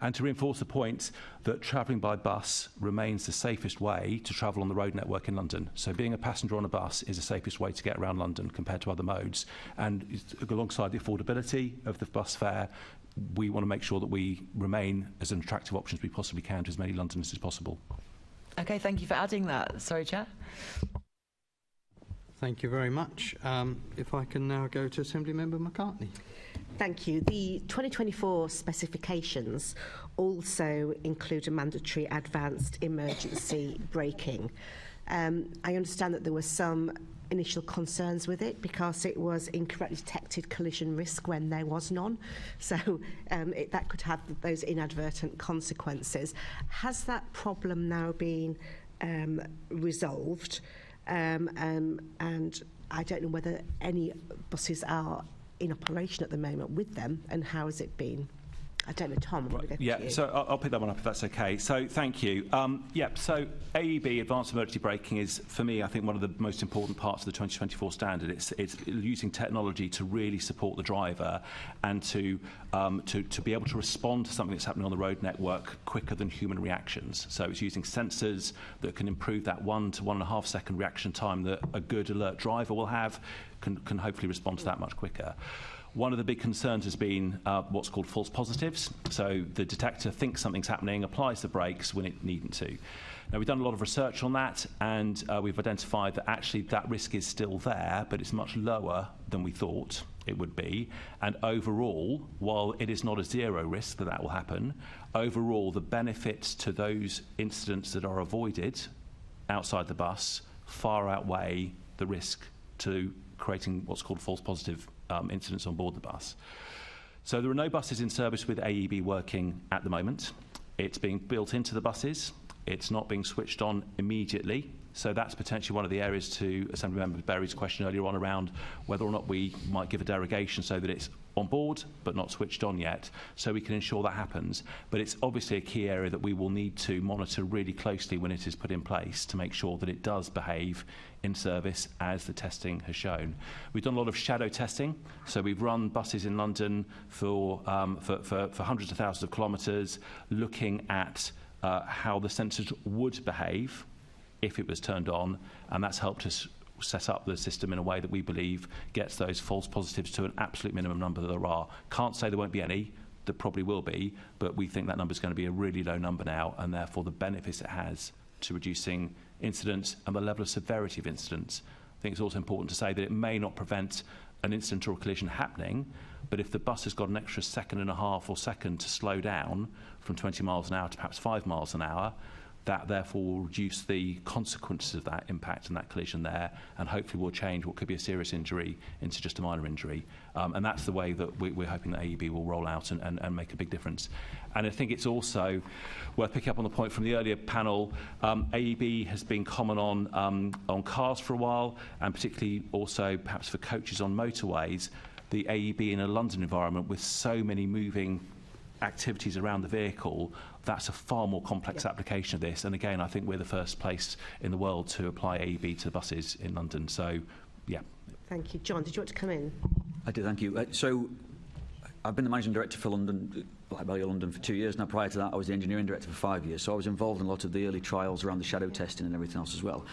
And to reinforce the point that travelling by bus remains the safest way to travel on the road network in London. So being a passenger on a bus is the safest way to get around London compared to other modes. And alongside the affordability of the bus fare, we want to make sure that we remain as an attractive option as we possibly can to as many Londoners as possible. Okay, thank you for adding that. Sorry, Chair. Thank you very much. If I can now go to Assembly Member McCartney. Thank you. The 2024 specifications also include a mandatory advanced emergency braking. I understand that there were some initial concerns with it because it was incorrectly detected collision risk when there was none. So that could have those inadvertent consequences. Has that problem now been resolved? And I don't know whether any buses are in operation at the moment with them, and how has it been? I don't know, Tom. I'm going to go to you. So I'll pick that one up if that's okay. So thank you. So AEB, Advanced Emergency Braking, is, for me, I think one of the most important parts of the 2024 standard. It's using technology to really support the driver and to be able to respond to something that's happening on the road network quicker than human reactions. So it's using sensors that can improve that 1 to 1.5 second reaction time that a good alert driver will have, can hopefully respond to that much quicker. One of the big concerns has been what's called false positives. So the detector thinks something's happening, applies the brakes when it needn't to. Now, we've done a lot of research on that, and we've identified that actually that risk is still there, but it's much lower than we thought it would be. And overall, while it is not a zero risk that will happen, overall the benefits to those incidents that are avoided outside the bus far outweigh the risk to creating what's called false positive incidents on board the bus. So there are no buses in service with AEB working at the moment. It's being built into the buses. It's not being switched on immediately. So that's potentially one of the areas to Assemblymember Berry's question earlier on around whether or not we might give a derogation so that it's on board but not switched on yet, so we can ensure that happens. But it's obviously a key area that we will need to monitor really closely when it is put in place to make sure that it does behave in service as the testing has shown. We've done a lot of shadow testing, so we've run buses in London for hundreds of thousands of kilometres, looking at how the sensors would behave if it was turned on, and that's helped us set up the system in a way that we believe gets those false positives to an absolute minimum number that there are. Can't say there won't be any, there probably will be, but we think that number is going to be a really low number now, and therefore the benefits it has to reducing incidents and the level of severity of incidents. I think it's also important to say that it may not prevent an incident or a collision happening, but if the bus has got an extra 1.5 seconds to slow down from 20 miles an hour to perhaps 5 miles an hour, that therefore will reduce the consequences of that impact and that collision there, and hopefully will change what could be a serious injury into just a minor injury. And that's the way that we're hoping that AEB will roll out and make a big difference. And I think it's also worth picking up on the point from the earlier panel. AEB has been common on cars for a while, and particularly also perhaps for coaches on motorways. The AEB in a London environment with so many moving activities around the vehicle, that's a far more complex application of this. And again, I think we're the first place in the world to apply AEB to buses in London. So, yeah. Thank you. John, did you want to come in? I do, thank you. So I've been the managing director for London, Black Belly London, for 2 years now. Prior to that, I was the engineering director for 5 years. So I was involved in a lot of the early trials around the shadow testing and everything else as well.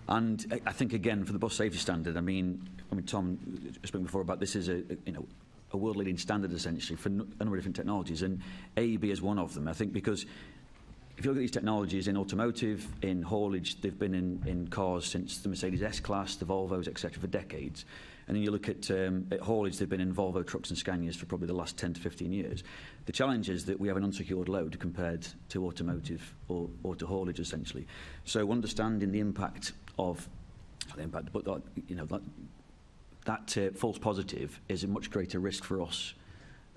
And I think, again, for the bus safety standard, I mean, Tom spoke before about this is a world-leading standard, essentially, for a number of different technologies. And AEB is one of them, I think, because if you look at these technologies in automotive, in haulage, they've been in cars since the Mercedes S-Class, the Volvos, etc., for decades. And then you look at haulage, they've been in Volvo trucks and Scanias for probably the last 10 to 15 years. The challenge is that we have an unsecured load compared to automotive or to haulage, essentially. So understanding the impact of the impact, but that false positive is a much greater risk for us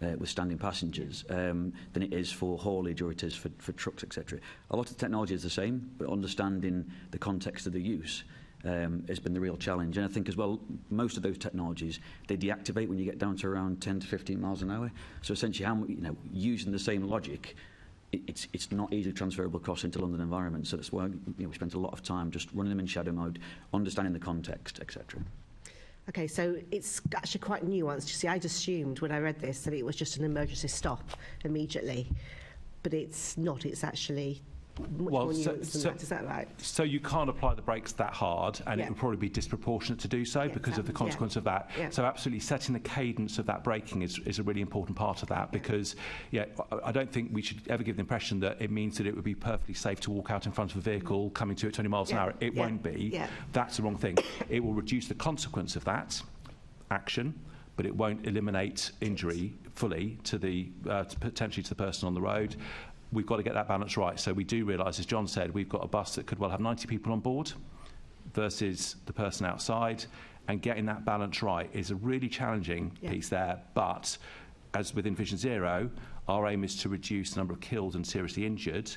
with standing passengers than it is for haulage or it is for trucks, etc. A lot of the technology is the same, but understanding the context of the use has been the real challenge. And I think as well, most of those technologies, they deactivate when you get down to around 10 to 15 miles an hour. So essentially, using the same logic, it's not easily transferable across into London environments. So that's why we spent a lot of time just running them in shadow mode, understanding the context, etc. Okay, so it's actually quite nuanced. You see, I'd assumed when I read this that it was just an emergency stop immediately, but it's not. It's actually much more nuanced than that. Is that right? So you can't apply the brakes that hard, and it would probably be disproportionate to do so because of the consequence of that. Yeah. So absolutely setting the cadence of that braking is a really important part of that, because I don't think we should ever give the impression that it means that it would be perfectly safe to walk out in front of a vehicle coming to it 20 miles an hour. It won't be. Yeah. That's the wrong thing. It will reduce the consequence of that action, but it won't eliminate injury fully to the potentially to the person on the road. We've got to get that balance right. So we do realise, as John said, we've got a bus that could well have 90 people on board versus the person outside, and getting that balance right is a really challenging piece there. But as within Vision Zero, our aim is to reduce the number of killed and seriously injured,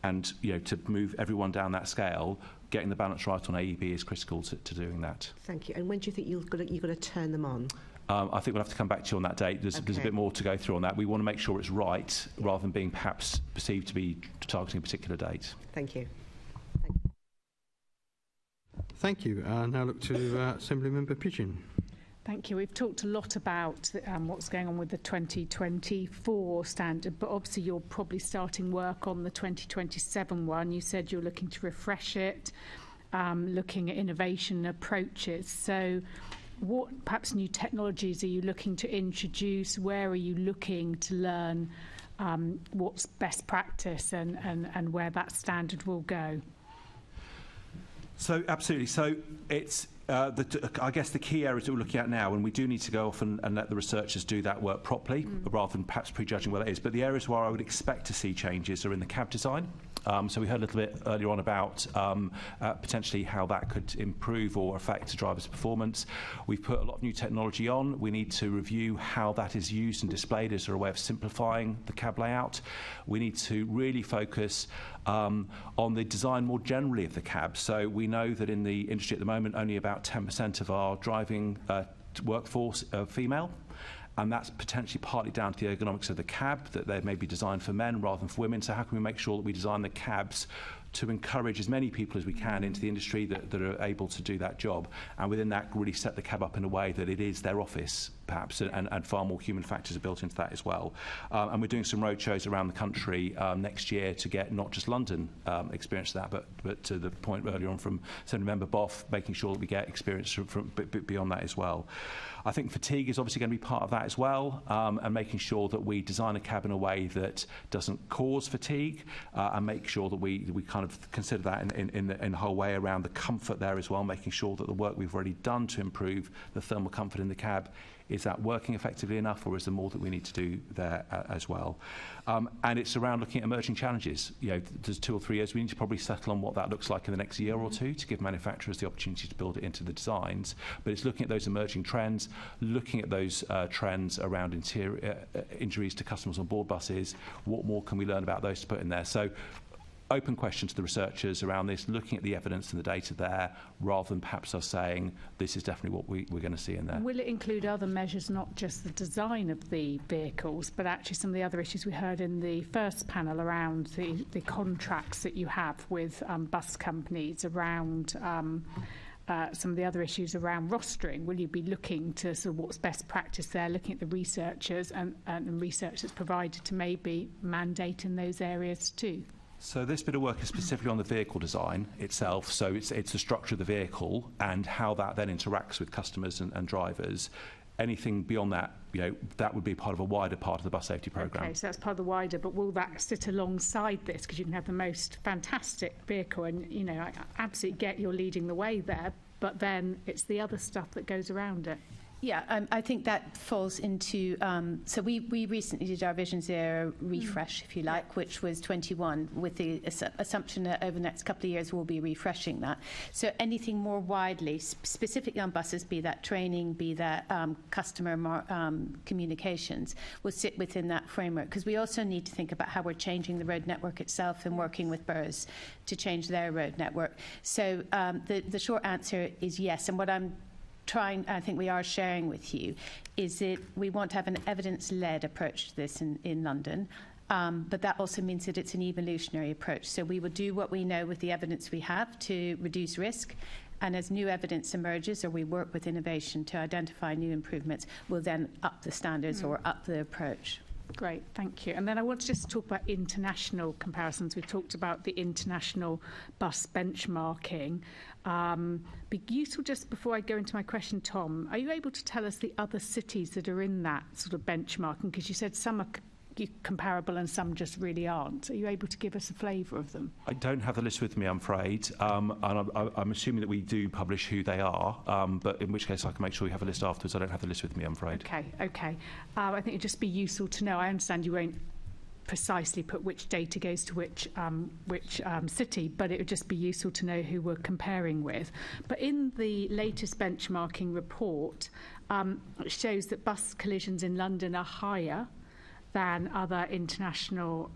and to move everyone down that scale. Getting the balance right on AEB is critical to doing that. Thank you. And when do you think you're going to turn them on? I think we'll have to come back to you on that date. There's a bit more to go through on that. We want to make sure it's right rather than being perhaps perceived to be targeting a particular date. Thank you. Thank you. Now look to Assembly Member Pigeon. Thank you. We've talked a lot about what's going on with the 2024 standard, but obviously you're probably starting work on the 2027 one. You said you're looking to refresh it, looking at innovation approaches. So what perhaps new technologies are you looking to introduce? Where are you looking to learn what's best practice and where that standard will go? So absolutely. So it's I guess the key areas that we're looking at now, and we do need to go off and let the researchers do that work properly, rather than perhaps prejudging what it is. But the areas where I would expect to see changes are in the cab design. So we heard a little bit earlier on about potentially how that could improve or affect a driver's performance. We've put a lot of new technology on. We need to review how that is used and displayed as a way of simplifying the cab layout. We need to really focus on the design more generally of the cab. So we know that in the industry at the moment, only about 10% of our driving workforce are female. And that's potentially partly down to the ergonomics of the cab, that they may be designed for men rather than for women. So how can we make sure that we design the cabs to encourage as many people as we can into the industry that are able to do that job, and within that really set the cab up in a way that it is their office perhaps, and far more human factors are built into that as well. And we're doing some road shows around the country next year to get not just London experience of that, but to the point earlier on from Assembly Member Boff, making sure that we get experience from beyond that as well. I think fatigue is obviously going to be part of that as well, and making sure that we design a cab in a way that doesn't cause fatigue, and make sure that we kind of consider that in the whole way around the comfort there as well, making sure that the work we've already done to improve the thermal comfort in the cab, is that working effectively enough, or is there more that we need to do there as well? And it's around looking at emerging challenges. There's 2 or 3 years. We need to probably settle on what that looks like in the next year or two to give manufacturers the opportunity to build it into the designs. But it's looking at those emerging trends, looking at those trends around injuries to customers on board buses. What more can we learn about those to put in there? So open question to the researchers around this, looking at the evidence and the data there, rather than perhaps us saying this is definitely what we're going to see in there. Will it include other measures, not just the design of the vehicles, but actually some of the other issues we heard in the first panel around the contracts that you have with bus companies around some of the other issues around rostering, will you be looking to sort of what's best practice there, looking at the researchers and research that's provided to maybe mandate in those areas too? So this bit of work is specifically on the vehicle design itself. So it's the structure of the vehicle and how that then interacts with customers and drivers. Anything beyond that, that would be part of a wider part of the bus safety programme. Okay, so that's part of the wider, but will that sit alongside this? Because you can have the most fantastic vehicle and, I absolutely get you're leading the way there, but then it's the other stuff that goes around it. Yeah, I think that falls into, so we recently did our Vision Zero refresh, if you like, which was 21, with the assumption that over the next couple of years we'll be refreshing that. So anything more widely, specifically on buses, be that training, be that customer communications, will sit within that framework. Because we also need to think about how we're changing the road network itself and working with boroughs to change their road network. So the short answer is yes. And what I think we are sharing with you is that we want to have an evidence-led approach to this in London, but that also means that it's an evolutionary approach. So we will do what we know with the evidence we have to reduce risk, and as new evidence emerges or we work with innovation to identify new improvements, we'll then up the standards or up the approach. Great, thank you. And then I want to just talk about international comparisons. We've talked about the international bus benchmarking. Be useful, just before I go into my question, Tom, are you able to tell us the other cities that are in that sort of benchmarking? Because you said some are comparable and some just really aren't. Are you able to give us a flavour of them? I don't have the list with me, I'm afraid. And I'm assuming that we do publish who they are, but in which case I can make sure you have a list afterwards. I don't have the list with me, I'm afraid. Okay. I think it'd just be useful to know. I understand you won't precisely put which data goes to which city, but it would just be useful to know who we're comparing with. But in the latest benchmarking report, it shows that bus collisions in London are higher than other international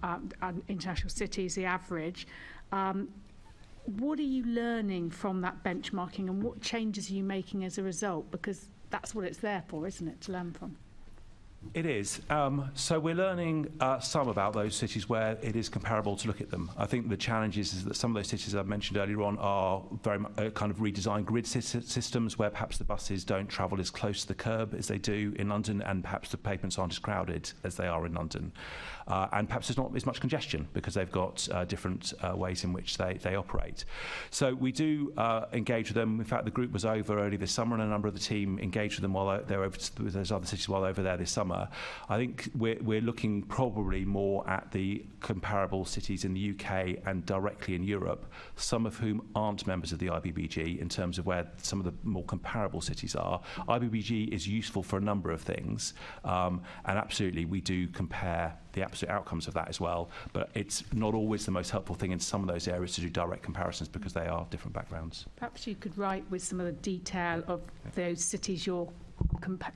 cities, the average. What are you learning from that benchmarking, and what changes are you making as a result? Because that's what it's there for, isn't it, to learn from? It is. So we're learning some about those cities where it is comparable to look at them. I think the challenge is that some of those cities I mentioned earlier on are very much kind of redesigned grid systems where perhaps the buses don't travel as close to the curb as they do in London, and perhaps the pavements aren't as crowded as they are in London. And perhaps there's not as much congestion because they've got different ways in which they operate. So we do engage with them. In fact, the group was over early this summer, and a number of the team engaged with them while they were over with those other cities while over there this summer. I think we're looking probably more at the comparable cities in the UK and directly in Europe, some of whom aren't members of the IBBG, in terms of where some of the more comparable cities are. IBBG is useful for a number of things, and absolutely we do compare the absolute outcomes of that as well, but it's not always the most helpful thing in some of those areas to do direct comparisons because they are different backgrounds. Perhaps you could write with some of the detail of those cities you're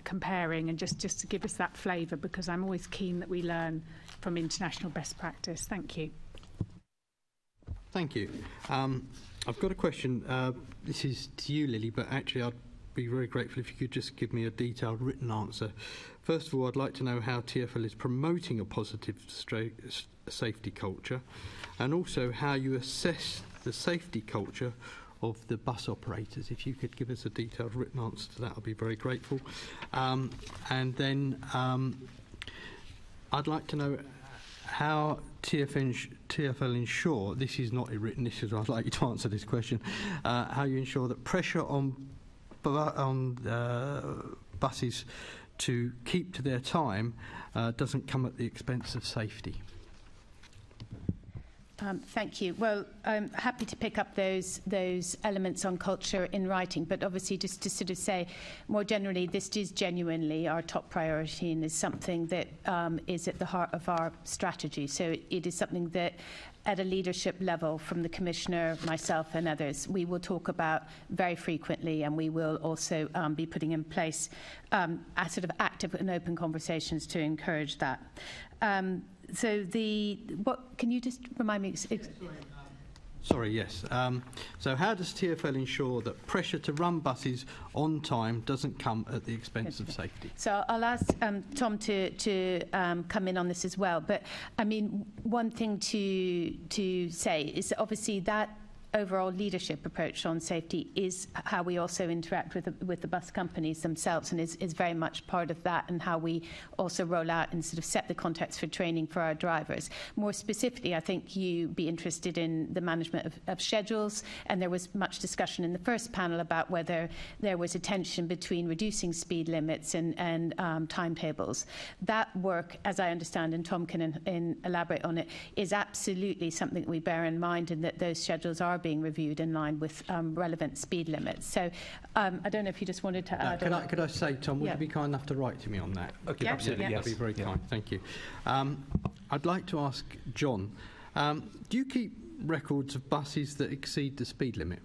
comparing, and just to give us that flavour, because I'm always keen that we learn from international best practice. Thank you. Thank you. I've got a question. This is to you, Lilli, but actually I'd be very grateful if you could just give me a detailed written answer. First of all, I'd like to know how TfL is promoting a positive safety culture, and also how you assess the safety culture of the bus operators. If you could give us a detailed written answer to that, I'd be very grateful. And then I'd like to know how TfL ensure, this is not written, this is, I'd like you to answer this question, how you ensure that pressure on buses to keep to their time doesn't come at the expense of safety. Thank you. Well, I'm happy to pick up those elements on culture in writing, but obviously just to sort of say more generally, this is genuinely our top priority and is something that is at the heart of our strategy. So it is something that at a leadership level, from the Commissioner, myself and others, we will talk about very frequently, and we will also be putting in place a sort of active and open conversations to encourage that. So can you just remind me? Sorry, yes. So how does TfL ensure that pressure to run buses on time doesn't come at the expense of safety? So I'll ask Tom to come in on this as well. But I mean, one thing to say is that obviously that overall leadership approach on safety is how we also interact with the bus companies themselves, and is very much part of that, and how we also roll out and sort of set the context for training for our drivers. More specifically, I think you'd be interested in the management of schedules, and there was much discussion in the first panel about whether there was a tension between reducing speed limits and timetables. That work, as I understand, and Tom can elaborate on it, is absolutely something that we bear in mind, and that those schedules are being reviewed in line with relevant speed limits. So I don't know if you just wanted to add. Could I say, Tom, would you be kind enough to write to me on that? Okay, absolutely, yes. That'd be very kind, thank you. I'd like to ask John, do you keep records of buses that exceed the speed limit?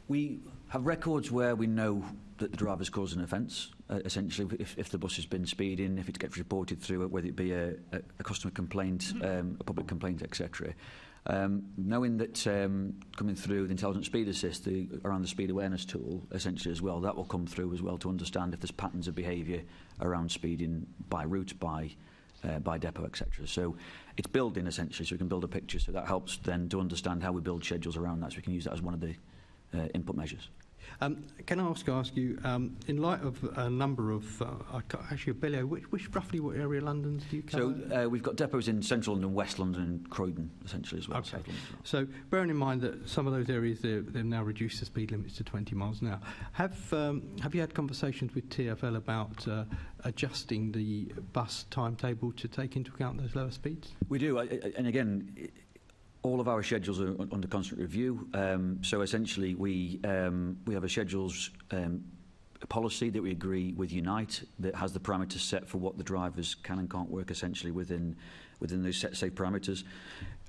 We have records where we know that the driver's caused an offence, essentially, if the bus has been speeding, if it gets reported through, whether it be a customer complaint, a public complaint, etc. Knowing that coming through the Intelligent Speed Assist, around the speed awareness tool, essentially as well, that will come through as well to understand if there's patterns of behaviour around speeding by route, by depot, etc. So it's built in, essentially, so we can build a picture. So that helps then to understand how we build schedules around that, so we can use that as one of the input measures. Can I ask you, in light of a number of, actually, Billy, roughly what area of London do you cover? So we've got depots in central London, West London and Croydon, essentially, as well. Okay. So bearing in mind that some of those areas, they've now reduced the speed limits to 20 miles an hour, have you had conversations with TfL about adjusting the bus timetable to take into account those lower speeds? We do, and again, all of our schedules are under constant review. So essentially, we have a schedules policy that we agree with Unite that has the parameters set for what the drivers can and can't work, essentially within those set safe parameters.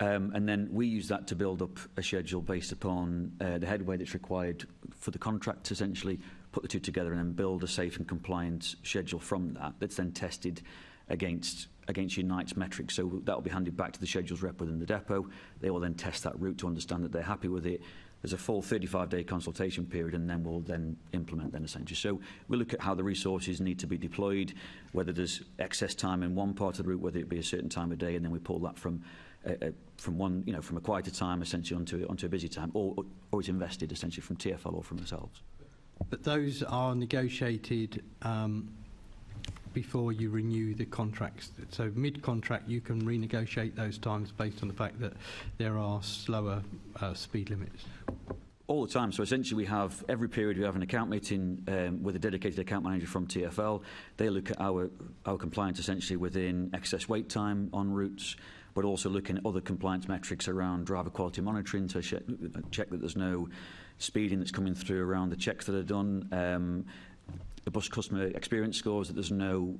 And then we use that to build up a schedule based upon the headway that's required for the contract to essentially put the two together and then build a safe and compliant schedule from that that's then tested against Unite's metrics. So that will be handed back to the schedules rep within the depot. They will then test that route to understand that they're happy with it. There's a full 35-day consultation period, and then we'll then implement then, essentially. So we look at how the resources need to be deployed, whether there's excess time in one part of the route, whether it be a certain time of day, and then we pull that from one, from a quieter time, essentially, onto a busy time, or it's invested, essentially, from TfL or from ourselves. But those are negotiated before you renew the contracts. So mid-contract you can renegotiate those times based on the fact that there are slower speed limits. All the time. So essentially we have, every period we have an account meeting with a dedicated account manager from TfL. They look at our compliance, essentially, within excess wait time on routes, but also looking at other compliance metrics around driver quality monitoring to check that there's no speeding that's coming through around the checks that are done. The bus customer experience scores, that there's no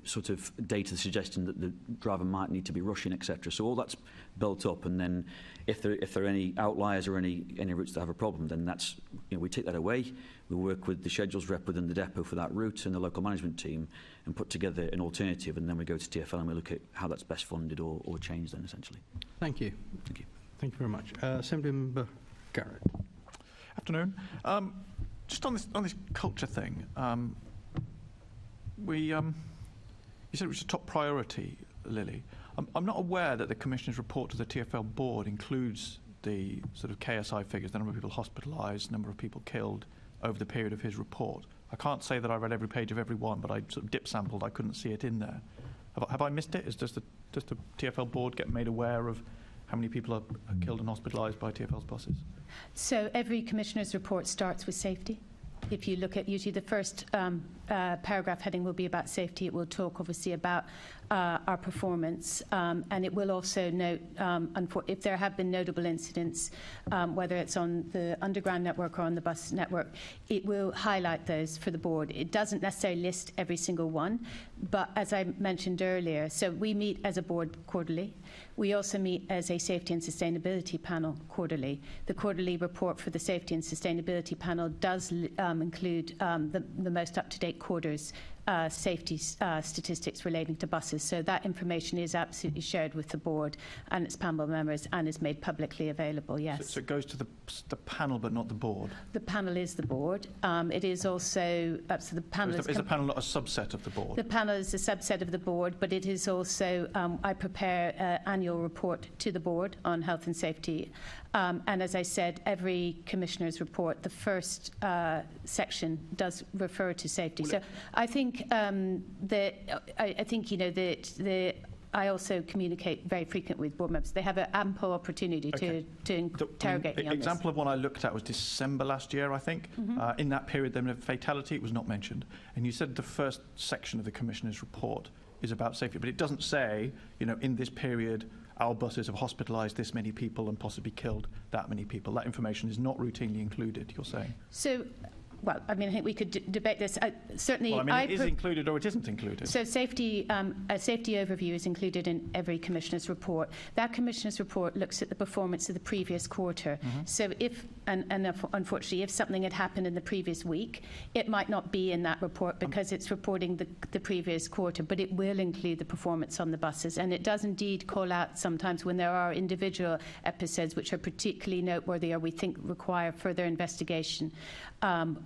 sort of data suggesting that the driver might need to be rushing, etc. So all that's built up, and then if there are any outliers or any routes that have a problem, then that's, we take that away. We work with the schedules rep within the depot for that route and the local management team and put together an alternative, and then we go to TfL and we look at how that's best funded or changed then, essentially. Thank you. Thank you. Thank you very much. Assemblymember Garrett. Afternoon. Just on this culture thing, you said it was a top priority, Lilli. I'm not aware that the Commissioner's report to the TfL board includes the sort of KSI figures, the number of people hospitalised, number of people killed over the period of his report. I can't say that I read every page of every one, but I sort of dip sampled. I couldn't see it in there. Have I missed it? Does the TfL board get made aware of how many people are killed and hospitalised by TfL's buses? So every Commissioner's report starts with safety. If you look at usually the first paragraph heading will be about safety. It will talk obviously about our performance, and it will also note if there have been notable incidents, whether it's on the underground network or on the bus network, it will highlight those for the board. It doesn't necessarily list every single one, but as I mentioned earlier, so we meet as a board quarterly. We also meet as a safety and sustainability panel quarterly. The quarterly report for the safety and sustainability panel does include the most up-to-date quarters safety statistics relating to buses. So that information is absolutely shared with the board and its panel members and is made publicly available, yes. So it goes to the panel but not the board? The panel is the board. It is also... so the panel is the panel not a subset of the board? The panel is a subset of the board, but it is also... I prepare an annual report to the board on health and safety. And as I said, every commissioner's report, the first section does refer to safety. So I think I also communicate very frequently with board members. They have an ample opportunity to interrogate me on this. Example of one I looked at was December last year, I think. In that period, there was a fatality. It was not mentioned. And you said the first section of the commissioner's report is about safety, but it doesn't say, in this period, our buses have hospitalised this many people and possibly killed that many people. That information is not routinely included, you're saying? So, well, I think we could debate this. Certainly, it is included or it isn't included. So safety, a safety overview is included in every commissioner's report. That commissioner's report looks at the performance of the previous quarter. So if, unfortunately, if something had happened in the previous week, it might not be in that report because it's reporting the previous quarter, but it will include the performance on the buses. And it does indeed call out sometimes when there are individual episodes which are particularly noteworthy or we think require further investigation.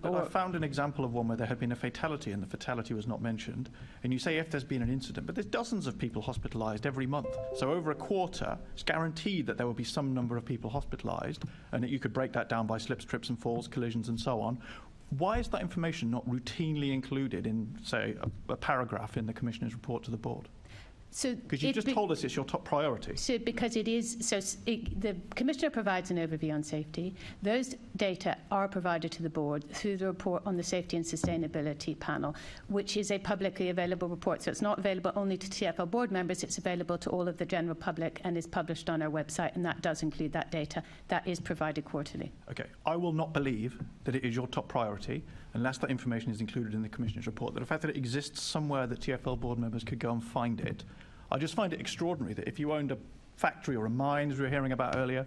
But I found an example of one where there had been a fatality and the fatality was not mentioned. And you say if there's been an incident, but there's dozens of people hospitalised every month. So over a quarter, it's guaranteed that there will be some number of people hospitalised and that you could break that down by slips, trips and falls, collisions and so on. Why is that information not routinely included in, say, a paragraph in the Commissioner's report to the board? Because you just told us it's your top priority. So because it is, the Commissioner provides an overview on safety. Those data are provided to the board through the report on the Safety and Sustainability Panel, which is a publicly available report. So it's not available only to TfL board members, it's available to all of the general public and is published on our website, and that does include that data. That is provided quarterly. Okay. I will not believe that it is your top priority unless that information is included in the Commissioner's report. The fact that it exists somewhere that TfL board members could go and find it, I just find it extraordinary that if you owned a factory or a mine, as we were hearing about earlier,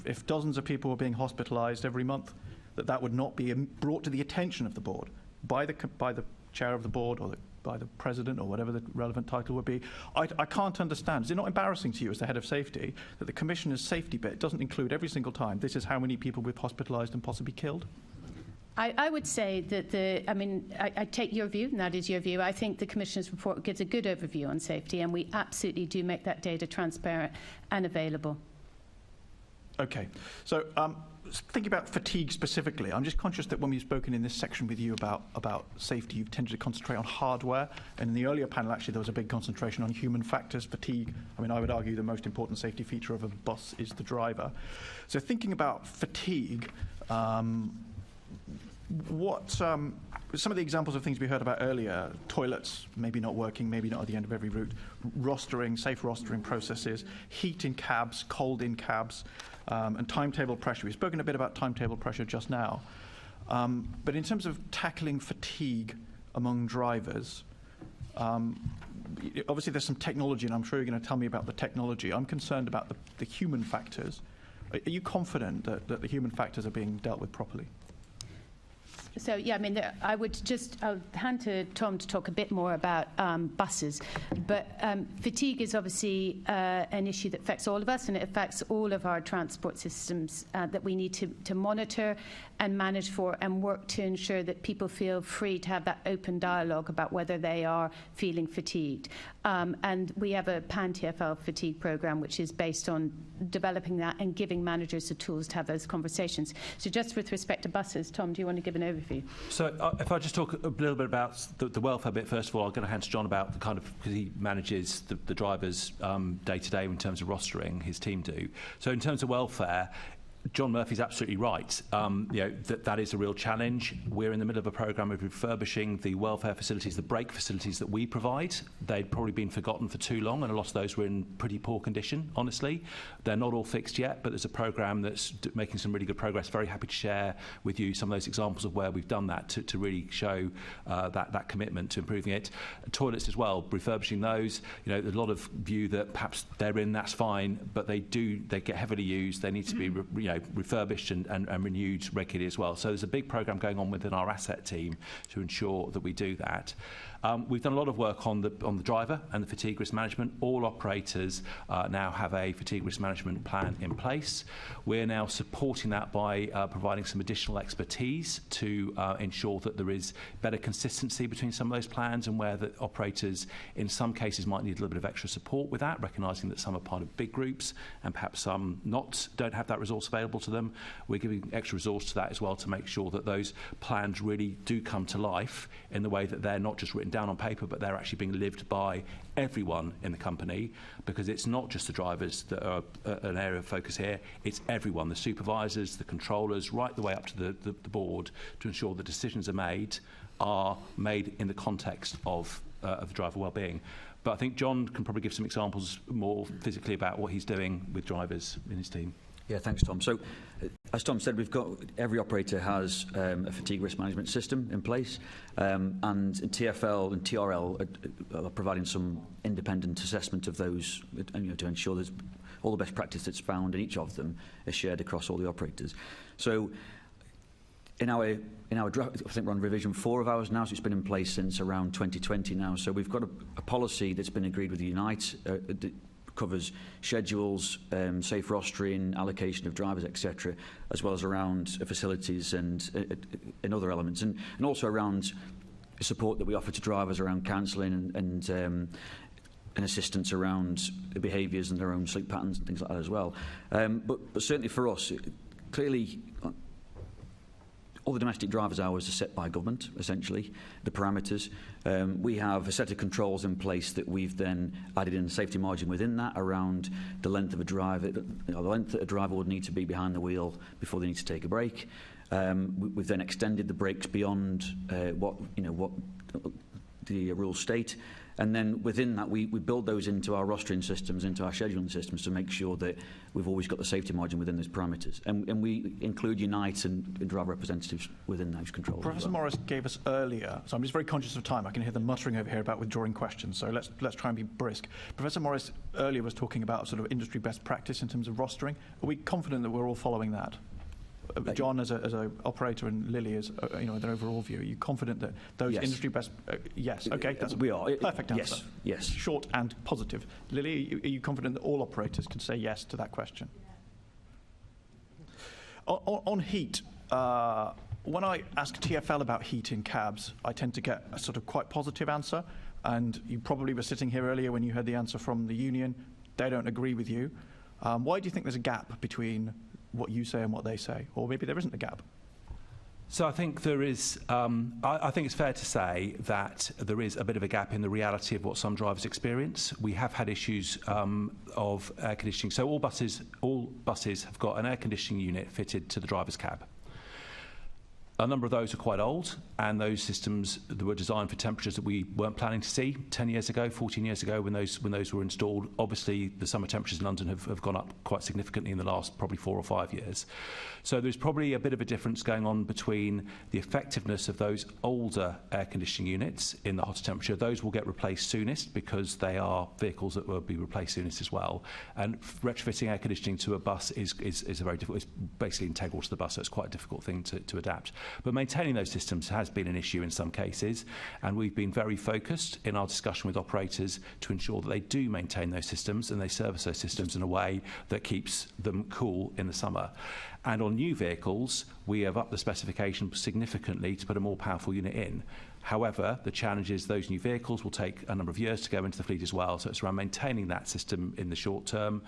if dozens of people were being hospitalised every month, that would not be brought to the attention of the board by the chair of the board or by the president or whatever the relevant title would be. I can't understand. Is it not embarrassing to you as the head of safety that the Commissioner's safety bit doesn't include every single time this is how many people we've hospitalised and possibly killed? I would say that I take your view, and that is your view. I think the Commissioner's report gives a good overview on safety, and we absolutely do make that data transparent and available. Okay. So thinking about fatigue specifically, I'm just conscious that when we've spoken in this section with you about safety, you've tended to concentrate on hardware. And in the earlier panel, actually, there was a big concentration on human factors, fatigue. I mean, I would argue the most important safety feature of a bus is the driver. So thinking about fatigue, what some of the examples of things we heard about earlier, toilets maybe not working, maybe not at the end of every route, rostering, safe rostering processes, heat in cabs, cold in cabs, and timetable pressure. We've spoken a bit about timetable pressure just now. But in terms of tackling fatigue among drivers, obviously there's some technology, and I'm sure you're going to tell me about the technology. I'm concerned about the human factors. Are you confident that the human factors are being dealt with properly? So, yeah, I mean, I'll hand to Tom to talk a bit more about buses. But fatigue is obviously an issue that affects all of us, and it affects all of our transport systems that we need to monitor and manage for and work to ensure that people feel free to have that open dialogue about whether they are feeling fatigued. And we have a pan-TfL fatigue programme which is based on developing that and giving managers the tools to have those conversations. So just with respect to buses, Tom, do you want to give an overview? So if I just talk a little bit about the welfare bit, first of all, I'm going to hand to John about the kind of, because he manages the drivers day to day in terms of rostering, his team do. So in terms of welfare, John Murphy's absolutely right. That is a real challenge. We're in the middle of a programme of refurbishing the welfare facilities, the brake facilities that we provide. They'd probably been forgotten for too long, and a lot of those were in pretty poor condition, honestly. They're not all fixed yet, but there's a programme that's making some really good progress. Very happy to share with you some of those examples of where we've done that to really show that commitment to improving it. Toilets as well, refurbishing those. There's a lot of view that perhaps they're in, that's fine, but they get heavily used. They need to be refurbished and renewed regularly as well. So there's a big programme going on within our asset team to ensure that we do that. We've done a lot of work on the driver and the fatigue risk management. All operators now have a fatigue risk management plan in place. We're now supporting that by providing some additional expertise to ensure that there is better consistency between some of those plans, and where the operators in some cases might need a little bit of extra support with that, recognising that some are part of big groups and perhaps some don't have that resource available to them. We're giving extra resource to that as well to make sure that those plans really do come to life in the way that they're not just written down on paper, but they're actually being lived by everyone in the company, because it's not just the drivers that are an area of focus here, it's everyone, the supervisors, the controllers, right the way up to the board, to ensure the decisions are made in the context of the driver well-being. But I think John can probably give some examples more physically about what he's doing with drivers in his team. Yeah, thanks, Tom. So, as Tom said, every operator has a fatigue risk management system in place, and TfL and TRL are providing some independent assessment of those, to ensure there's all the best practice that's found in each of them is shared across all the operators. So, in our draft, I think we're on revision 4 of ours now, so it's been in place since around 2020 now. So we've got a policy that's been agreed with Unite that covers schedules, safe rostering, allocation of drivers, etc., as well as around facilities and other elements, and also around support that we offer to drivers around counselling and assistance around the behaviours and their own sleep patterns and things like that as well. But certainly for us, clearly, all the domestic drivers' hours are set by government, essentially, the parameters. We have a set of controls in place that we've then added in a safety margin within that around the length of a driver, the length that a driver would need to be behind the wheel before they need to take a break. We've then extended the breaks beyond what the rules state. And then within that, we build those into our rostering systems, into our scheduling systems, to make sure that we've always got the safety margin within those parameters. And we include Unite and driver representatives within those controls. Professor Morris gave us earlier, so I'm just very conscious of time. I can hear them muttering over here about withdrawing questions, so let's try and be brisk. Professor Morris earlier was talking about sort of industry best practice in terms of rostering. Are we confident that we're all following that? John, as an operator, and Lilli, as their overall view, are you confident that those industry best? Yes. Okay, that's we are. Perfect answer. Yes. Short and positive. Lilli, are you confident that all operators can say yes to that question? On heat, when I ask TfL about heat in cabs, I tend to get a sort of quite positive answer. And you probably were sitting here earlier when you heard the answer from the union. They don't agree with you. Why do you think there's a gap between what you say and what they say? Or maybe there isn't a gap? So I think there is, I think it's fair to say that there is a bit of a gap in the reality of what some drivers experience. We have had issues of air conditioning. So all buses have got an air conditioning unit fitted to the driver's cab. A number of those are quite old, and those systems that were designed for temperatures that we weren't planning to see 10 years ago, 14 years ago when those were installed. Obviously, the summer temperatures in London have gone up quite significantly in the last probably 4 or 5 years. So there's probably a bit of a difference going on between the effectiveness of those older air conditioning units in the hotter temperature. Those will get replaced soonest because they are vehicles that will be replaced soonest as well. And retrofitting air conditioning to a bus is a very difficult, it's basically integral to the bus, so it's quite a difficult thing to adapt. But maintaining those systems has been an issue in some cases, and we've been very focused in our discussion with operators to ensure that they do maintain those systems and they service those systems in a way that keeps them cool in the summer. And on new vehicles, we have upped the specification significantly to put a more powerful unit in. However, the challenge is those new vehicles will take a number of years to go into the fleet as well, so it's around maintaining that system in the short term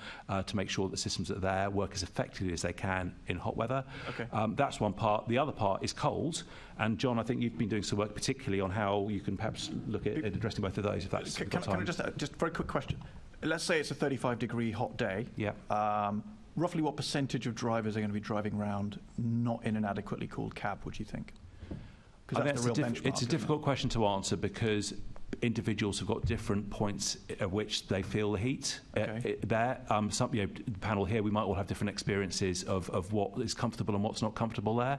to make sure that the systems that are there work as effectively as they can in hot weather. Okay. That's one part. The other part is cold, and John, I think you've been doing some work particularly on how you can perhaps look at addressing both of those, if that's Can I just a very quick question? Let's say it's a 35-degree hot day. Yeah. Roughly what percentage of drivers are going to be driving around not in an adequately cooled cab, would you think? Because that's the real benchmark. It's a difficult question to answer because individuals have got different points at which they feel the heat there. The panel here, we might all have different experiences of what is comfortable and what's not comfortable there.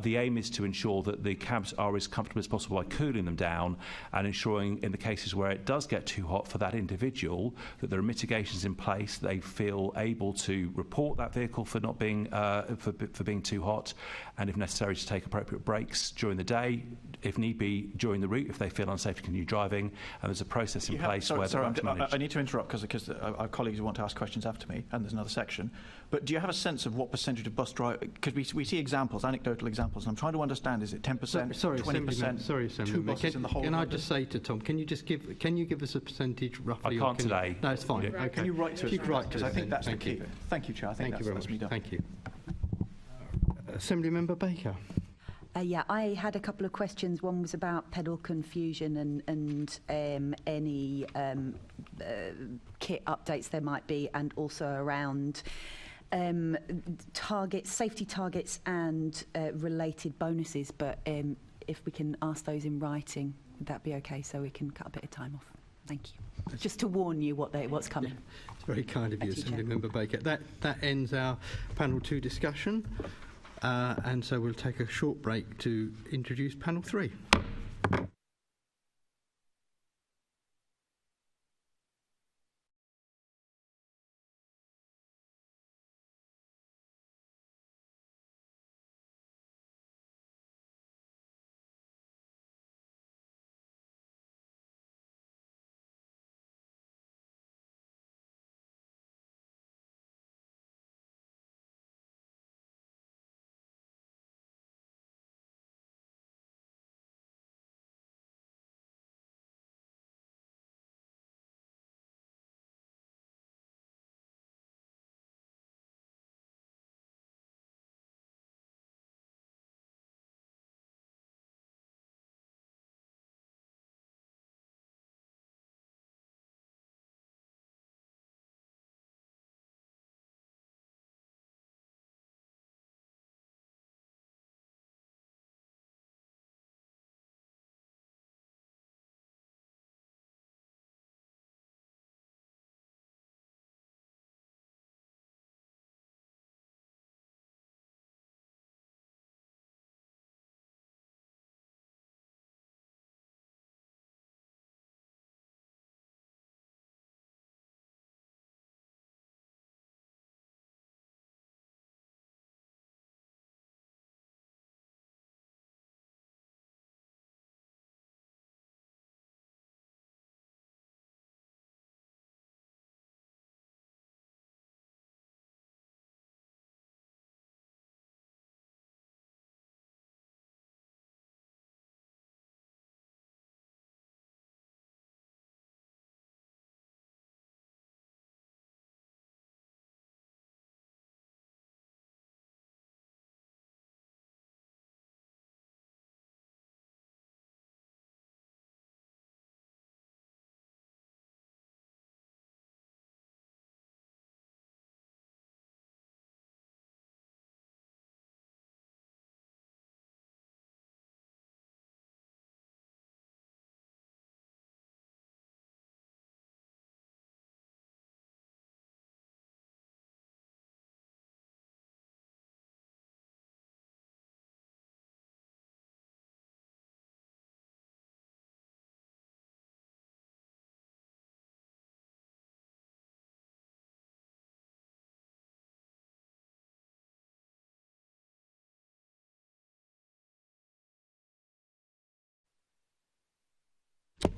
The aim is to ensure that the cabs are as comfortable as possible by cooling them down and ensuring in the cases where it does get too hot for that individual that there are mitigations in place. They feel able to report that vehicle for not being for being too hot, and if necessary to take appropriate breaks during the day, if need be during the route if they feel unsafe to continue driving, and there's a process in place where that's managed. I need to interrupt because our colleagues want to ask questions after me, and there's another section. But do you have a sense of what percentage of bus drivers? Because we see examples, anecdotal examples, and I'm trying to understand: is it 10%, Sorry, 20%? Sorry, two buses in the whole. Can I just say to Tom, can you give us a percentage roughly? I can't today. No, it's fine. Okay. Can you write to us? Because I think that's the key. Thank you, Chair. I think that's me done. Thank you. Assembly Member Baker. Yeah, I had a couple of questions. One was about pedal confusion and any kit updates there might be, and also around safety targets and related bonuses. But if we can ask those in writing, would that be okay? So we can cut a bit of time off. Thank you. Just to warn you what's coming. Yeah, it's very kind of you, Assembly Member Baker. That ends our panel 2 discussion. And so we'll take a short break to introduce panel 3.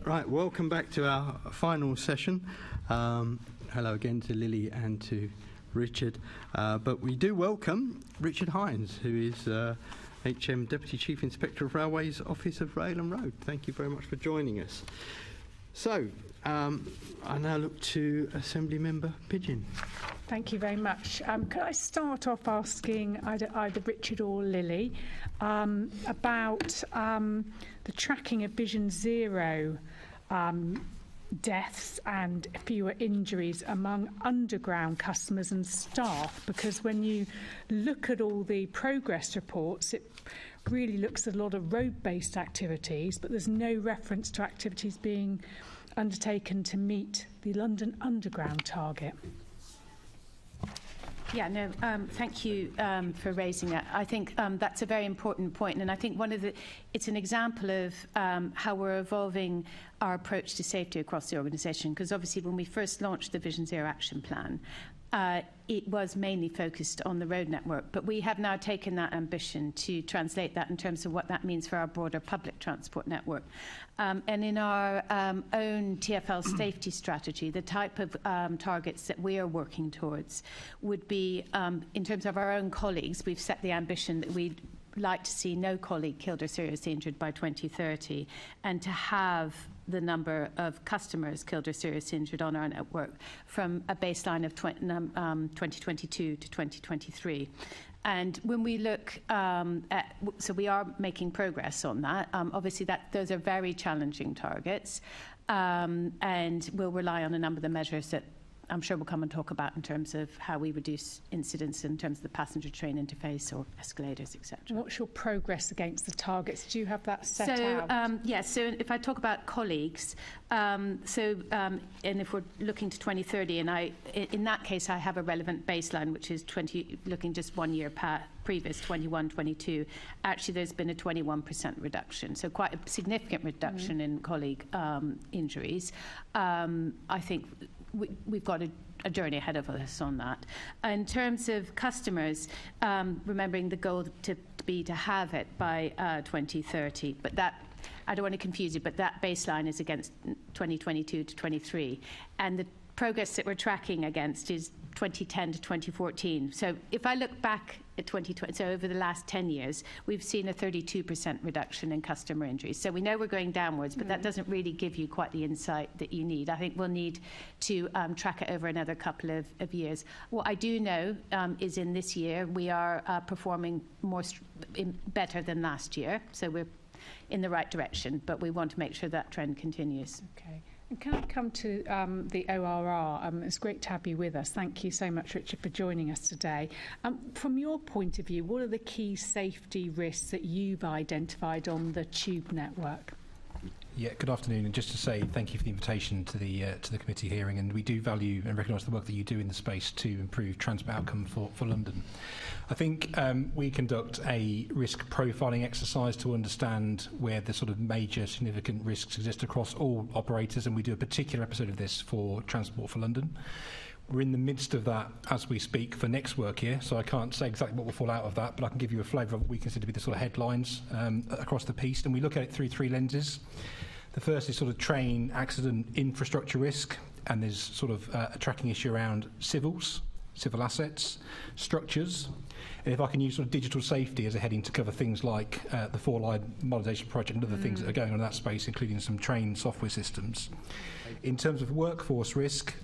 Right, welcome back to our final session. Hello again to Lilli and to Richard. But we do welcome Richard Hines, who is HM Deputy Chief Inspector of Railways, Office of Rail and Road. Thank you very much for joining us. So, I now look to Assembly Member Pidgeon. Thank you very much. Could I start off asking either Richard or Lilli about the tracking of Vision Zero deaths and fewer injuries among underground customers and staff? Because when you look at all the progress reports, it really looks at a lot of road-based activities, but there's no reference to activities being undertaken to meet the London Underground target. Yeah, no, thank you for raising that. I think that's a very important point, and I think it's an example of how we're evolving our approach to safety across the organisation, because obviously when we first launched the Vision Zero Action Plan, it was mainly focused on the road network, but we have now taken that ambition to translate that in terms of what that means for our broader public transport network. And in our own TfL safety strategy, the type of targets that we are working towards would be, in terms of our own colleagues, we've set the ambition that we'd like to see no colleague killed or seriously injured by 2030, and to have the number of customers killed or seriously injured on our network from a baseline of 2022 to 2023. And when we look so we are making progress on that. Obviously, those are very challenging targets, and we'll rely on a number of the measures that I'm sure we'll come and talk about in terms of how we reduce incidents in terms of the passenger train interface or escalators, etc. What's your progress against the targets? Do you have that set out? So if I talk about colleagues, and if we're looking to 2030, and in that case I have a relevant baseline, which is looking just 1 year previous, 21, 22, actually there's been a 21% reduction, so quite a significant reduction in colleague injuries. I think we've got a journey ahead of us on that. In terms of customers, remembering the goal to have it by 2030, but that, I don't want to confuse you, but that baseline is against 2022 to 23, and the progress that we're tracking against is 2010 to 2014. So if I look back at 2020, so over the last 10 years, we've seen a 32% reduction in customer injuries. So we know we're going downwards, but that doesn't really give you quite the insight that you need. I think we'll need to track it over another couple of years. What I do know is in this year, we are performing better than last year. So we're in the right direction, but we want to make sure that trend continues. Okay. And can I come to the ORR? It's great to have you with us. Thank you so much, Richard, for joining us today. From your point of view, what are the key safety risks that you've identified on the tube network? Yeah, good afternoon. And just to say thank you for the invitation to the committee hearing, and we do value and recognise the work that you do in the space to improve transport outcome for London. I think we conduct a risk profiling exercise to understand where the sort of major significant risks exist across all operators, and we do a particular episode of this for Transport for London. We're in the midst of that as we speak for next work year, so I can't say exactly what will fall out of that, but I can give you a flavour of what we consider to be the sort of headlines across the piece, and we look at it through three lenses. The first is sort of train accident infrastructure risk, and there's sort of a tracking issue around civil assets, structures, and if I can use sort of digital safety as a heading to cover things like the four-line modernisation project and other things that are going on in that space, including some train software systems. In terms of workforce risk,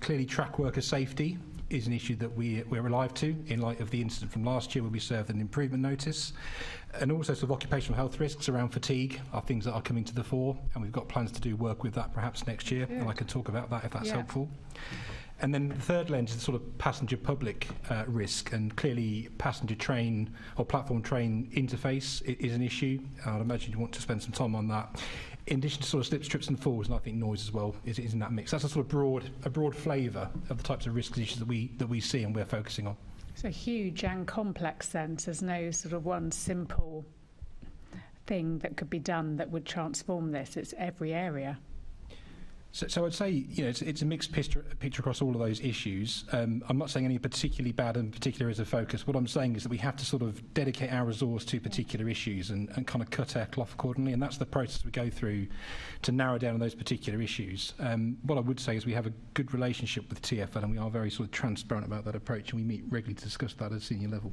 clearly track worker safety is an issue that we're alive to in light of the incident from last year where we served an improvement notice. And also sort of occupational health risks around fatigue are things that are coming to the fore, and we've got plans to do work with that perhaps next year, and I can talk about that if that's helpful. And then the third lens is the sort of passenger public risk, and clearly passenger train or platform train interface is an issue. I'd imagine you want to spend some time on that. In addition to sort of slips, trips and falls, and I think noise as well is in that mix. That's a sort of broad flavour of the types of risks issues that we see and we're focusing on. So huge and complex then. There's no sort of one simple thing that could be done that would transform this. It's every area. So I'd say, you know, it's a mixed picture across all of those issues. I'm not saying any particularly bad and particular is a focus. What I'm saying is that we have to sort of dedicate our resource to particular issues and kind of cut our cloth accordingly, and that's the process we go through to narrow down on those particular issues. What I would say is we have a good relationship with TfL, and we are very sort of transparent about that approach, and we meet regularly to discuss that at a senior level.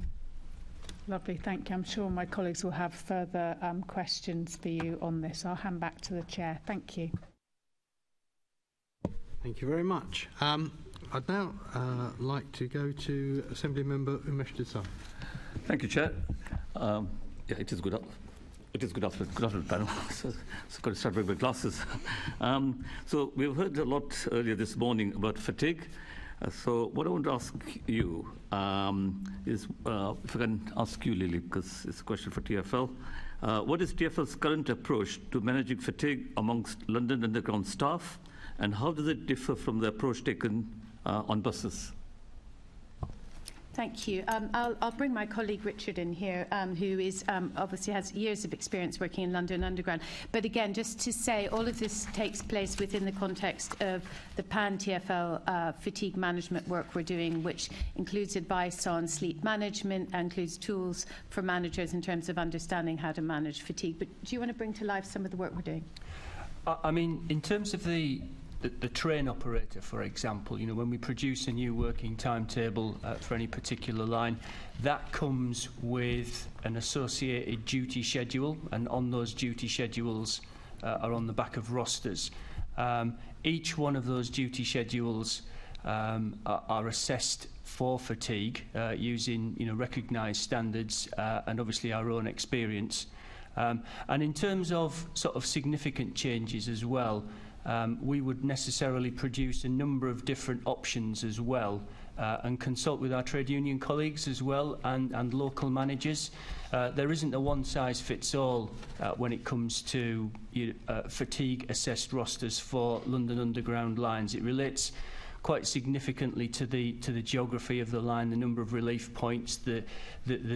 Lovely, thank you. I'm sure my colleagues will have further questions for you on this. I'll hand back to the chair. Thank you. Thank you very much. I'd now like to go to Assembly Member Umesh Desai. Thank you, Chair. It is good. It is good afternoon, panel. So I've got to start with my glasses. So we've heard a lot earlier this morning about fatigue. So what I want to ask you is, if I can ask you, Lilli, because it's a question for TfL. What is TfL's current approach to managing fatigue amongst London Underground staff, and how does it differ from the approach taken on buses? Thank you. I'll bring my colleague Richard in here, who is obviously has years of experience working in London Underground. But again, just to say, all of this takes place within the context of the pan-TfL fatigue management work we're doing, which includes advice on sleep management and includes tools for managers in terms of understanding how to manage fatigue. But do you want to bring to life some of the work we're doing? I mean, in terms of the train operator, for example, you know, when we produce a new working timetable for any particular line, that comes with an associated duty schedule, and on those duty schedules are on the back of rosters. Each one of those duty schedules are assessed for fatigue using, you know, recognised standards and obviously our own experience. And in terms of sort of significant changes as well, we would necessarily produce a number of different options as well and consult with our trade union colleagues as well and local managers. There isn't a one-size-fits-all when it comes to fatigue assessed rosters for London Underground lines. It relates quite significantly to the geography of the line, the number of relief points, the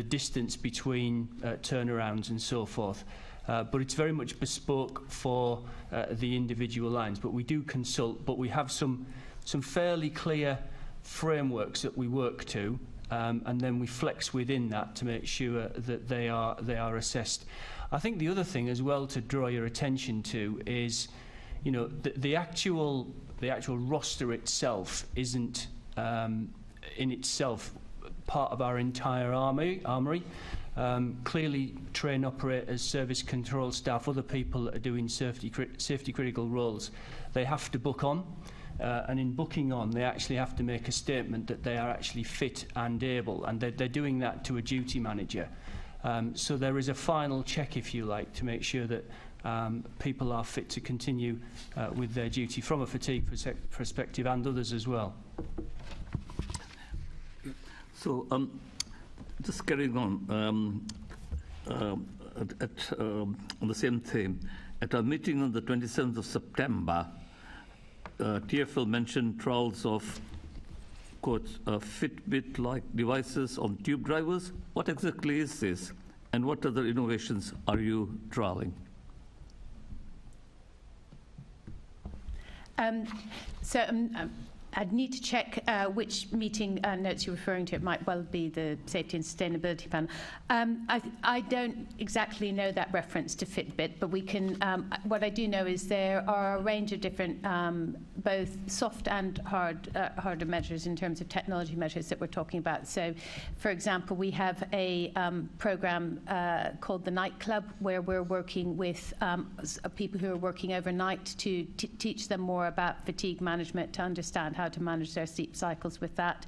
distance between turnarounds and so forth. But it's very much bespoke for the individual lines. But we do consult, but we have some fairly clear frameworks that we work to, and then we flex within that to make sure that they are assessed. I think the other thing as well to draw your attention to is, you know, the actual roster itself isn't in itself part of our entire armoury. Clearly, train operators, service control staff, other people that are doing safety critical roles, they have to book on, and in booking on, they actually have to make a statement that they are actually fit and able, and they're doing that to a duty manager. So there is a final check, if you like, to make sure that people are fit to continue with their duty from a fatigue perspective, and others as well. So, just carrying on on the same theme, at our meeting on the 27th of September, TfL mentioned trials of, quote, Fitbit-like devices on tube drivers. What exactly is this, and what other innovations are you trialling? I'd need to check which meeting notes you're referring to. It might well be the Safety and Sustainability Panel. I don't exactly know that reference to Fitbit, but we can. What I do know is there are a range of different, both soft and harder measures in terms of technology measures that we're talking about. So, for example, we have a program called the Night Club, where we're working with people who are working overnight to teach them more about fatigue management, to understand how to manage their sleep cycles with that.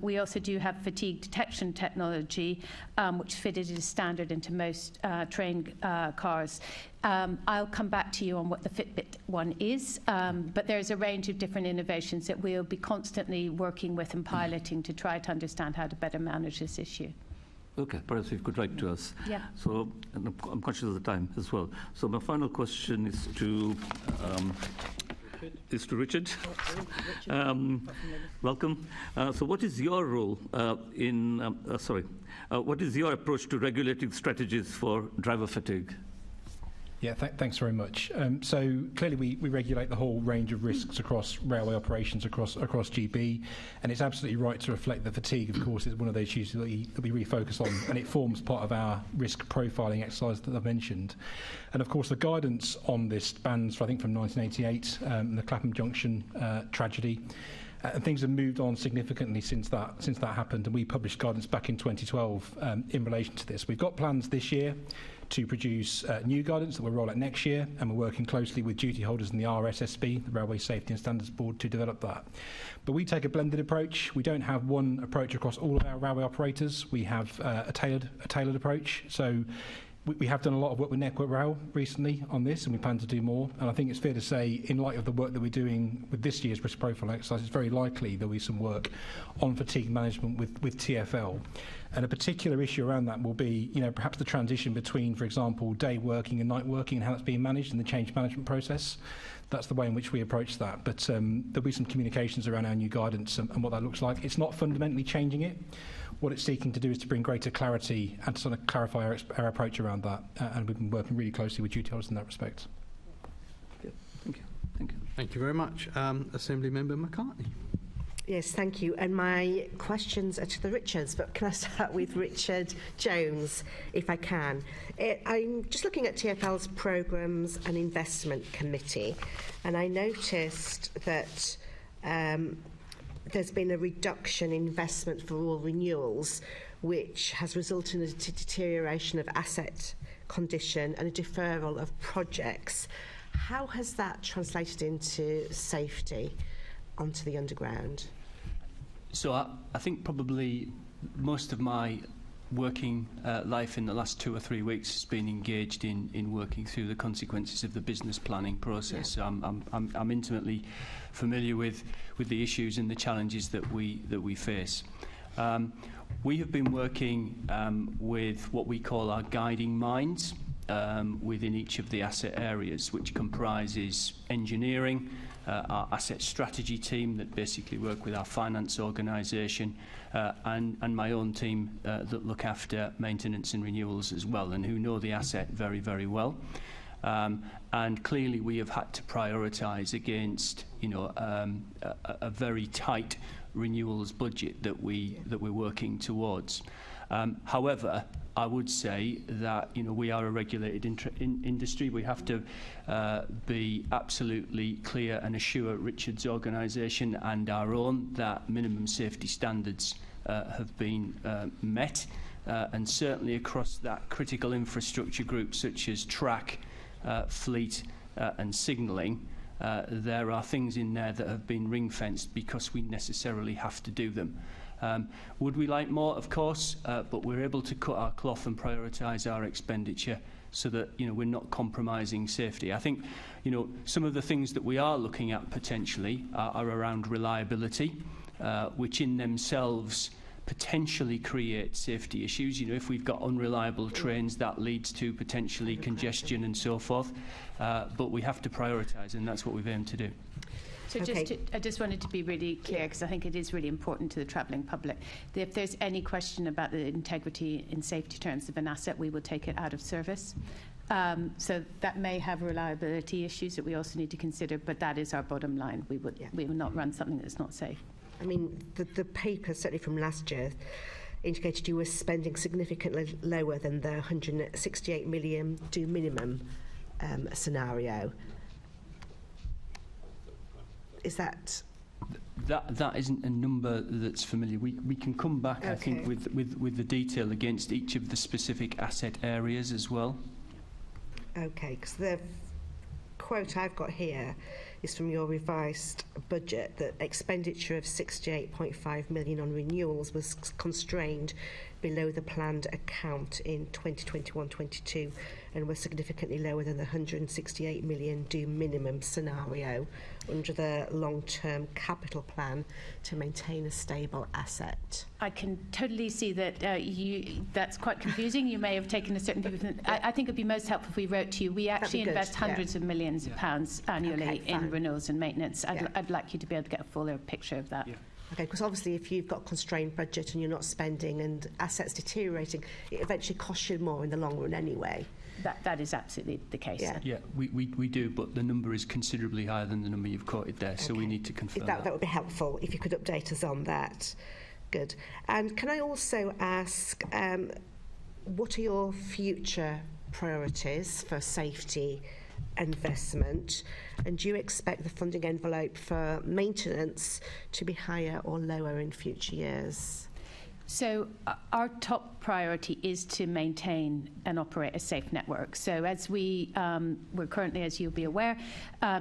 We also do have fatigue detection technology, which fitted as standard into most train cars. I'll come back to you on what the Fitbit one is, but there's a range of different innovations that we'll be constantly working with and piloting to try to understand how to better manage this issue. Okay, perhaps you could write to us. Yeah. So, and I'm conscious of the time as well. So my final question is to Richard. Welcome. So what is your role what is your approach to regulating strategies for driver fatigue? Yeah, thanks very much. So clearly we regulate the whole range of risks across railway operations, across GB, and it's absolutely right to reflect that fatigue, of course, is one of those issues that we really focus on, and it forms part of our risk profiling exercise that I've mentioned. And of course, the guidance on this spans, I think, from 1988, the Clapham Junction tragedy. And things have moved on significantly since that happened, and we published guidance back in 2012 in relation to this. We've got plans this year to produce new guidance that we'll roll out next year, and we're working closely with duty holders and the RSSB, the Railway Safety and Standards Board, to develop that. But we take a blended approach. We don't have one approach across all of our railway operators. We have a tailored approach. So we have done a lot of work with Network Rail recently on this, and we plan to do more. And I think it's fair to say, in light of the work that we're doing with this year's risk profile exercise, it's very likely there'll be some work on fatigue management with TfL. And a particular issue around that will be, perhaps the transition between, for example, day working and night working and how that's being managed in the change management process. That's the way in which we approach that. But there'll be some communications around our new guidance and what that looks like. It's not fundamentally changing it. What it's seeking to do is to bring greater clarity and to sort of clarify our approach around that. And we've been working really closely with TfL's in that respect. Yeah, thank you. Thank you. Thank you very much. Assembly Member McCartney. Yes, thank you. And my questions are to the Richards, but can I start with Richard Jones, if I can? I'm just looking at TfL's Programmes and Investment Committee, and I noticed that there's been a reduction in investment for all renewals, which has resulted in a deterioration of asset condition and a deferral of projects. How has that translated into safety onto the underground? So I think probably most of my working life in the last 2 or 3 weeks has been engaged in working through the consequences of the business planning process. Yeah. So I'm intimately familiar with the issues and the challenges that we face. We have been working with what we call our guiding minds within each of the asset areas, which comprises engineering, our asset strategy team that basically work with our finance organisation, and my own team that look after maintenance and renewals as well, and who know the asset very, very well. And clearly we have had to prioritise against a very tight renewals budget that we're working towards. However, I would say that we are a regulated industry. We have to be absolutely clear and assure Richard's organisation and our own that minimum safety standards have been met, and certainly across that critical infrastructure group such as track, fleet and signalling, there are things in there that have been ring-fenced because we necessarily have to do them. Would we like more? Of course, but we're able to cut our cloth and prioritise our expenditure so that we're not compromising safety. I think some of the things that we are looking at potentially are around reliability, which in themselves potentially create safety issues. If we've got unreliable trains, that leads to potentially congestion and so forth. But we have to prioritise, and that's what we've aimed to do. So I just wanted to be really clear, because I think it is really important to the travelling public, that if there's any question about the integrity in safety terms of an asset, we will take it out of service. So that may have reliability issues that we also need to consider, but that is our bottom line. We will not run something that's not safe. I mean, the paper, certainly from last year, indicated you were spending significantly lower than the 168 million do minimum scenario. Is that isn't a number that's familiar. We can come back, okay, I think, with the detail against each of the specific asset areas as well. Okay, because the quote I've got here is from your revised budget that expenditure of 68.5 million on renewals was constrained below the planned account in 2021-22 and was significantly lower than the 168 million do minimum scenario under the long-term capital plan to maintain a stable asset. I can totally see that that's quite confusing. You may have taken a certain view. I think it would be most helpful if we wrote to you. We actually invest hundreds of millions of pounds annually in renewals and maintenance. I'd like you to be able to get a fuller picture of that. Yeah. Okay, because obviously if you've got constrained budget and you're not spending and assets deteriorating, it eventually costs you more in the long run anyway. That is absolutely the case. Yeah, we do, but the number is considerably higher than the number you've quoted there, so we need to confirm that. That would be helpful if you could update us on that. Good. And can I also ask, what are your future priorities for safety investment, and do you expect the funding envelope for maintenance to be higher or lower in future years? So our top priority is to maintain and operate a safe network. So as we're currently, as you'll be aware,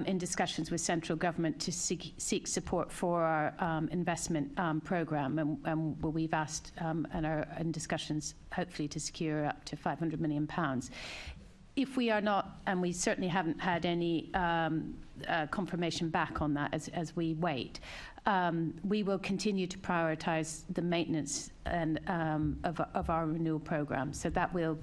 in discussions with central government to seek support for our investment programme, and we've asked and are in discussions hopefully to secure up to £500 million. If we are not, and we certainly haven't had any confirmation back on that as we wait, we will continue to prioritise the maintenance and of our renewal programme. So that will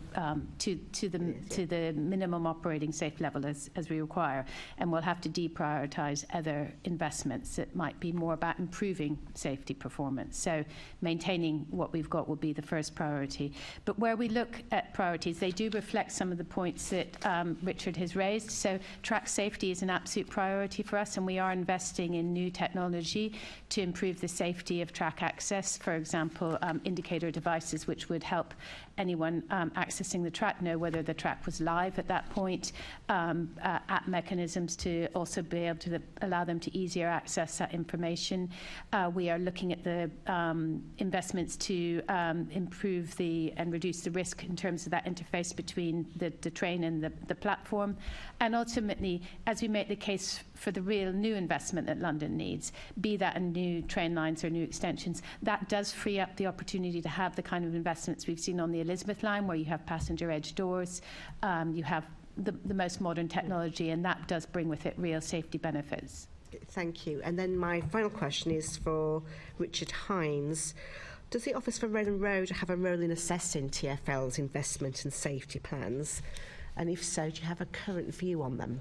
to the minimum operating safe level as we require, and we'll have to deprioritise other investments that might be more about improving safety performance. So maintaining what we've got will be the first priority. But where we look at priorities, they do reflect some of the points that Richard has raised. So track safety is an absolute priority for us, and we are investing in new technology to improve the safety of track access. For example, indicator devices which would help anyone accessing the track know whether the track was live at that point, app mechanisms to also be able to allow them to easier access that information. We are looking at the investments to improve and reduce the risk in terms of that interface between the train and the platform. And ultimately, as we make the case for the real new investment that London needs, be that in new train lines or new extensions, that does free up the opportunity to have the kind of investments we've seen on the Elizabeth line, where you have passenger edge doors, you have the most modern technology, and that does bring with it real safety benefits. Thank you. And then my final question is for Richard Hines. Does the Office for Rail and Road have a role in assessing TfL's investment and safety plans? And if so, do you have a current view on them?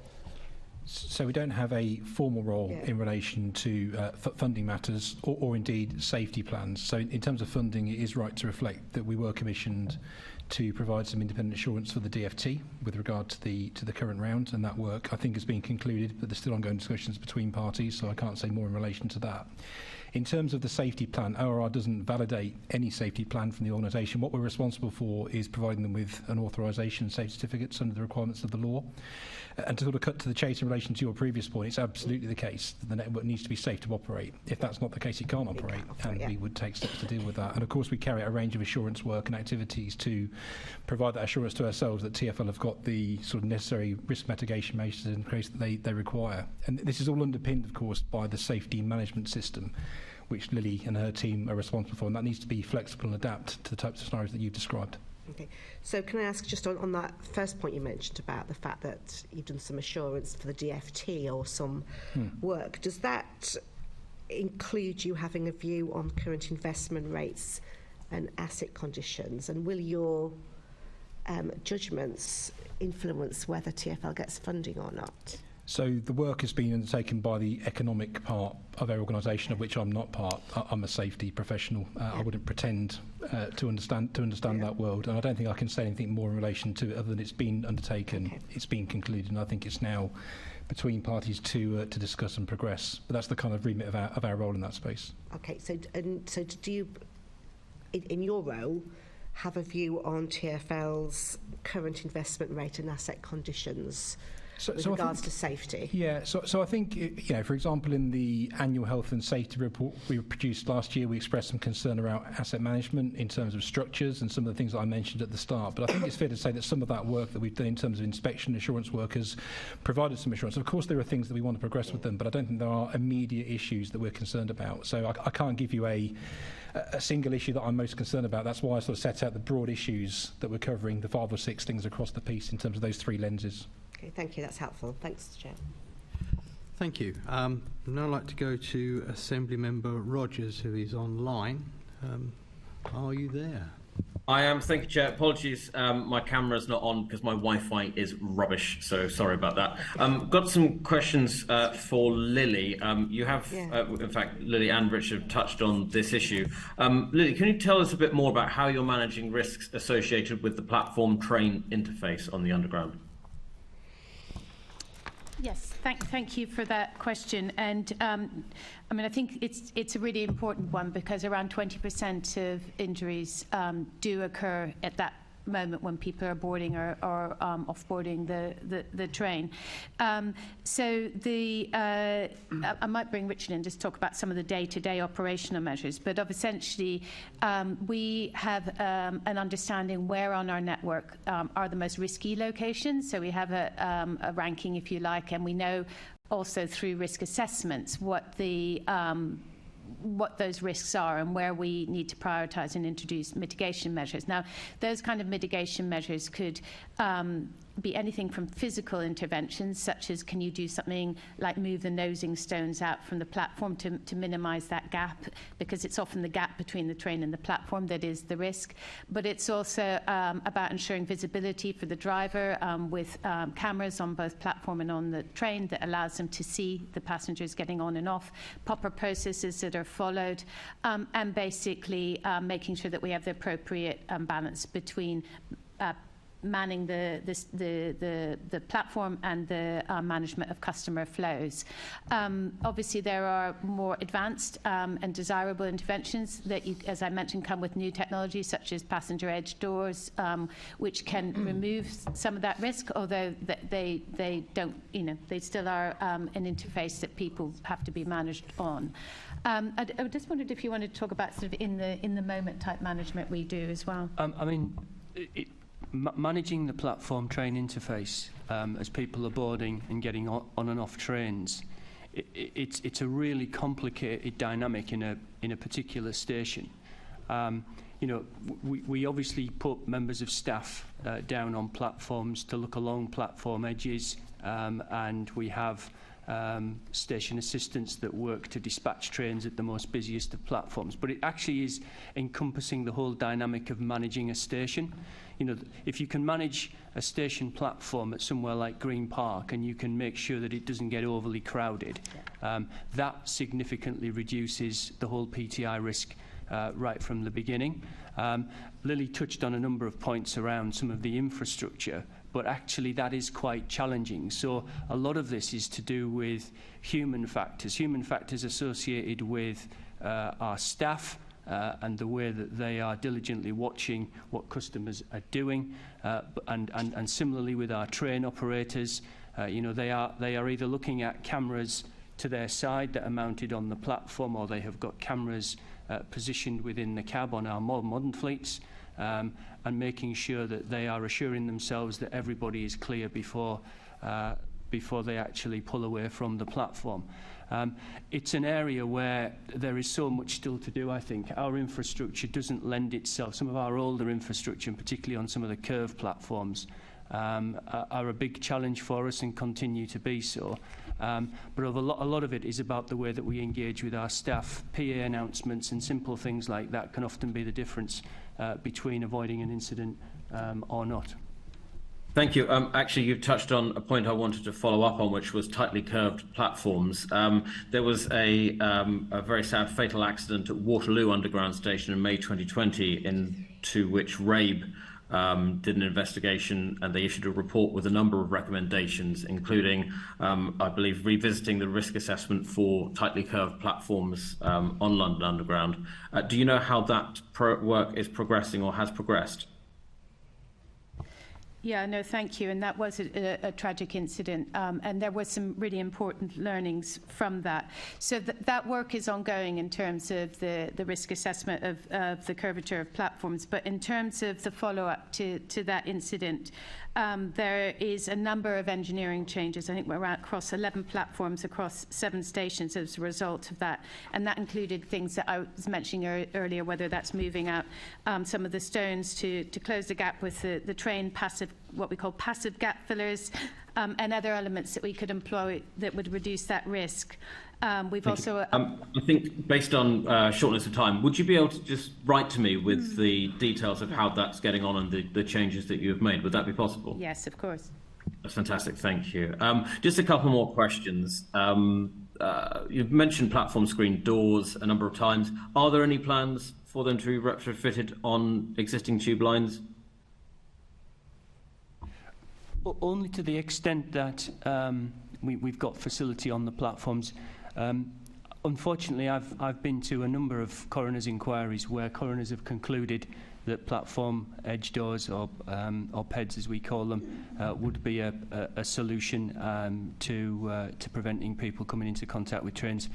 So we don't have a formal role in relation to funding matters or indeed safety plans. So in terms of funding, it is right to reflect that we were commissioned to provide some independent assurance for the DFT with regard to the current round, and that work I think has been concluded, but there's still ongoing discussions between parties, so I can't say more in relation to that. In terms of the safety plan, ORR doesn't validate any safety plan from the organisation. What we're responsible for is providing them with an authorisation and safety certificates under the requirements of the law. And to sort of cut to the chase in relation to your previous point, it's absolutely the case that the network needs to be safe to operate. If that's not the case, it can't operate, and we would take steps to deal with that. And of course, we carry out a range of assurance work and activities to provide that assurance to ourselves that TfL have got the sort of necessary risk mitigation measures in place that they require. And this is all underpinned, of course, by the safety management system, which Lilli and her team are responsible for, and that needs to be flexible and adapt to the types of scenarios that you've described. Okay, so can I ask just on that first point you mentioned about the fact that you've done some assurance for the DFT or some work, does that include you having a view on current investment rates and asset conditions, and will your judgments influence whether TfL gets funding or not? So the work has been undertaken by the economic part of our organisation, of which I'm not part. I'm a safety professional. I wouldn't pretend to understand that world, and I don't think I can say anything more in relation to it other than it's been undertaken, it's been concluded, and I think it's now between parties to discuss and progress. But that's the kind of remit of our role in that space. Okay, so do you, in your role, have a view on TfL's current investment rate and asset conditions? With regards to safety? Yeah, so I think, for example, in the annual health and safety report we produced last year, we expressed some concern around asset management in terms of structures and some of the things that I mentioned at the start. But I think it's fair to say that some of that work that we've done in terms of inspection assurance work has provided some assurance. Of course, there are things that we want to progress with them, but I don't think there are immediate issues that we're concerned about. So I can't give you a single issue that I'm most concerned about. That's why I sort of set out the broad issues that we're covering, the 5 or 6 things across the piece in terms of those 3 lenses. Okay, thank you. That's helpful. Thanks, Chair. Thank you. I'd now like to go to Assembly Member Rogers, who is online. Are you there? I am. Thank you, Chair. Apologies, my camera's not on because my Wi-Fi is rubbish, so sorry about that. Got some questions for Lilli. You have, in fact, Lilli and Richard touched on this issue. Lilli, can you tell us a bit more about how you're managing risks associated with the platform train interface on the Underground? Yes, thank you for that question. And I think it's a really important one because around 20% of injuries do occur at that moment when people are boarding or off-boarding the train. So I might bring Richard in just to talk about some of the day-to-day operational measures, but essentially we have an understanding where on our network are the most risky locations. So we have a ranking, if you like, and we know also through risk assessments what those risks are and where we need to prioritise and introduce mitigation measures. Now, those kind of mitigation measures could be anything from physical interventions, such as can you do something like move the nosing stones out from the platform to minimise that gap, because it's often the gap between the train and the platform that is the risk. But it's also about ensuring visibility for the driver with cameras on both platform and on the train that allows them to see the passengers getting on and off, proper processes that are followed, and basically making sure that we have the appropriate balance between manning the platform and the management of customer flows. Obviously, there are more advanced and desirable interventions that, as I mentioned, come with new technology, such as passenger edge doors, which can remove some of that risk, although they don't, they still are an interface that people have to be managed on. I just wondered if you wanted to talk about sort of in the moment type management we do as well. Managing the platform train interface as people are boarding and getting on and off trains, it's a really complicated dynamic in a particular station. We obviously put members of staff down on platforms to look along platform edges, and we have station assistants that work to dispatch trains at the most busiest of platforms. But it actually is encompassing the whole dynamic of managing a station. If you can manage a station platform at somewhere like Green Park and you can make sure that it doesn't get overly crowded, that significantly reduces the whole PTI risk right from the beginning. Lilli touched on a number of points around some of the infrastructure, but actually that is quite challenging. So a lot of this is to do with human factors associated with our staff, and the way that they are diligently watching what customers are doing, and similarly with our train operators, they are either looking at cameras to their side that are mounted on the platform, or they have got cameras positioned within the cab on our more modern fleets, and making sure that they are assuring themselves that everybody is clear before they actually pull away from the platform. It's an area where there is so much still to do, I think. Our infrastructure doesn't lend itself. Some of our older infrastructure, and particularly on some of the curved platforms, are a big challenge for us and continue to be so. But a lot of it is about the way that we engage with our staff. PA announcements and simple things like that can often be the difference between avoiding an incident or not. Thank you. Actually, you've touched on a point I wanted to follow up on, which was tightly curved platforms. There was a very sad fatal accident at Waterloo Underground Station in May 2020, into which RABE did an investigation, and they issued a report with a number of recommendations, including, I believe, revisiting the risk assessment for tightly curved platforms on London Underground. Do you know how that work is progressing or has progressed? Yeah, no, thank you. And that was a tragic incident, and there were some really important learnings from that. So that work is ongoing in terms of the risk assessment of the curvature of platforms. But in terms of the follow-up to that incident, there is a number of engineering changes. I think we're across 11 platforms across 7 stations as a result of that. And that included things that I was mentioning earlier, whether that's moving out some of the stones to close the gap with the train, what we call passive gap fillers, and other elements that we could employ that would reduce that risk. We've also... I think, based on shortness of time, would you be able to just write to me with the details of how that's getting on and the changes that you have made? Would that be possible? Yes, of course. That's fantastic. Thank you. Just a couple more questions. You've mentioned platform screen doors a number of times. Are there any plans for them to be retrofitted on existing tube lines? Only to the extent that we've got facility on the platforms. Unfortunately, I've been to a number of coroner's inquiries where coroners have concluded that platform edge doors, or PEDs as we call them, would be a solution to preventing people coming into contact with trains.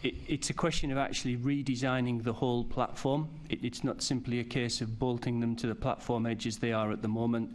It's a question of actually redesigning the whole platform. It's not simply a case of bolting them to the platform edge as they are at the moment.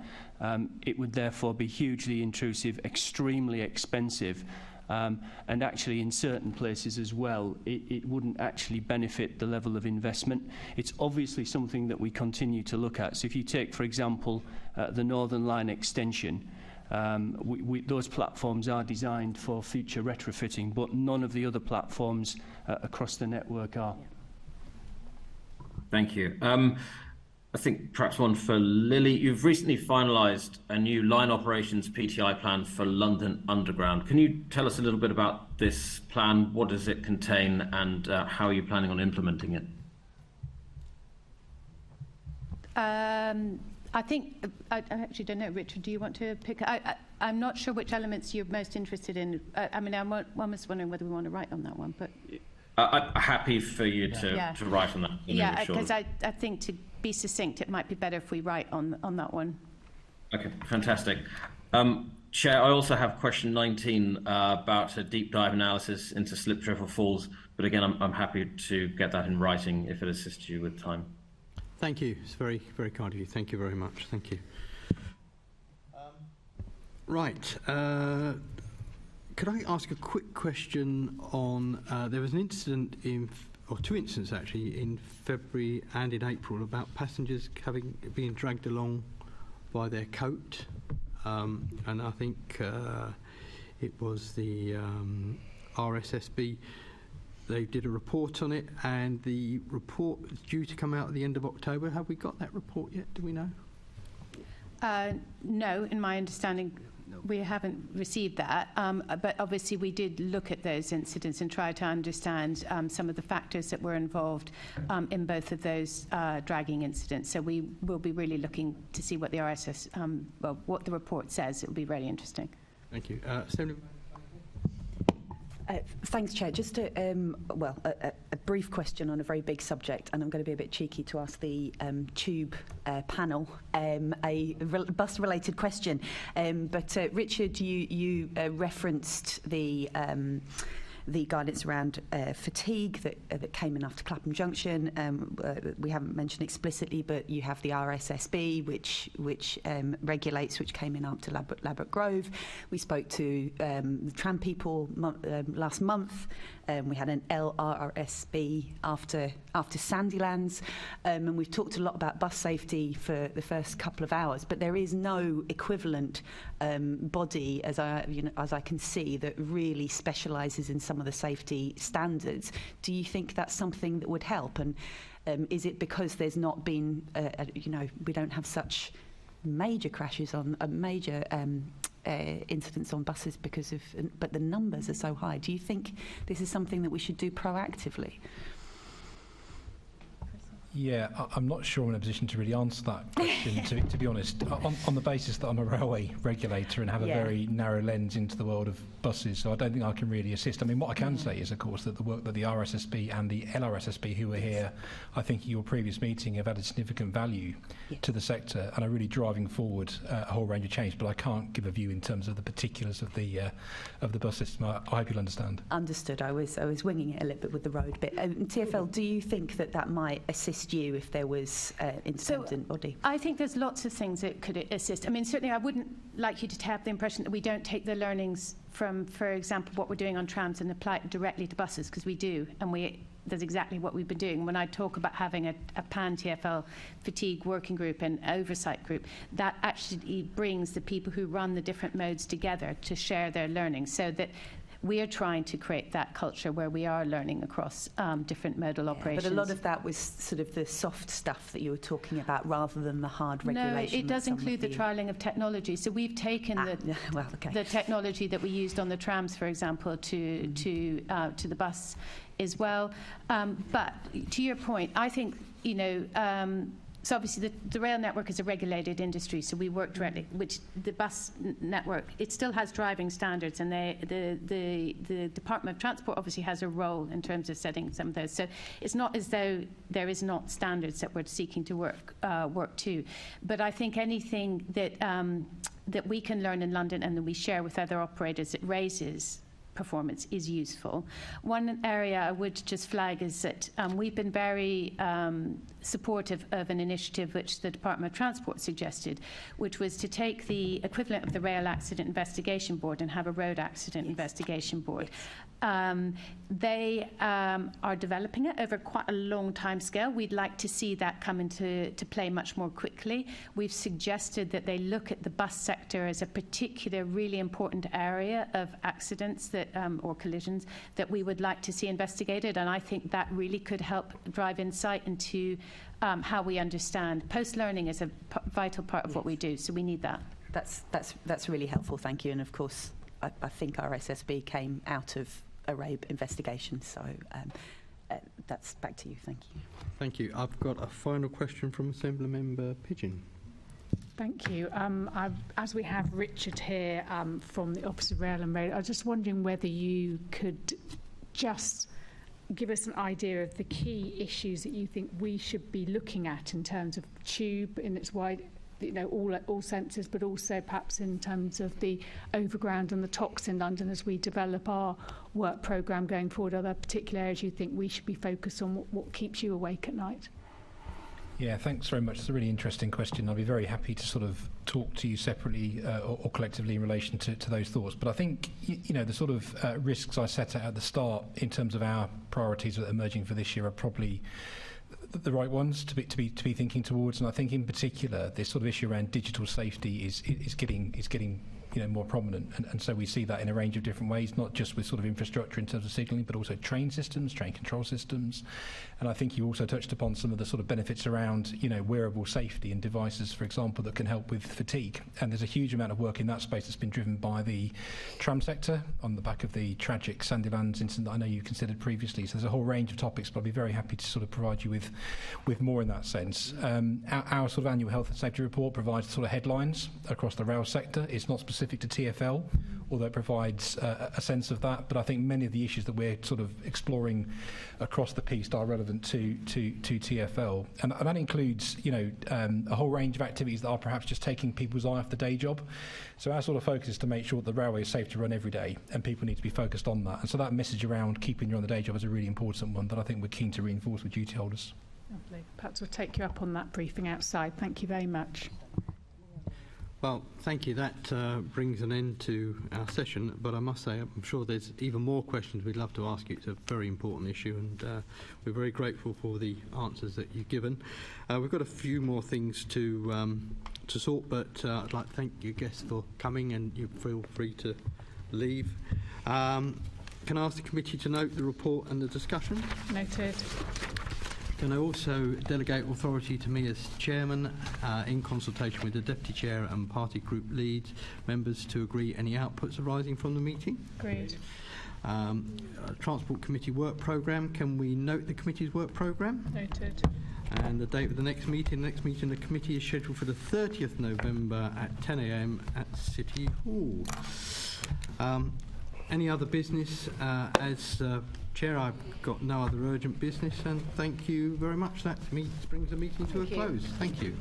It would therefore be hugely intrusive, extremely expensive, and actually in certain places as well, it wouldn't actually benefit the level of investment. It's obviously something that we continue to look at. So if you take, for example, the Northern Line extension, those platforms are designed for future retrofitting, but none of the other platforms across the network are. Thank you. I think perhaps one for Lilli. You've recently finalised a new line operations PTI plan for London Underground. Can you tell us a little bit about this plan? What does it contain, and how are you planning on implementing it? I think, I actually don't know, Richard, do you want to pick? I'm not sure which elements you're most interested in. I mean, I'm almost wondering whether we want to write on that one, but... I'm happy for you to write on that. Yeah, because I think to be succinct, it might be better if we write on that one. Okay, fantastic. Chair, I also have question 19 about a deep dive analysis into slip, trip or falls, but again, I'm happy to get that in writing if it assists you with time. Thank you. It's very, very kind of you. Thank you very much. Thank you. Right. Could I ask a quick question on, there was an incident or two incidents actually, in February and in April about passengers being dragged along by their coat. And I think it was the RSSB. They did a report on it, and the report is due to come out at the end of October. Have we got that report yet? Do we know? No, in my understanding, we haven't received that. But obviously, we did look at those incidents and try to understand some of the factors that were involved in both of those dragging incidents. So we will be really looking to see what the RSS, well, what the report says. It will be very interesting. Thank you. Thanks, Chair. Just a brief question on a very big subject, and I'm going to be a bit cheeky to ask the Tube panel a bus-related question. But Richard, you referenced the guidance around fatigue that came in after Clapham Junction. We haven't mentioned explicitly, but you have the RSSB, which regulates, which came in after Ladbroke Grove. We spoke to the tram people last month. We had an LRSB after Sandylands, and we've talked a lot about bus safety for the first couple of hours, but there is no equivalent body, as I can see, that really specialises in some of the safety standards. Do you think that's something that would help? And is it because there's not been, we don't have such major crashes on major incidents on buses but the numbers are so high? Do you think this is something that we should do proactively? Yeah, I'm not sure I'm in a position to really answer that question, to be honest, on the basis that I'm a railway regulator and have a very narrow lens into the world of buses, so I don't think I can really assist. I mean, what I can say is, of course, that the work that the RSSB and the LRSSB, who were here, I think, at your previous meeting, have added significant value to the sector and are really driving forward a whole range of change, but I can't give a view in terms of the particulars of the bus system. I hope you'll understand. Understood. I was winging it a little bit with the road bit. TfL, do you think that might assist you if there was independent body? I think there's lots of things that could assist. I mean, certainly I wouldn't like you to have the impression that we don't take the learnings from, for example, what we're doing on trams and apply it directly to buses, because we do, and that's exactly what we've been doing. When I talk about having a pan-TfL fatigue working group and oversight group, that actually brings the people who run the different modes together to share their learning, so that we are trying to create that culture where we are learning across different modal operations. But a lot of that was sort of the soft stuff that you were talking about rather than the hard regulation. No, it does include the trialling of technology. So we've taken the technology that we used on the trams, for example, to the bus as well. But to your point, I think, So obviously the rail network is a regulated industry, so we work directly, which the bus network, it still has driving standards, and the Department of Transport obviously has a role in terms of setting some of those. So it's not as though there is not standards that we're seeking to work to. But I think anything that we can learn in London and that we share with other operators that raises performance is useful. One area I would just flag is that we've been very supportive of an initiative which the Department of Transport suggested, which was to take the equivalent of the Rail Accident Investigation Board and have a Road Accident Investigation Board. They are developing it over quite a long time scale. We'd like to see that come into play much more quickly. We've suggested that they look at the bus sector as a particular really important area of accidents that or collisions that we would like to see investigated, and I think that really could help drive insight into how we understand. Post-learning is a vital part of what we do, so we need that. That's really helpful, thank you. And of course, I think our SSB came out of a rape investigation, so that's back to you. Thank you. Thank you. I've got a final question from Assembly Member Pigeon. Thank you. As we have Richard here from the Office of Rail and Road, I was just wondering whether you could just give us an idea of the key issues that you think we should be looking at in terms of tube in its wide, all senses, but also perhaps in terms of the overground and the TOCs in London as we develop our work programme going forward. Are there particular areas you think we should be focused on? What keeps you awake at night? Yeah, thanks very much. It's a really interesting question. I'll be very happy to sort of talk to you separately or collectively in relation to those thoughts. But I think, the sort of risks I set out at the start in terms of our priorities that are emerging for this year are probably the right ones to be thinking towards. And I think in particular, this sort of issue around digital safety is getting more prominent, and so we see that in a range of different ways, not just with sort of infrastructure in terms of signalling, but also train systems, train control systems. And I think you also touched upon some of the sort of benefits around wearable safety and devices, for example, that can help with fatigue. And there's a huge amount of work in that space that's been driven by the tram sector on the back of the tragic Sandilands incident that I know you considered previously. So there's a whole range of topics, but I'll be very happy to sort of provide you with more in that sense. Our sort of annual health and safety report provides sort of headlines across the rail sector. It's not specific to TfL, although it provides a sense of that. But I think many of the issues that we're sort of exploring across the piece are relevant to TfL, and that includes a whole range of activities that are perhaps just taking people's eye off the day job. So our sort of focus is to make sure that the railway is safe to run every day, and people need to be focused on that. And so that message around keeping you on the day job is a really important one that I think we're keen to reinforce with duty holders. Lovely. Perhaps we'll take you up on that briefing outside. Thank you very much. Well, thank you. That brings an end to our session, but I must say I'm sure there's even more questions we'd love to ask you. It's a very important issue, and we're very grateful for the answers that you've given. We've got a few more things to sort, but I'd like to thank you guests for coming, and you feel free to leave. Can I ask the committee to note the report and the discussion? Noted. Can I also delegate authority to me as chairman in consultation with the deputy chair and party group leads members to agree any outputs arising from the meeting? Agreed. Transport committee work programme. Can we note the committee's work programme? Noted. And the date of the next meeting. The next meeting of the committee is scheduled for the 30th November at 10 a.m. at City Hall. Any other business? As Chair, I've got no other urgent business, and thank you very much. That brings the meeting to a close. Thank you.